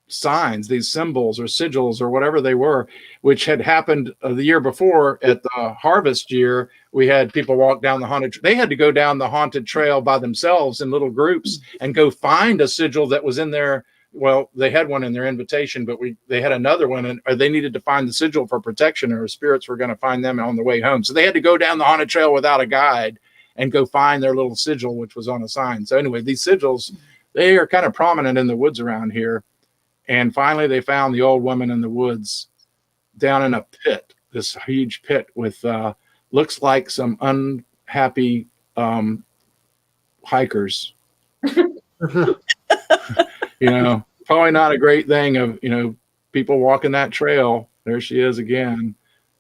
signs, these symbols or sigils or whatever they were, which had happened the year before at the harvest year. We had people walk down the haunted. They had to go down the haunted trail by themselves in little groups and go find a sigil that was in there. Well, they had one in their invitation, but they had another one, or they needed to find the sigil for protection, or spirits were going to find them on the way home. So they had to go down the haunted trail without a guide and go find their little sigil, which was on a sign. So anyway, these sigils, they are kind of prominent in the woods around here. And finally, they found the old woman in the woods down in a pit, this huge pit with looks like some unhappy hikers. Probably not a great thing of, people walking that trail. There she is again.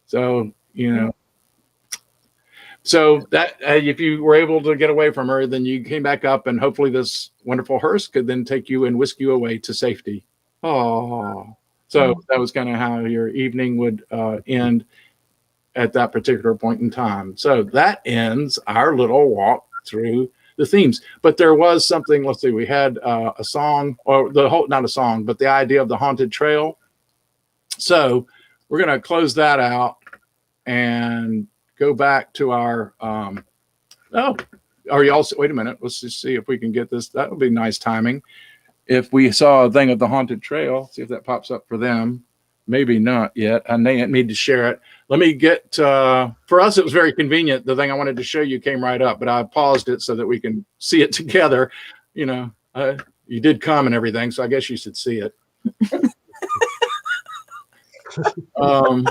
So, so that if you were able to get away from her, then you came back up, and hopefully this wonderful hearse could then take you and whisk you away to safety. Oh, so that was kind of how your evening would end. at that particular point in time. So that ends our little walk through the themes. But there was something, let's see, we had a song, or the whole, not a song, but the idea of the haunted trail. So we're going to close that out and go back to our, are you all, wait a minute, let's just see if we can get this. That would be nice timing. If we saw a thing of the haunted trail, see if that pops up for them. Maybe not yet. I need to share it. Let me get, for us, it was very convenient. The thing I wanted to show you came right up, but I paused it so that we can see it together. You know, you did come and everything, so I guess you should see it. Oh,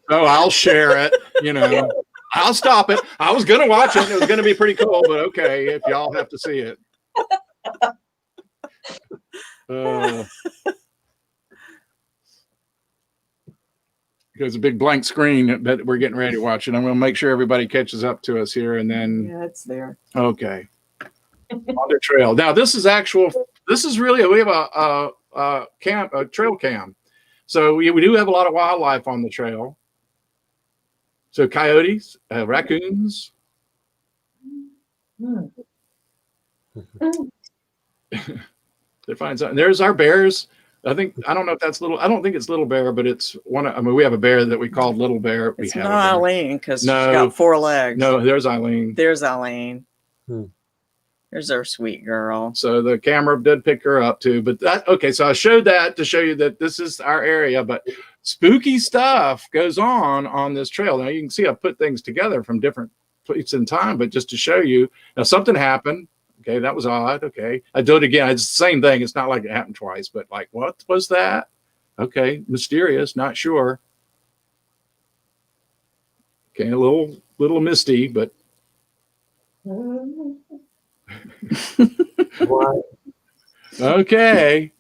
I'll share it, you know. I'll stop it. I was going to watch it. It was going to be pretty cool, but okay, if y'all have to see it. Because a big blank screen that we're getting ready to watch, and I'm going to make sure everybody catches up to us here, and then Yeah, it's there. okay, on the trail. Now this is actual. This is really we have a trail cam, so we do have a lot of wildlife on the trail. So coyotes, raccoons. They're fine. So there's our bears. I don't know if that's little. I don't think it's Little Bear, but it's one. I mean, we have a bear that we called Little Bear. It's not Eileen because she's No. got 4 legs. No, there's Eileen. There's Eileen. There's our sweet girl. So the camera did pick her up too. But that okay. So I showed that to show you that this is our area, but spooky stuff goes on this trail. Now you can see I put things together from different places in time, but just to show you. Now something happened. Okay, that was odd. Okay, I do it again. It's the same thing. It's not like it happened twice, but like, what was that? Okay, mysterious, not sure. Okay, a little misty, but okay.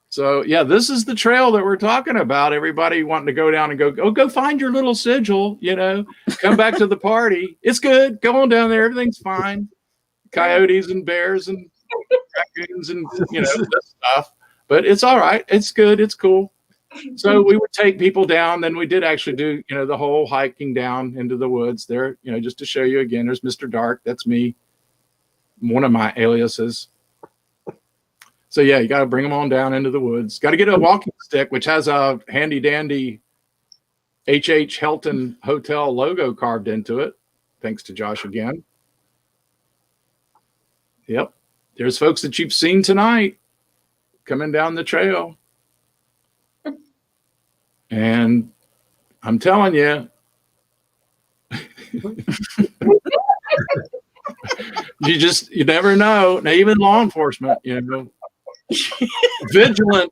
So yeah, this is the trail that we're talking about. Everybody wanting to go down and go find your little sigil, you know, come back to the party. It's good. Go on down there. Everything's fine. Coyotes and bears and raccoons and, you know, that stuff, but it's all right. It's good. It's cool. So we would take people down. Then we did actually do, you know, the whole hiking down into the woods there, you know, just to show you again, there's Mr. Dark. That's me. One of my aliases. So yeah, you got to bring them on down into the woods. Got to get a walking stick, which has a handy dandy H.H. Helton Hotel logo carved into it. Thanks to Josh again. Yep. There's folks that you've seen tonight coming down the trail. And I'm telling you, you never know. Now, even law enforcement, you know, vigilant,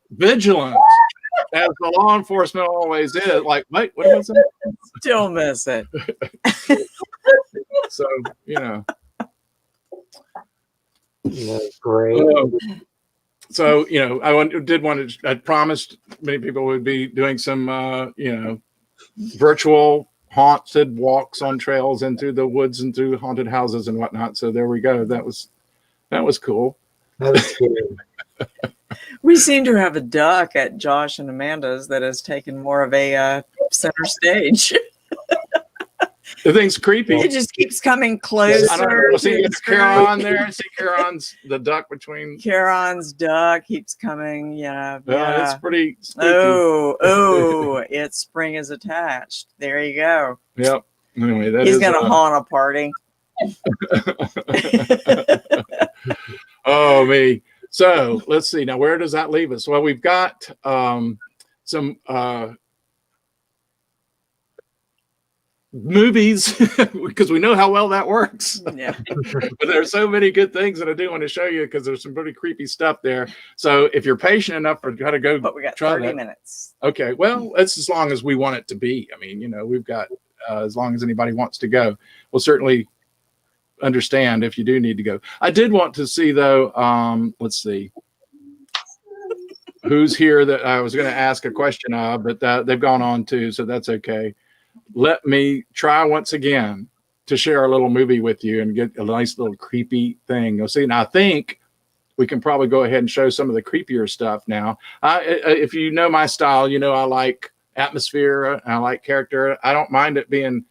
as the law enforcement always is. Like, wait, what was it? Still miss it. So, you know. That's great. So, you know, I promised many people would be doing some, you know, virtual haunted walks on trails into the woods and through haunted houses and whatnot. So there we go. That was cool. That was scary. We seem to have a duck at Josh and Amanda's that has taken more of a center stage. The thing's creepy. It just keeps coming closer. I don't know. See Charon there. See Charon's the duck between. Charon's duck keeps coming. Yeah. It's pretty spooky. Oh, it's spring is attached. There you go. Yep. Anyway, he's gonna haunt a party. Oh me. So let's see now. Where does that leave us? Well, we've got some movies because we know how well that works. Yeah. But there's so many good things that I do want to show you because there's some pretty creepy stuff there. So if you're patient enough for got to go, but we got try 30 that. minutes. Okay. Well, it's as long as we want it to be. I mean, you know, we've got as long as anybody wants to go. We'll certainly understand if you do need to go. I did want to see though. Let's see. Who's here that I was going to ask a question of, but they've gone on too, so that's okay. Let me try once again to share a little movie with you and get a nice little creepy thing. You'll see. And I think we can probably go ahead and show some of the creepier stuff now. If you know my style, you know I like atmosphere, I like character. I don't mind it being,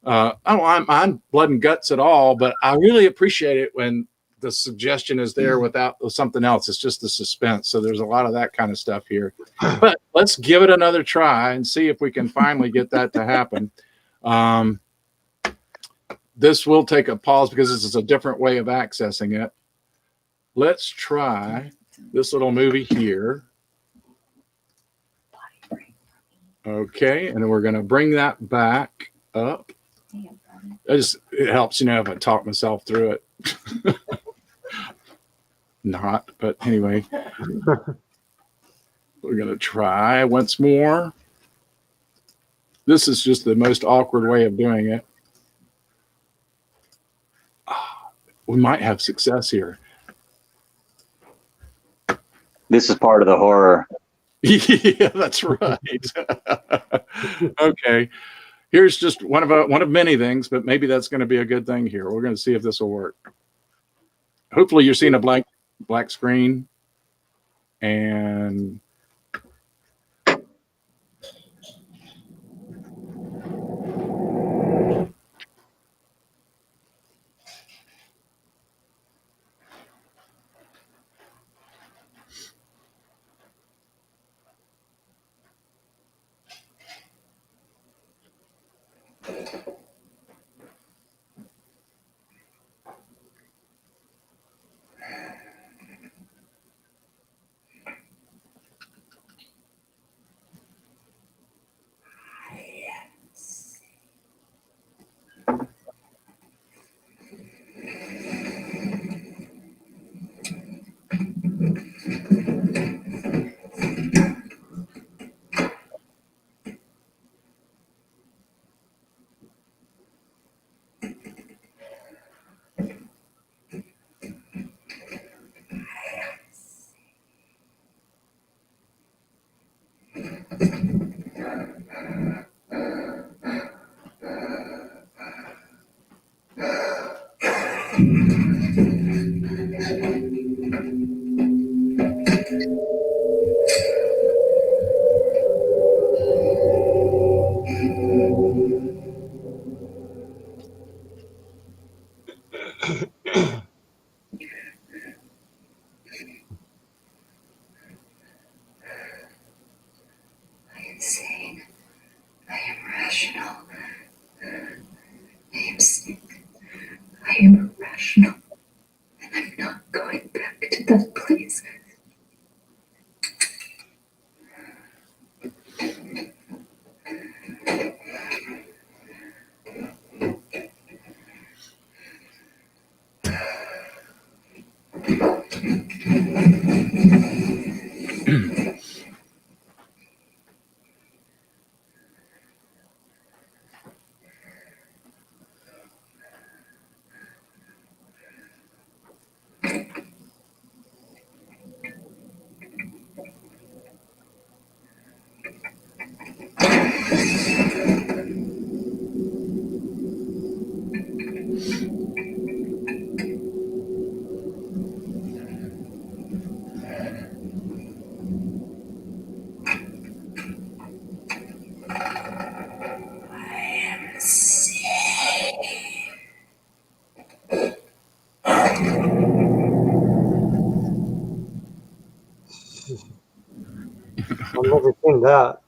I don't mind blood and guts at all, but I really appreciate it when the suggestion is there without something else. It's just the suspense. So there's a lot of that kind of stuff here. But let's give it another try and see if we can finally get that to happen. This will take a pause because this is a different way of accessing it. Let's try this little movie here. Okay, and then we're going to bring that back up. It helps, you know, if I talk myself through it. Not, but anyway. We're going to try once more. This is just the most awkward way of doing it. We might have success here. This is part of the horror. Yeah, that's right. Okay. Here's just one of many things, but maybe that's going to be a good thing here. We're going to see if this will work. Hopefully you're seeing a black screen. And insane. I am rational. I am sick. I am irrational. And I'm not going back to that place. I've never seen that.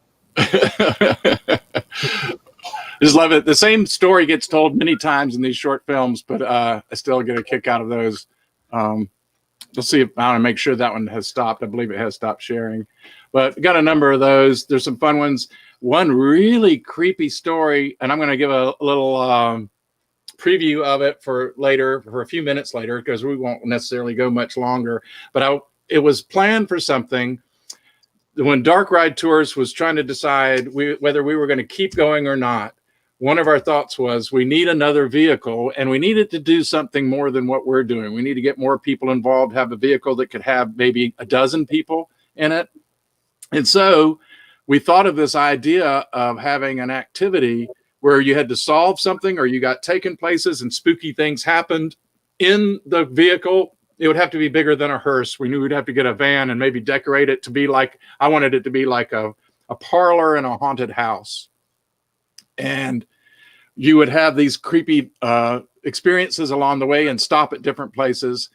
Just love it. The same story gets told many times in these short films, but I still get a kick out of those. Let's see if I want to make sure that one has stopped. I believe it has stopped sharing, but got a number of those. There's some fun ones. One really creepy story, and I'm going to give a little preview of it for later, for a few minutes later, because we won't necessarily go much longer. But it was planned for something. When Dark Ride Tours was trying to decide whether we were going to keep going or not, one of our thoughts was we need another vehicle, and we needed to do something more than what we're doing. We need to get more people involved, have a vehicle that could have maybe a dozen people in it. And so we thought of this idea of having an activity where you had to solve something or you got taken places and spooky things happened in the vehicle it would have to be bigger than a hearse. We knew we'd have to get a van and maybe decorate it to be like, I wanted it to be like a parlor in a haunted house. And you would have these creepy experiences along the way and stop at different places.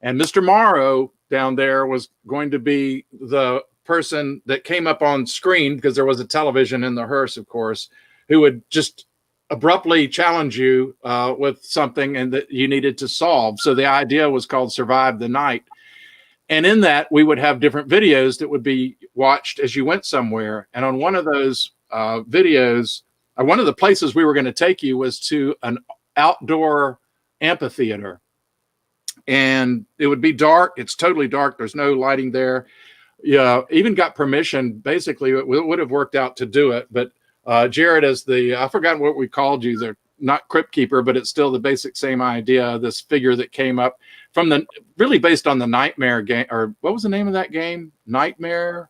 And Mr. Morrow down there was going to be the person that came up on screen, because there was a television in the hearse, of course, who would just abruptly challenge you with something and that you needed to solve. So the idea was called Survive the Night. And in that, we would have different videos that would be watched as you went somewhere. And on one of those videos, one of the places we were going to take you was to an outdoor amphitheater. And it would be dark. It's totally dark. There's no lighting there. Yeah, even got permission. Basically, it would have worked out to do it. But Jared, as I forgot what we called you. They're not Crypt Keeper, but it's still the basic same idea. This figure that came up from really based on the Nightmare game, or what was the name of that game? Nightmare.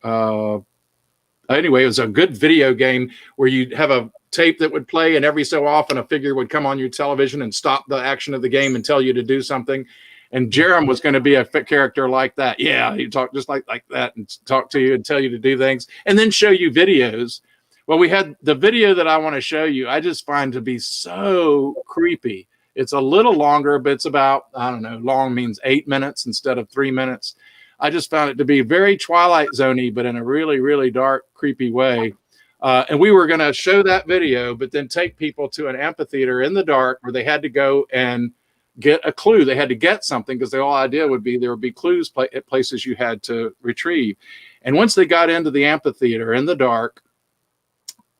Anyway, it was a good video game where you'd have a tape that would play, and every so often a figure would come on your television and stop the action of the game and tell you to do something. And Jerem was going to be a character like that. Yeah, he'd talk just like that and talk to you and tell you to do things and then show you videos. Well, we had the video that I want to show you. I just find to be so creepy. It's a little longer, but it's about, I don't know, long means 8 minutes instead of 3 minutes. I just found it to be very Twilight Zone-y, but in a really, really dark, creepy way. And we were going to show that video, but then take people to an amphitheater in the dark where they had to go and get a clue. They had to get something, because the whole idea would be there would be clues at places you had to retrieve. And once they got into the amphitheater in the dark,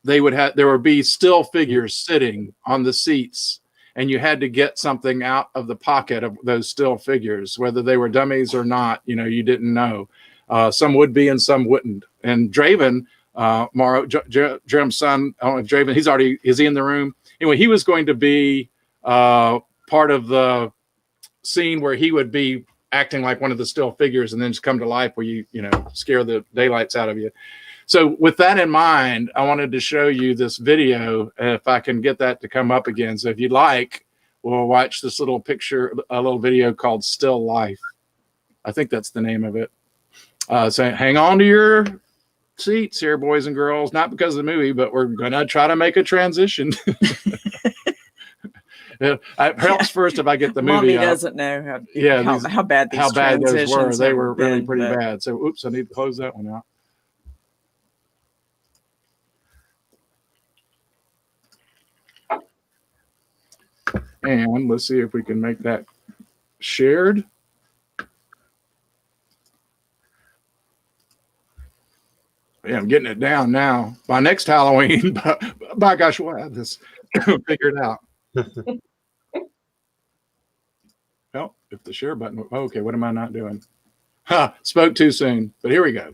there would be still figures sitting on the seats, and you had to get something out of the pocket of those still figures, whether they were dummies or not. You didn't know. Some would be and some wouldn't. And Draven, Morrow, Jerem's son, I don't know if Draven, is he in the room? Anyway, he was going to be part of the scene where he would be acting like one of the still figures and then just come to life where you scare the daylights out of you. So with that in mind, I wanted to show you this video, if I can get that to come up again. So if you'd like, we'll watch this little video called Still Life. I think that's the name of it. So hang on to your seats here, boys and girls, not because of the movie, but we're going to try to make a transition. It helps first if I get the movie Mommy up. doesn't know how bad these those were. transitions They were have really been, pretty but- bad. So, oops, I need to close that one out. And let's see if we can make that shared. Yeah, I'm getting it down now. By next Halloween, by gosh, we'll have this figured out. Well, if the share button, okay, what am I not doing? Spoke too soon, but here we go.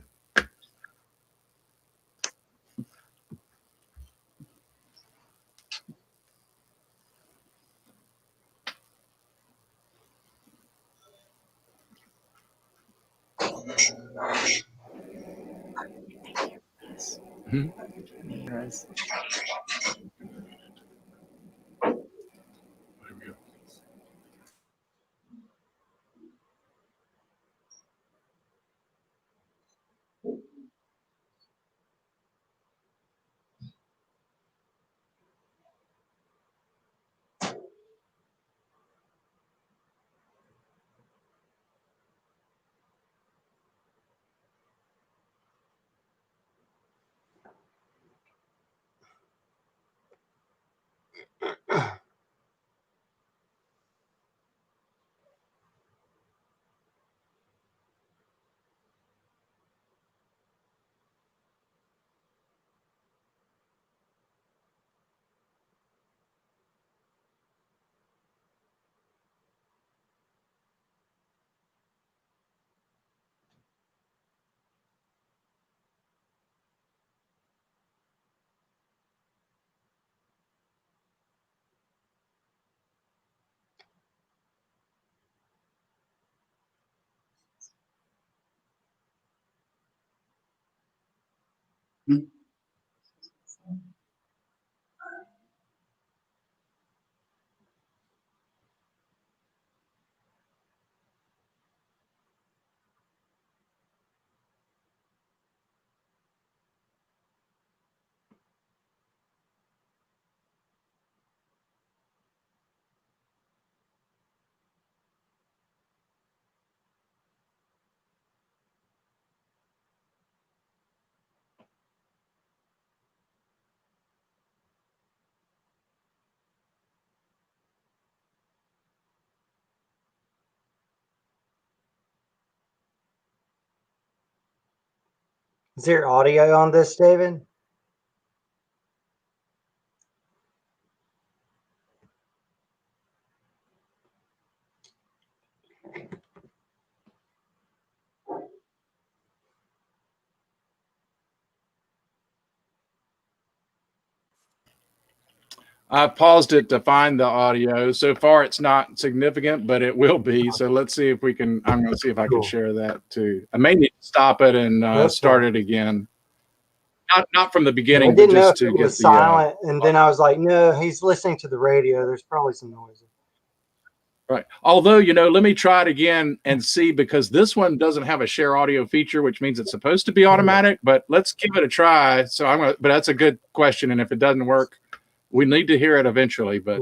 Is there audio on this, David? I paused it to find the audio. So far, it's not significant, but it will be. So let's see if we can. I'm going to see if I can share that too. I may need to stop it and start it again. Not from the beginning, I didn't but know just if to it get was the. silent, and then I was like, no, he's listening to the radio. There's probably some noise. Right. Although, let me try it again and see, because this one doesn't have a share audio feature, which means it's supposed to be automatic, but let's give it a try. So but that's a good question. And if it doesn't work, we need to hear it eventually. But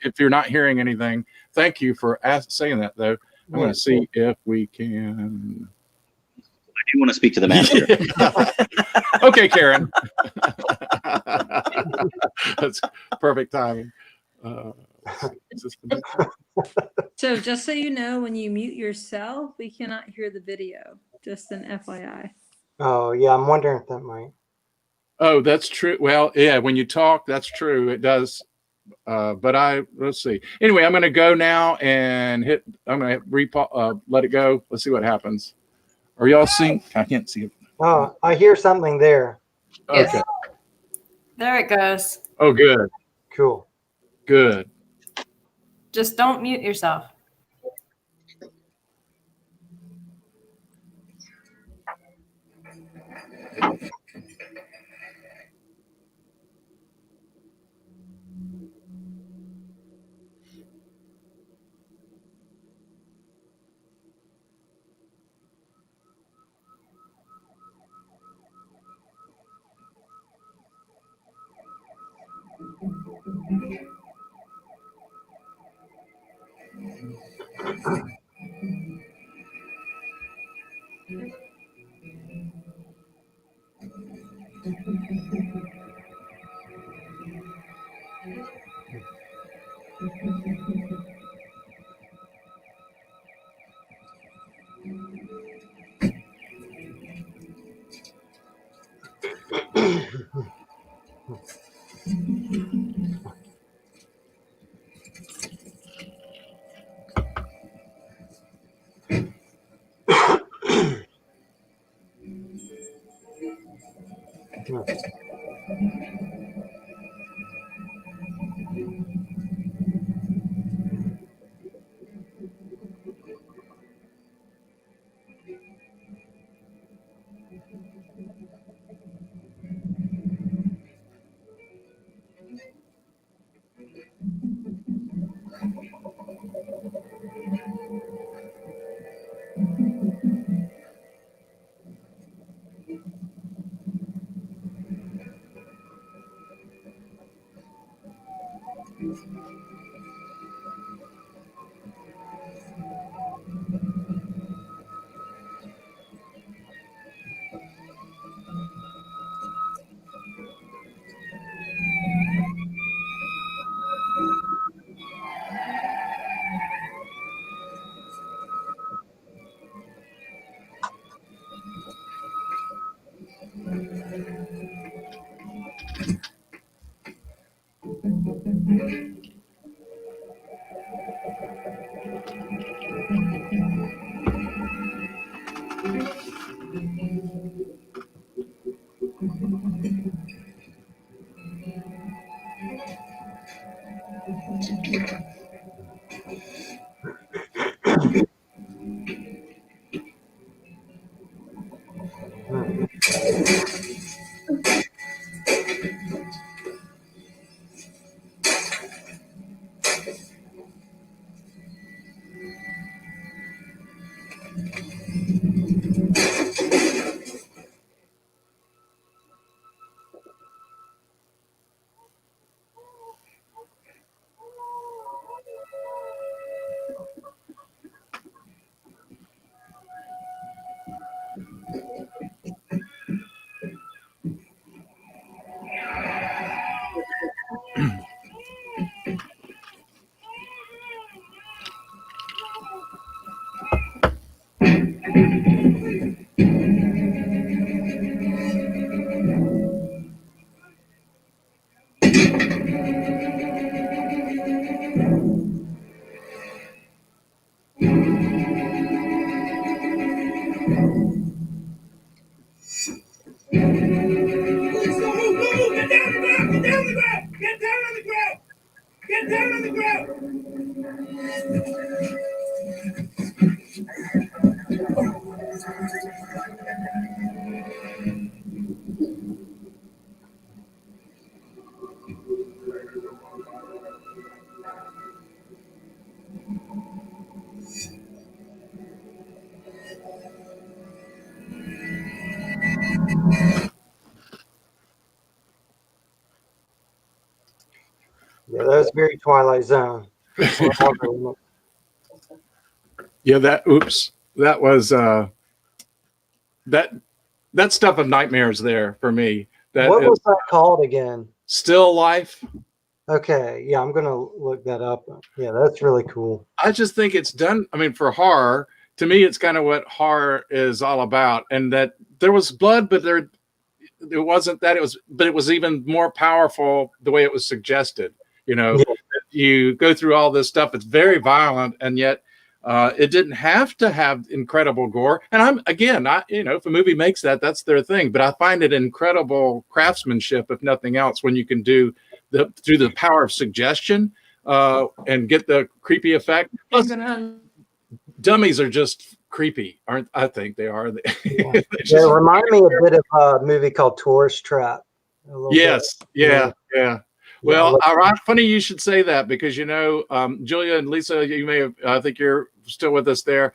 if you're not hearing anything, thank you for saying that, though. I'm going to see if we can. I do want to speak to the master. Okay, Karen. That's perfect timing. So just so you know, when you mute yourself, we cannot hear the video. Just an FYI. Oh, yeah. I'm wondering if that might. Oh, that's true. Well, yeah, when you talk, that's true. It does. But let's see. Anyway, I'm going to go now and I'm going to let it go. Let's see what happens. Are y'all seeing? I can't see it. Oh, I hear something there. Okay. There it goes. Oh, good. Cool. Good. Just don't mute yourself. Yeah, that was very Twilight Zone. Yeah, that was that stuff of nightmares there for me. That What is was that called again? Still Life. Okay, yeah, I'm gonna look that up. Yeah, that's really cool. I just think it's done. I mean, for horror, to me, it's kind of what horror is all about. And that there was blood, but it wasn't that. But it was even more powerful the way it was suggested. You know, Yeah. you go through all this stuff. It's very violent, and yet it didn't have to have incredible gore. And if a movie makes that, that's their thing. But I find it incredible craftsmanship, if nothing else, when you can do through the power of suggestion and get the creepy effect. Plus, dummies are just creepy, aren't? I think they are. Yeah, remind me a bit of a movie called Tourist Trap. Yes, yeah. Well, Yeah, all right. Funny you should say that because Julia and Lisa, you may have. I think you're still with us there.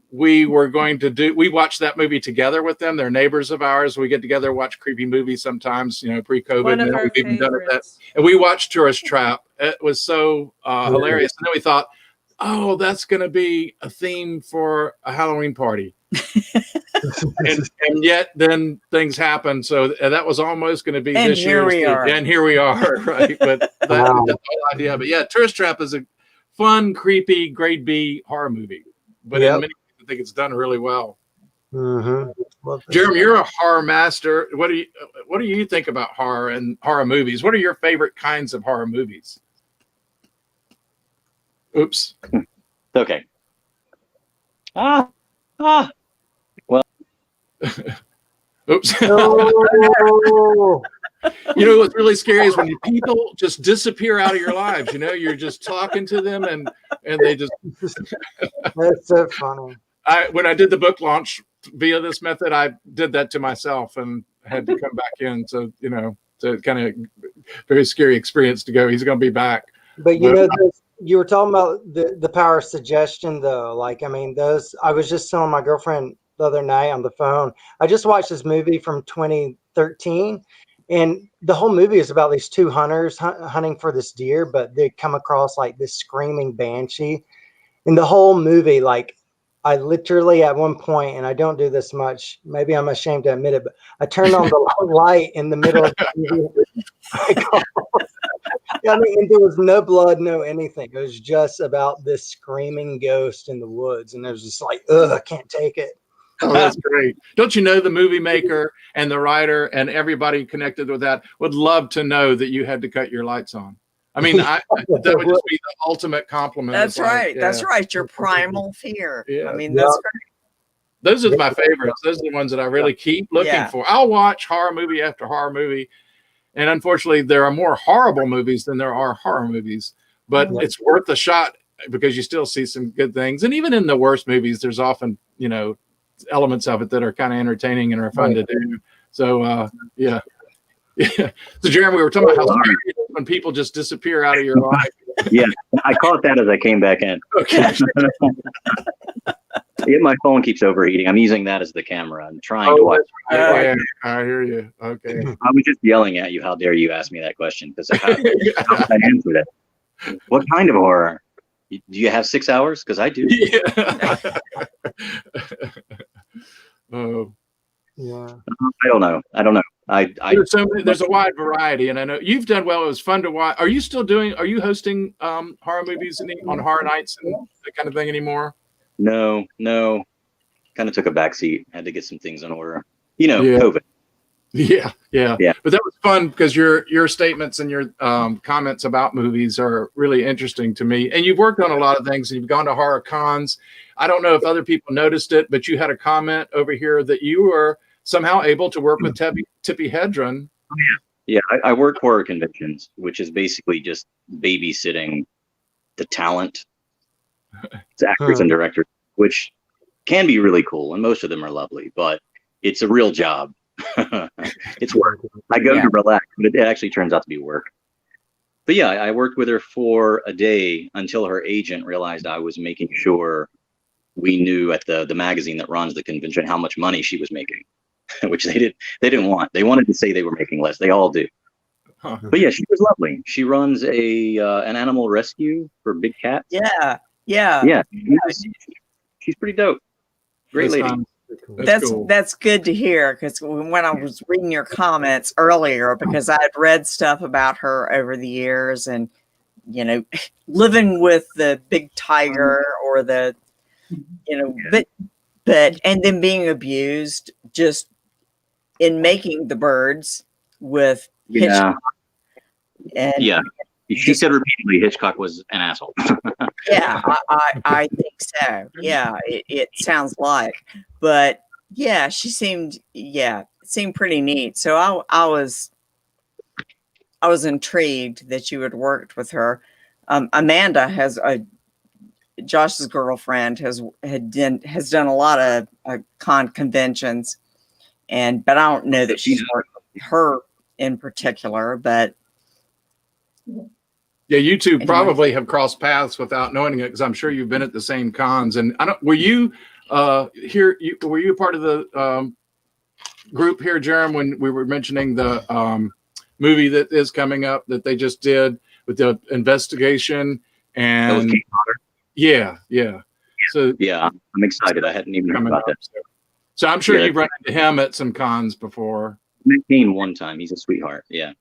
We watched that movie together with them. They're neighbors of ours. We get together, watch creepy movies sometimes, pre-COVID. One of and our we've even done that. favorites. And we watched Tourist Trap. It was so hilarious. And then we thought, oh, that's going to be a theme for a Halloween party. and yet then things happen. So that was almost going to be And this here year's we theme. are. And here we are, right? But that's the whole idea. But yeah, Tourist Trap is a fun, creepy, grade B horror movie. But in many ways, I think it's done really well. Mm-hmm. Jeremy, you're a horror master. What do you think about horror and horror movies? What are your favorite kinds of horror movies? Oops. Okay. Well. Oops. Oh. What's really scary is when people just disappear out of your lives. You're just talking to them and they just. That's so funny. When I did the book launch via this method, I did that to myself and had to come back in. So, it's kind of very scary experience to go. He's going to be back. But you were talking about the power of suggestion, though. Like, I mean, I was just telling my girlfriend the other night on the phone. I just watched this movie from 2013, and the whole movie is about these two hunters hunting for this deer, but they come across like this screaming banshee. And the whole movie, like, I literally at one point, and I don't do this much, maybe I'm ashamed to admit it, but I turned on the light in the middle of the movie. I mean, and there was no blood, no anything. It was just about this screaming ghost in the woods. And it was just like, ugh, I can't take it. Oh, that's great. Don't you know the movie maker and the writer and everybody connected with that would love to know that you had to cut your lights on? I mean, that would just be the ultimate compliment. That's It's like, right. That's right. Your primal fear. Yeah. I mean, that's great. Those are my favorites. Those are the ones that I really keep looking for. I'll watch horror movie after horror movie. And unfortunately, there are more horrible movies than there are horror movies. But it's worth a shot because you still see some good things. And even in the worst movies, there's often, elements of it that are kind of entertaining and are fun to do. So, yeah. So, Jeremy, we were talking about how scary it is when people just disappear out of your life. Yeah, I caught that as I came back in. Okay. My phone keeps overheating. I'm using that as the camera. I'm trying to watch. Yeah, I hear you. Okay. I was just yelling at you. How dare you ask me that question? Because I answered it. What kind of horror? Do you have 6 hours? Because I do. Yeah. Oh. Yeah. I don't know. There's a wide variety, and I know you've done well. It was fun to watch. Are you hosting horror movies on horror nights and that kind of thing anymore? No. Kind of took a backseat. Had to get some things in order. COVID. Yeah, yeah, Yeah. But that was fun because your statements and your comments about movies are really interesting to me. And you've worked on a lot of things, and you've gone to horror cons. I don't know if other people noticed it, but you had a comment over here that you were somehow able to work with Tippi Hedren. Yeah, I work horror conventions, which is basically just babysitting the talent. It's actors and directors, which can be really cool, and most of them are lovely, but it's a real job. It's work. I go to relax, but it actually turns out to be work. But yeah, I worked with her for a day until her agent realized I was making sure we knew at the magazine that runs the convention how much money she was making, which they didn't want. They wanted to say they were making less. They all do. Huh. But yeah, she was lovely. She runs an animal rescue for big cats. Yeah. She's pretty dope. Great lady. That's good to hear, because when I was reading your comments earlier, because I had read stuff about her over the years, and living with the big tiger or the but and then being abused just in making the birds with Hitchcock. And she said repeatedly Hitchcock was an asshole. Yeah, I think so. Yeah, it sounds like. But yeah, she seemed pretty neat. So I was intrigued that you had worked with her. Amanda Josh's girlfriend has done a lot of conventions, but I don't know that she's worked with her in particular, but. Yeah, you two probably have crossed paths without knowing it, because I'm sure you've been at the same cons. And were you here? Were you a part of the group here, Jerem, when we were mentioning the movie that is coming up that they just did with the investigation? And that was Kane Hodder. Yeah. So yeah, I'm excited. I hadn't even heard about that. So I'm sure you've run into him at some cons before. I met Kane one time. He's a sweetheart. Yeah.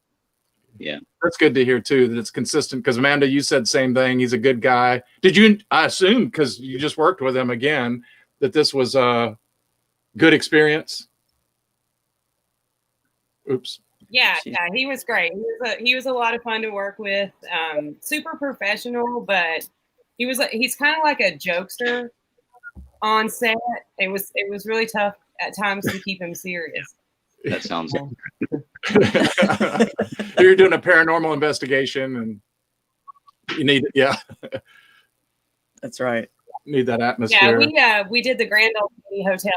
That's good to hear too, that it's consistent, because Amanda, you said same thing. He's a good guy. Did you, I assume, because you just worked with him again, that this was a good experience? Oops. Yeah, he was great. He was a lot of fun to work with. Super professional, but he's kind of like a jokester on set. It was really tough at times to keep him serious. That sounds. You're doing a paranormal investigation, and you need That's right. Need that atmosphere. Yeah, we did the Grand Ole Opry Hotel.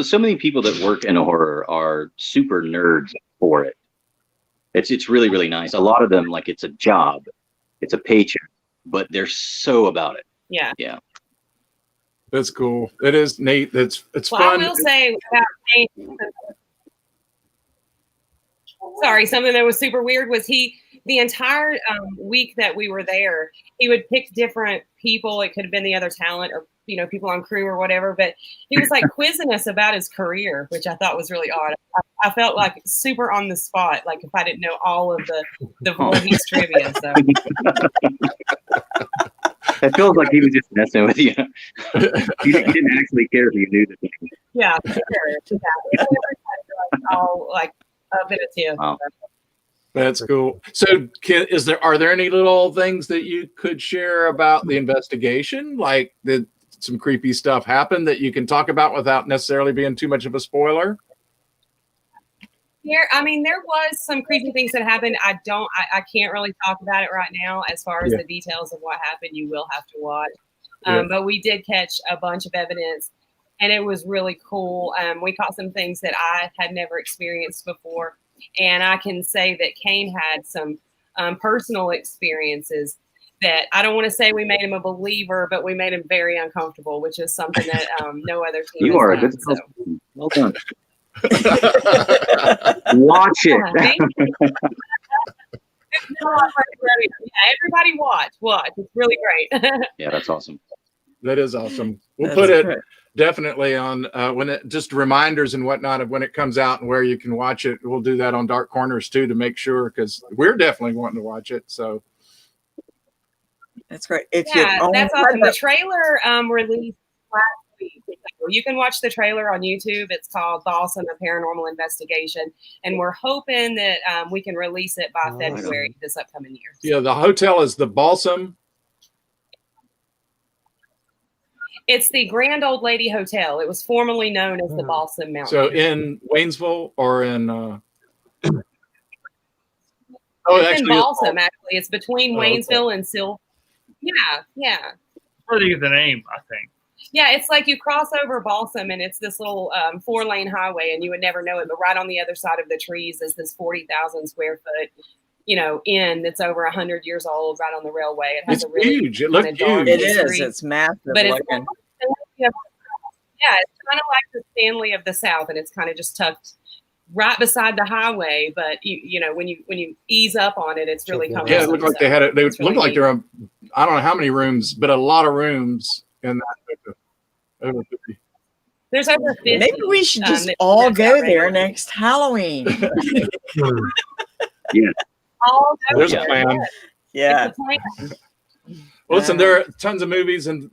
So many people that work in horror are super nerds for it. It's really, really nice. A lot of them, like, it's a job, it's a paycheck, but they're so about it. Yeah. That's cool. It is neat. It's fun. I will say about Kane, sorry, something that was super weird was the entire week that we were there, he would pick different people. It could have been the other talent or people on crew or whatever, but he was like quizzing us about his career, which I thought was really odd. I felt like super on the spot, like if I didn't know all of the Voorhees trivia. So it feels like he was just messing with you. He didn't actually care if you knew the thing. Yeah, for sure. Yeah. All like a bit of tip. Wow. That's cool. So, are there any little things that you could share about the investigation? Like, did some creepy stuff happen that you can talk about without necessarily being too much of a spoiler? There was some creepy things that happened. I can't really talk about it right now. As far as the details of what happened, you will have to watch. But we did catch a bunch of evidence, and it was really cool. We caught some things that I had never experienced before. And I can say that Kane had some personal experiences that I don't want to say we made him a believer, but we made him very uncomfortable, which is something that no other team You has are a done, good so. Well done. Watch it. Thank you. Everybody watch. It's really great. Yeah, that's awesome. That is awesome. We'll That's put it great. definitely on just reminders and whatnot of when it comes out and where you can watch it. We'll do that on Dark Corners too, to make sure, because we're definitely wanting to watch it. So that's great. That's awesome. The trailer released last week. So you can watch the trailer on YouTube. It's called Balsam: A Paranormal Investigation, and we're hoping that we can release it by February this upcoming year. Yeah, the hotel is the Balsam. It's the Grand Old Lady Hotel. It was formerly known as the Balsam Mountain. So in Waynesville or in it's in Balsam, actually. It's between Waynesville and Yeah. I think it's the name, I think. Yeah, it's like you cross over Balsam, and it's this little 4-lane highway, and you would never know it. But right on the other side of the trees is this 40,000 square foot, inn that's over 100 years old, right on the railway. It has it's a really huge. It looks huge. It is. It's massive. But it's looking. it's kind of like the Stanley of the South, and it's kind of just tucked right beside the highway. But when you ease up on it, it's really comfortable. Yeah, it looked like they had it. They looked like there were, I don't know how many rooms, but a lot of rooms in that. Over 50. There's over 50. Maybe we should just all go there next Halloween. Yeah. There's a plan. Yeah. Well, listen, there are tons of movies and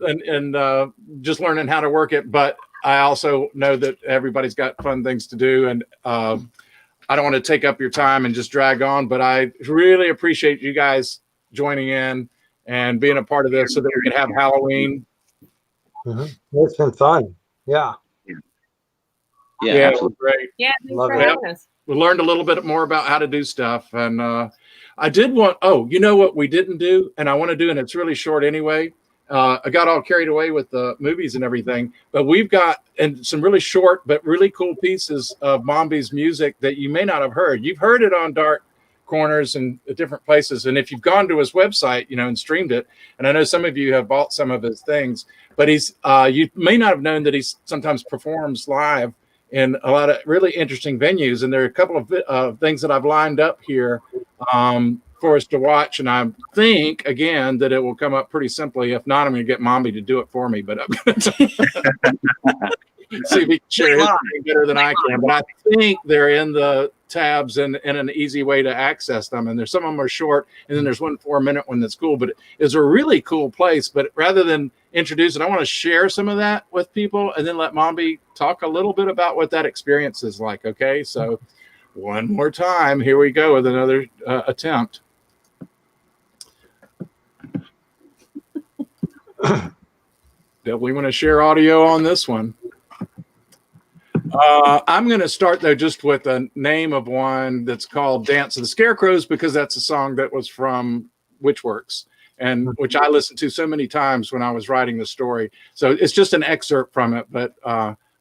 just learning how to work it, but I also know that everybody's got fun things to do, and I don't want to take up your time and just drag on, but I really appreciate you guys joining in and being a part of this so that we can have Halloween. It's been fun. Yeah. Yeah, it was great. Yeah, thanks for having us. We learned a little bit more about how to do stuff. And I did want, you know what we didn't do? And I want to do, and it's really short anyway. I got all carried away with the movies and everything, but we've got some really short but really cool pieces of Mombi's music that you may not have heard. You've heard it on Dark Corners and different places. And if you've gone to his website, and streamed it, and I know some of you have bought some of his things, but he's, you may not have known that he sometimes performs live in a lot of really interesting venues. And there are a couple of things that I've lined up here for us to watch. And I think, again, that it will come up pretty simply. If not, I'm going to get Mombi to do it for me, but I'm going to see if he can share his thing better than I can. But I think they're in the tabs and an easy way to access them. And there's some of them are short, and then there's one 4-minute one that's cool, but it's a really cool place. But rather than introduce it, I want to share some of that with people and then let Mombi talk a little bit about what that experience is like. Okay, so one more time, here we go with another attempt. Definitely want to share audio on this one. I'm going to start, though, just with a name of one that's called Dance of the Scarecrows, because that's a song that was from Witchworks, and which I listened to so many times when I was writing the story. So it's just an excerpt from it, but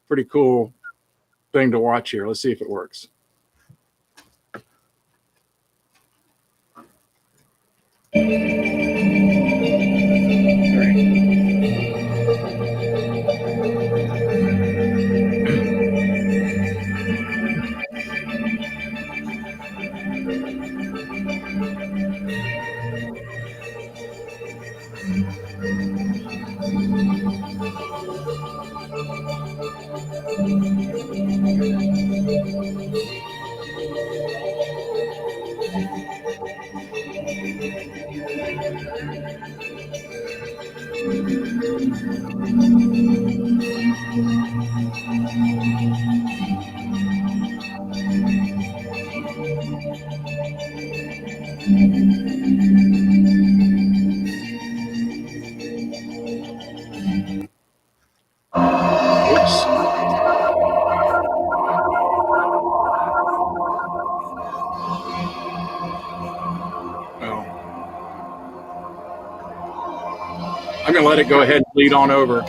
pretty cool thing to watch here. Let's see if it works. I'm going to let it go ahead and lead on over.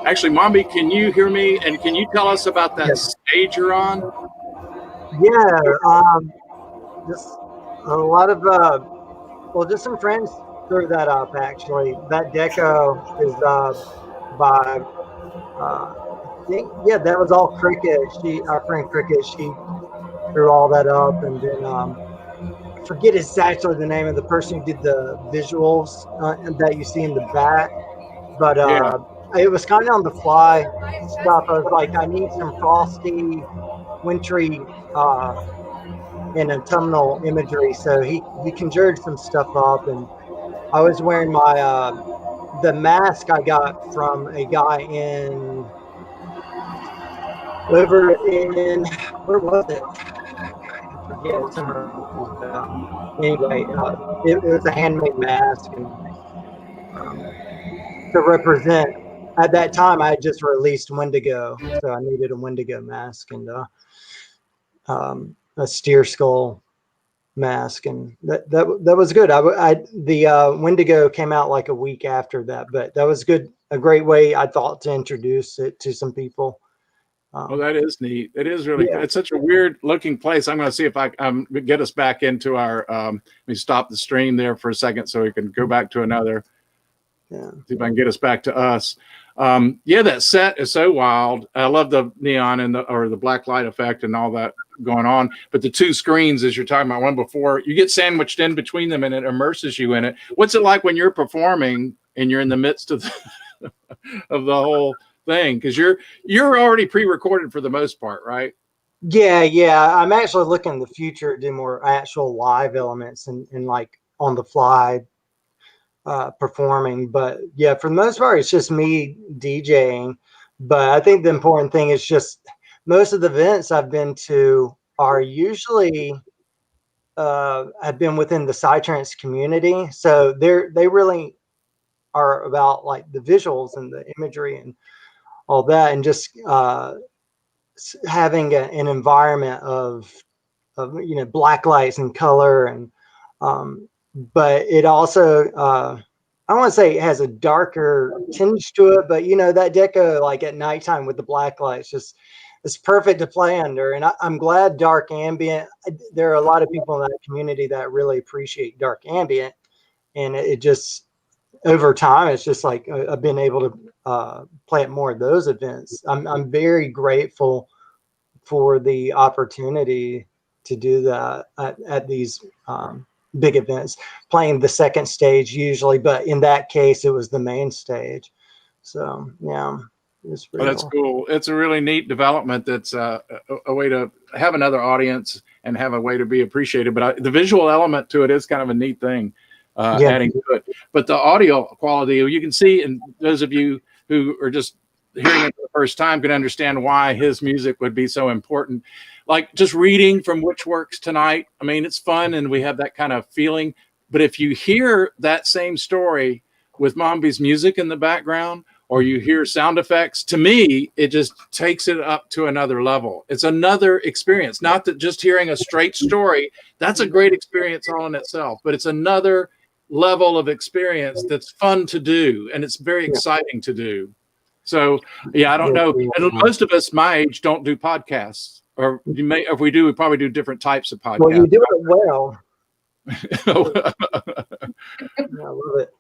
Actually, Mombi, can you hear me? And can you tell us about that stage you're on? Yeah, just a lot of, just some friends threw that up, actually. That deco is by, I think, that was all Cricket. Our friend Cricket, she threw all that up, and then I forget exactly the name of the person who did the visuals that you see in the back, but it was kind of on the fly stuff. I was like, I need some frosty, wintry and autumnal imagery. So he conjured some stuff up, and I was wearing my the mask I got from a guy in over in where was it? I forget. Somewhere. Anyway, it was a handmade mask, and to represent. At that time, I had just released Wendigo, so I needed a Wendigo mask and a steer skull mask, and that was good. The Wendigo came out like a week after that, but that was good. A great way, I thought, to introduce it to some people. Oh, that is neat. It is really good. It's such a weird looking place. I'm going to see if I get us back into our. Let me stop the stream there for a second so we can go back to another. Yeah. See if I can get us back to us. Yeah, that set is so wild. I love the neon and the black light effect and all that going on. But the two screens, as you're talking about, one before, you get sandwiched in between them and it immerses you in it. What's it like when you're performing and you're in the midst of of the whole thing? Because you're already pre-recorded for the most part, right? Yeah. I'm actually looking in the future to do more actual live elements and like on the fly performing. But yeah, for the most part, it's just me DJing. But I think the important thing is just most of the events I've been to are usually have been within the Psytrance community. So they really are about like the visuals and the imagery and all that, and just having an environment of black lights and color, and but it also I don't want to say it has a darker tinge to it, but that deco like at nighttime with the black lights, just it's perfect to play under. And I'm glad dark ambient. There are a lot of people in that community that really appreciate dark ambient, and it just over time, it's just like I've been able to play at more of those events. I'm very grateful for the opportunity to do that at these big events, playing the second stage usually, but in that case, it was the main stage. So yeah, it's pretty that's cool. It's a really neat development. That's a way to have another audience and have a way to be appreciated. But the visual element to it is kind of a neat thing. Adding to it, but the audio quality, you can see, and those of you who are just hearing it for the first time can understand why his music would be so important. Like just reading from Witch Works tonight, I mean, it's fun and we have that kind of feeling, but if you hear that same story with Mombi's music in the background, or you hear sound effects, to me, it just takes it up to another level. It's another experience. Not that just hearing a straight story, that's a great experience all in itself, but it's another level of experience that's fun to do, and it's very exciting to do. So yeah, I don't know. And most of us my age don't do podcasts, or you may, if we do, we probably do different types of podcasts. Well, you do it well. I love it.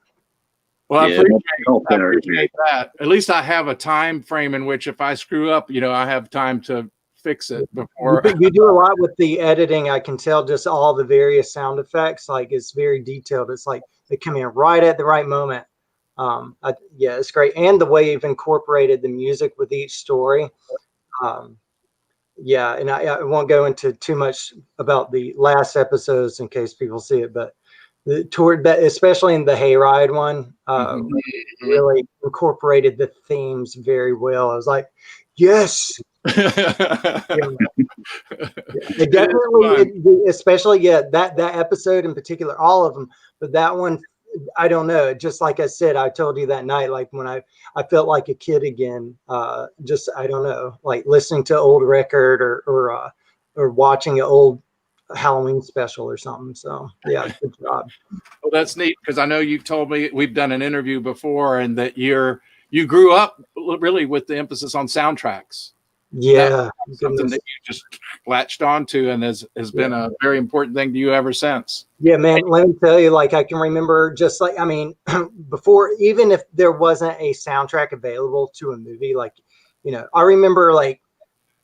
Well, I appreciate that. At least I have a time frame in which if I screw up, I have time to fix it before. You do a lot with the editing. I can tell just all the various sound effects. Like it's very detailed. It's like they come in right at the right moment. Yeah, it's great. And the way you've incorporated the music with each story. Yeah, and I won't go into too much about the last episodes in case people see it, but toward that, especially in the Hayride one, really incorporated the themes very well. I was like, yes. It definitely, especially that episode in particular, all of them, but that one, I don't know. Just like I said, I told you that night, like when I felt like a kid again. Just I don't know, like listening to old record or watching an old Halloween special or something. So yeah, good job. Well, that's neat because I know you've told me we've done an interview before, and that you grew up really with the emphasis on soundtracks. Yeah, something that you just latched onto and has been a very important thing to you ever since. Yeah, man, let me tell you, like I can remember just like, I mean, before, even if there wasn't a soundtrack available to a movie, like, I remember like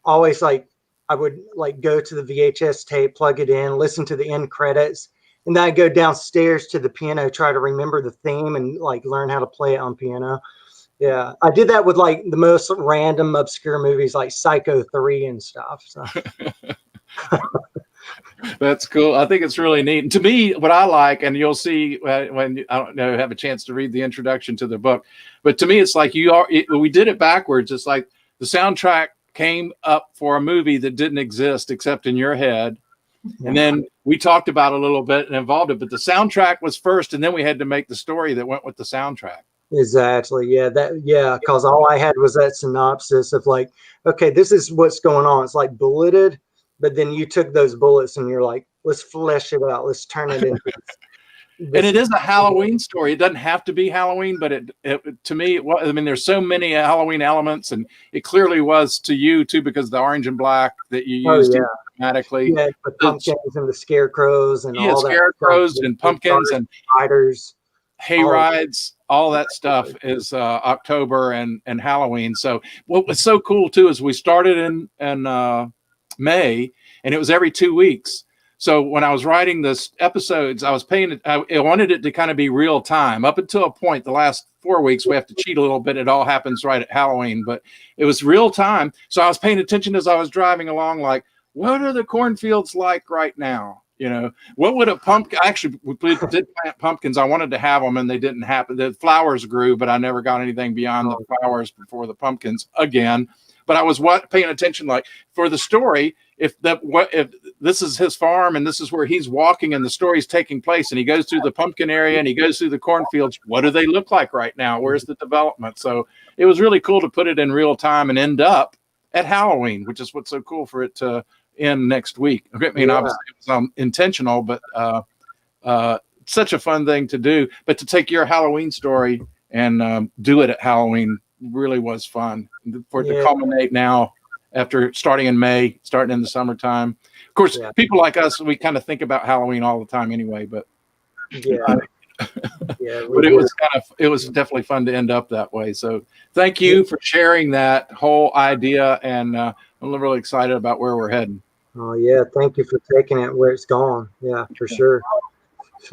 always like I would like go to the VHS tape, plug it in, listen to the end credits, and then I'd go downstairs to the piano, try to remember the theme and like learn how to play it on piano. Yeah, I did that with like the most random obscure movies like Psycho 3 and stuff. So. That's cool. I think it's really neat. And to me, what I like, and you'll see when I don't know, have a chance to read the introduction to the book, but to me, it's like we did it backwards. It's like the soundtrack came up for a movie that didn't exist except in your head. And then we talked about it a little bit and involved it, but the soundtrack was first, and then we had to make the story that went with the soundtrack. Exactly. Yeah. Because all I had was that synopsis of like, okay, this is what's going on. It's like bulleted, but then you took those bullets and you're like, let's flesh it out. Let's turn it into. And it is a Halloween story. It doesn't have to be Halloween, but it to me, it was, I mean, there's so many Halloween elements, and it clearly was to you too, because the orange and black that you used automatically. Yeah, the pumpkins and the scarecrows and all that. Scarecrows and pumpkins and spiders, hay rides, all that stuff is October and Halloween. So what was so cool too is we started in May, and it was every 2 weeks. So when I was writing this episodes, I wanted it to kind of be real time up until a point. The last 4 weeks, we have to cheat a little bit. It all happens right at Halloween, but it was real time. So I was paying attention as I was driving along, like, what are the cornfields like right now? You know, what would a pumpkin, actually, we did plant pumpkins. I wanted to have them and they didn't happen. The flowers grew, but I never got anything beyond the flowers before the pumpkins again. But I was paying attention, like for the story, if this is his farm and this is where he's walking and the story's taking place and he goes through the pumpkin area and he goes through the cornfields, what do they look like right now? Where's the development? So it was really cool to put it in real time and end up at Halloween, which is what's so cool for it to end next week. I mean, obviously it was intentional, but such a fun thing to do. But to take your Halloween story and do it at Halloween really was fun. For it to culminate now after starting in May, starting in the summertime. Of course, people like us, we kind of think about Halloween all the time anyway, but but it was definitely fun to end up that way. So thank you for sharing that whole idea, and I'm really excited about where we're heading. Oh yeah, thank you for taking it where it's gone. Yeah, for sure.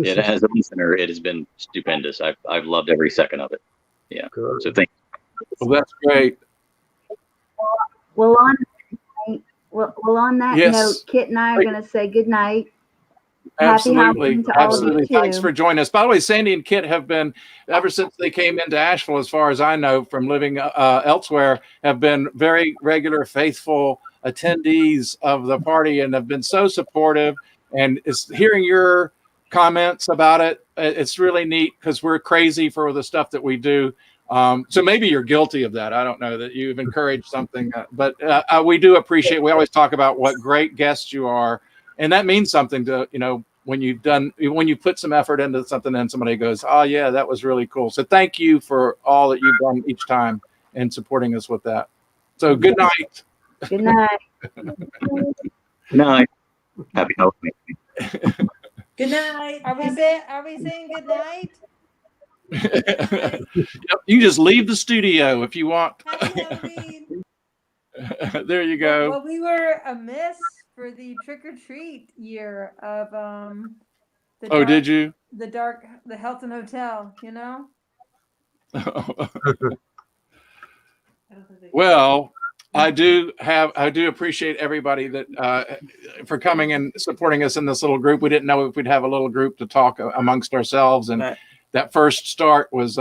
As a listener, it has been stupendous. I've loved every second of it. Yeah. Good. So thank you. Well, that's great. Well, on that note, Kit and I are going to say good night. Absolutely. To all of you too. Thanks for joining us. By the way, Sandy and Kit have been, ever since they came into Asheville, as far as I know, from living elsewhere, have been very regular, faithful attendees of the party and have been so supportive. And it's hearing your comments about it. It's really neat because we're crazy for the stuff that we do. So maybe you're guilty of that. I don't know, that you've encouraged something, but we do appreciate, we always talk about what great guests you are. And that means something to, when you put some effort into something and somebody goes, oh yeah, that was really cool. So thank you for all that you've done each time and supporting us with that. So good night. Good night. Good night. Happy Halloween. Good night. Are we saying good night? You just leave the studio if you want. There you go. Well, we were amiss for the trick or treat year of did you? The Hilton Hotel, Well, I do appreciate everybody that for coming and supporting us in this little group. We didn't know if we'd have a little group to talk amongst ourselves, and that first start was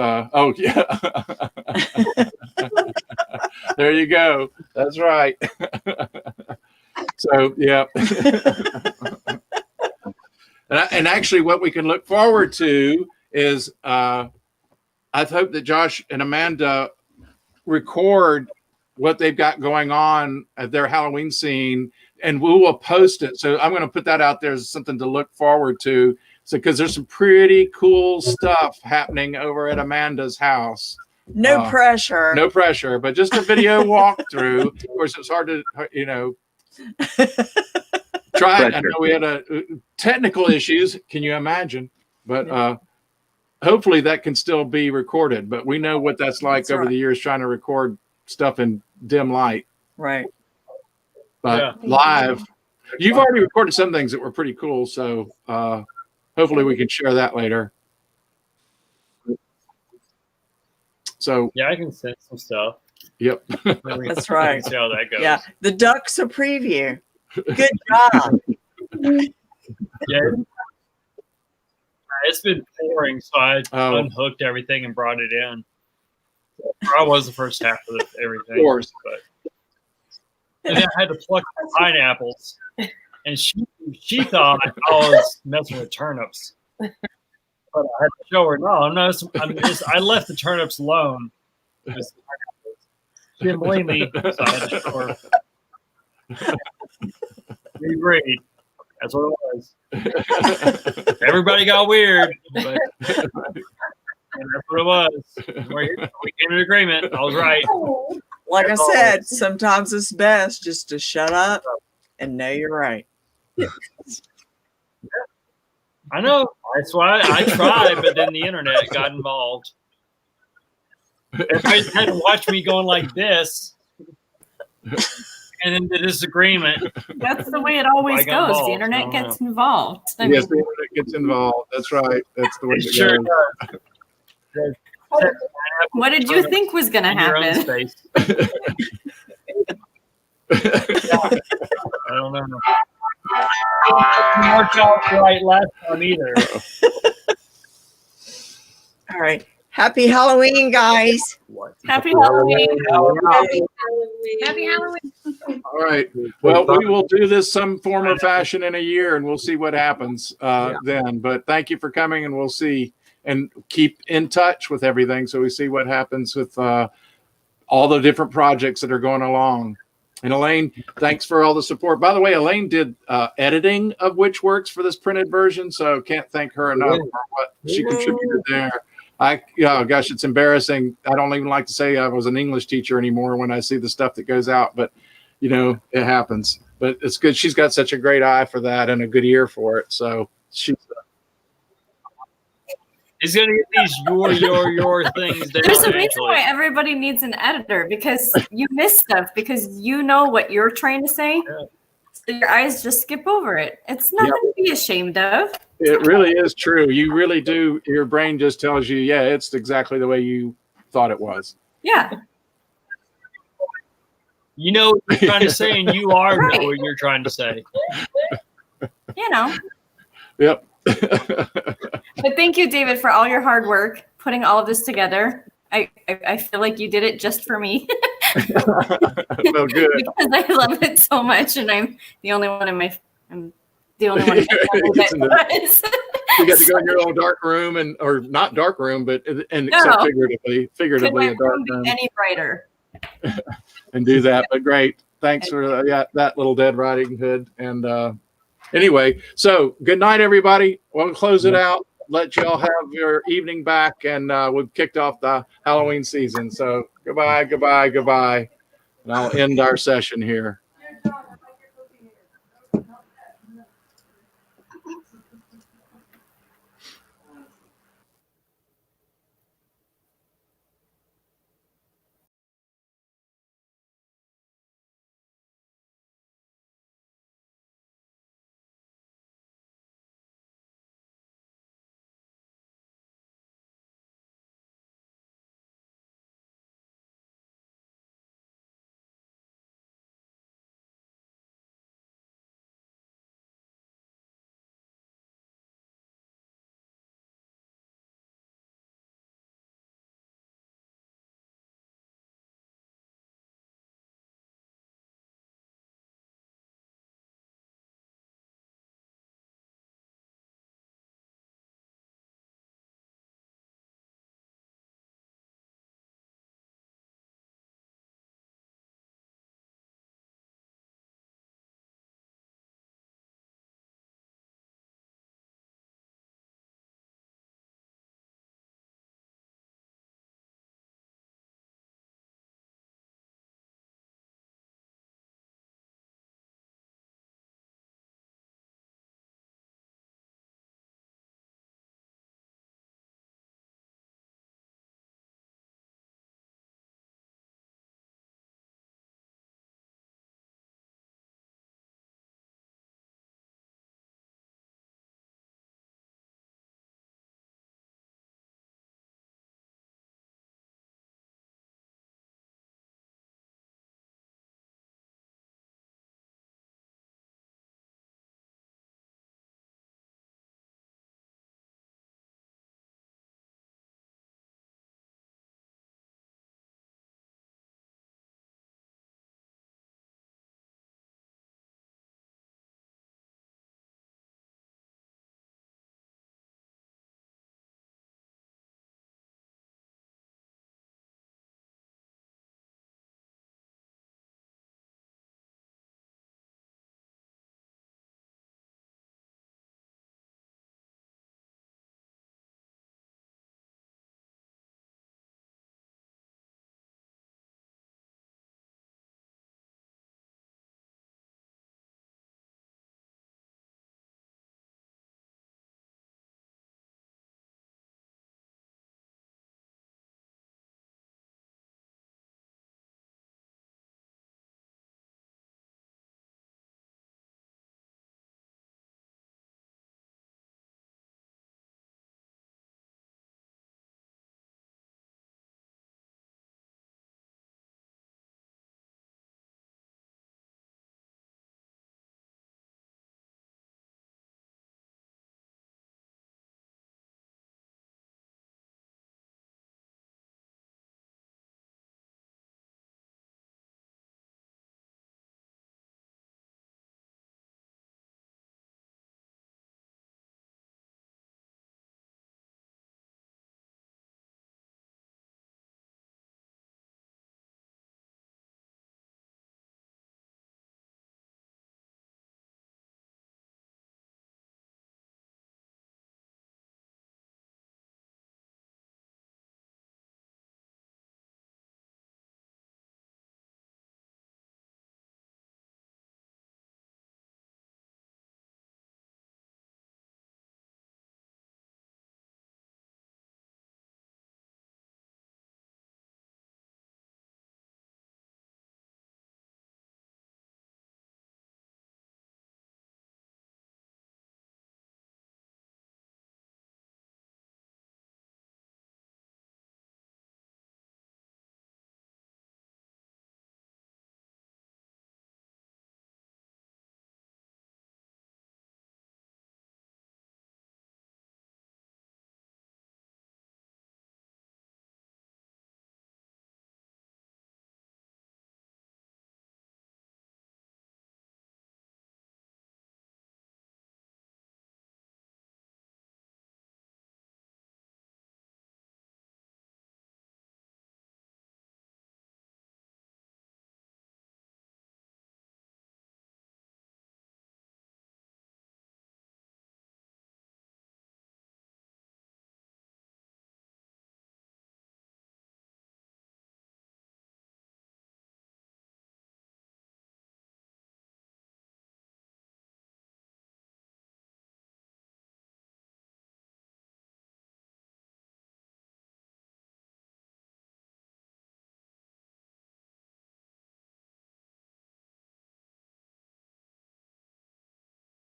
there you go. That's right. So yeah. And actually what we can look forward to is I hope that Josh and Amanda record what they've got going on at their Halloween scene, and we will post it. So I'm going to put that out there as something to look forward to. So, because there's some pretty cool stuff happening over at Amanda's house. No pressure. No pressure, but just a video walkthrough. Of course, it's hard to, try it. I know we had technical issues. Can you imagine? But hopefully that can still be recorded. But we know what that's like over the years trying to record stuff in dim light. Right. But live, you've already recorded some things that were pretty cool. So hopefully we can share that later. So yeah, I can send some stuff. Yep. That's right. See how that goes. Yeah. The ducks a preview. Good job. Yeah, it's been pouring, so I unhooked everything and brought it in. I was the first half of everything. Of course. But, and then I had to pluck the pineapples, and she thought I was messing with turnips. But I had to show her, no, I'm not. I left the turnips alone. She didn't believe me, so I had to show her. We agreed. That's what it was. Everybody got weird, but that's what it was. We came to an agreement. I was right. Like I said, sometimes it's best just to shut up and know you're right. I know. That's why I tried, but then the internet got involved. Everybody had to watch me going like this. And then the disagreement. That's the way it always goes. The internet gets involved. I Yes, mean, the internet gets involved. That's right. That's the way it sure goes. what did you think was going to happen? I don't know. It didn't work out right last time either. All right. Happy Halloween, guys. Happy Halloween. Happy Halloween. All right. Well, we will do this some form or fashion in a year, and we'll see what happens then. But thank you for coming, and we'll see. And keep in touch with everything so we see what happens with all the different projects that are going along. And Elaine, thanks for all the support. By the way, Elaine did editing of Witch Works for this printed version, so can't thank her enough for what she contributed there. Gosh, it's embarrassing. I don't even like to say I was an English teacher anymore when I see the stuff that goes out, but it happens. But it's good. She's got such a great eye for that and a good ear for it. So she's gonna get these your things down. There's a reason why everybody needs an editor, because you miss stuff because you know what you're trying to say. Yeah. So your eyes just skip over it. It's nothing to be ashamed of. It really is true. You really do. Your brain just tells you, yeah, it's exactly the way you thought it was. Yeah. You know what you're trying to say, and you are know what you're trying to say. Yep. But thank you, David, for all your hard work putting all of this together. I feel like you did it just for me. Well, good. Because I love it so much, and I'm the only one in my family that does. You got to go in your own dark room, or not dark room, but except figuratively a dark room. Any brighter. And do that. But great. Thanks for that little Dead Riding Hood. And anyway, so good night, everybody. We'll close it out. Let y'all have your evening back, and we've kicked off the Halloween season. So goodbye. And I'll end our session here.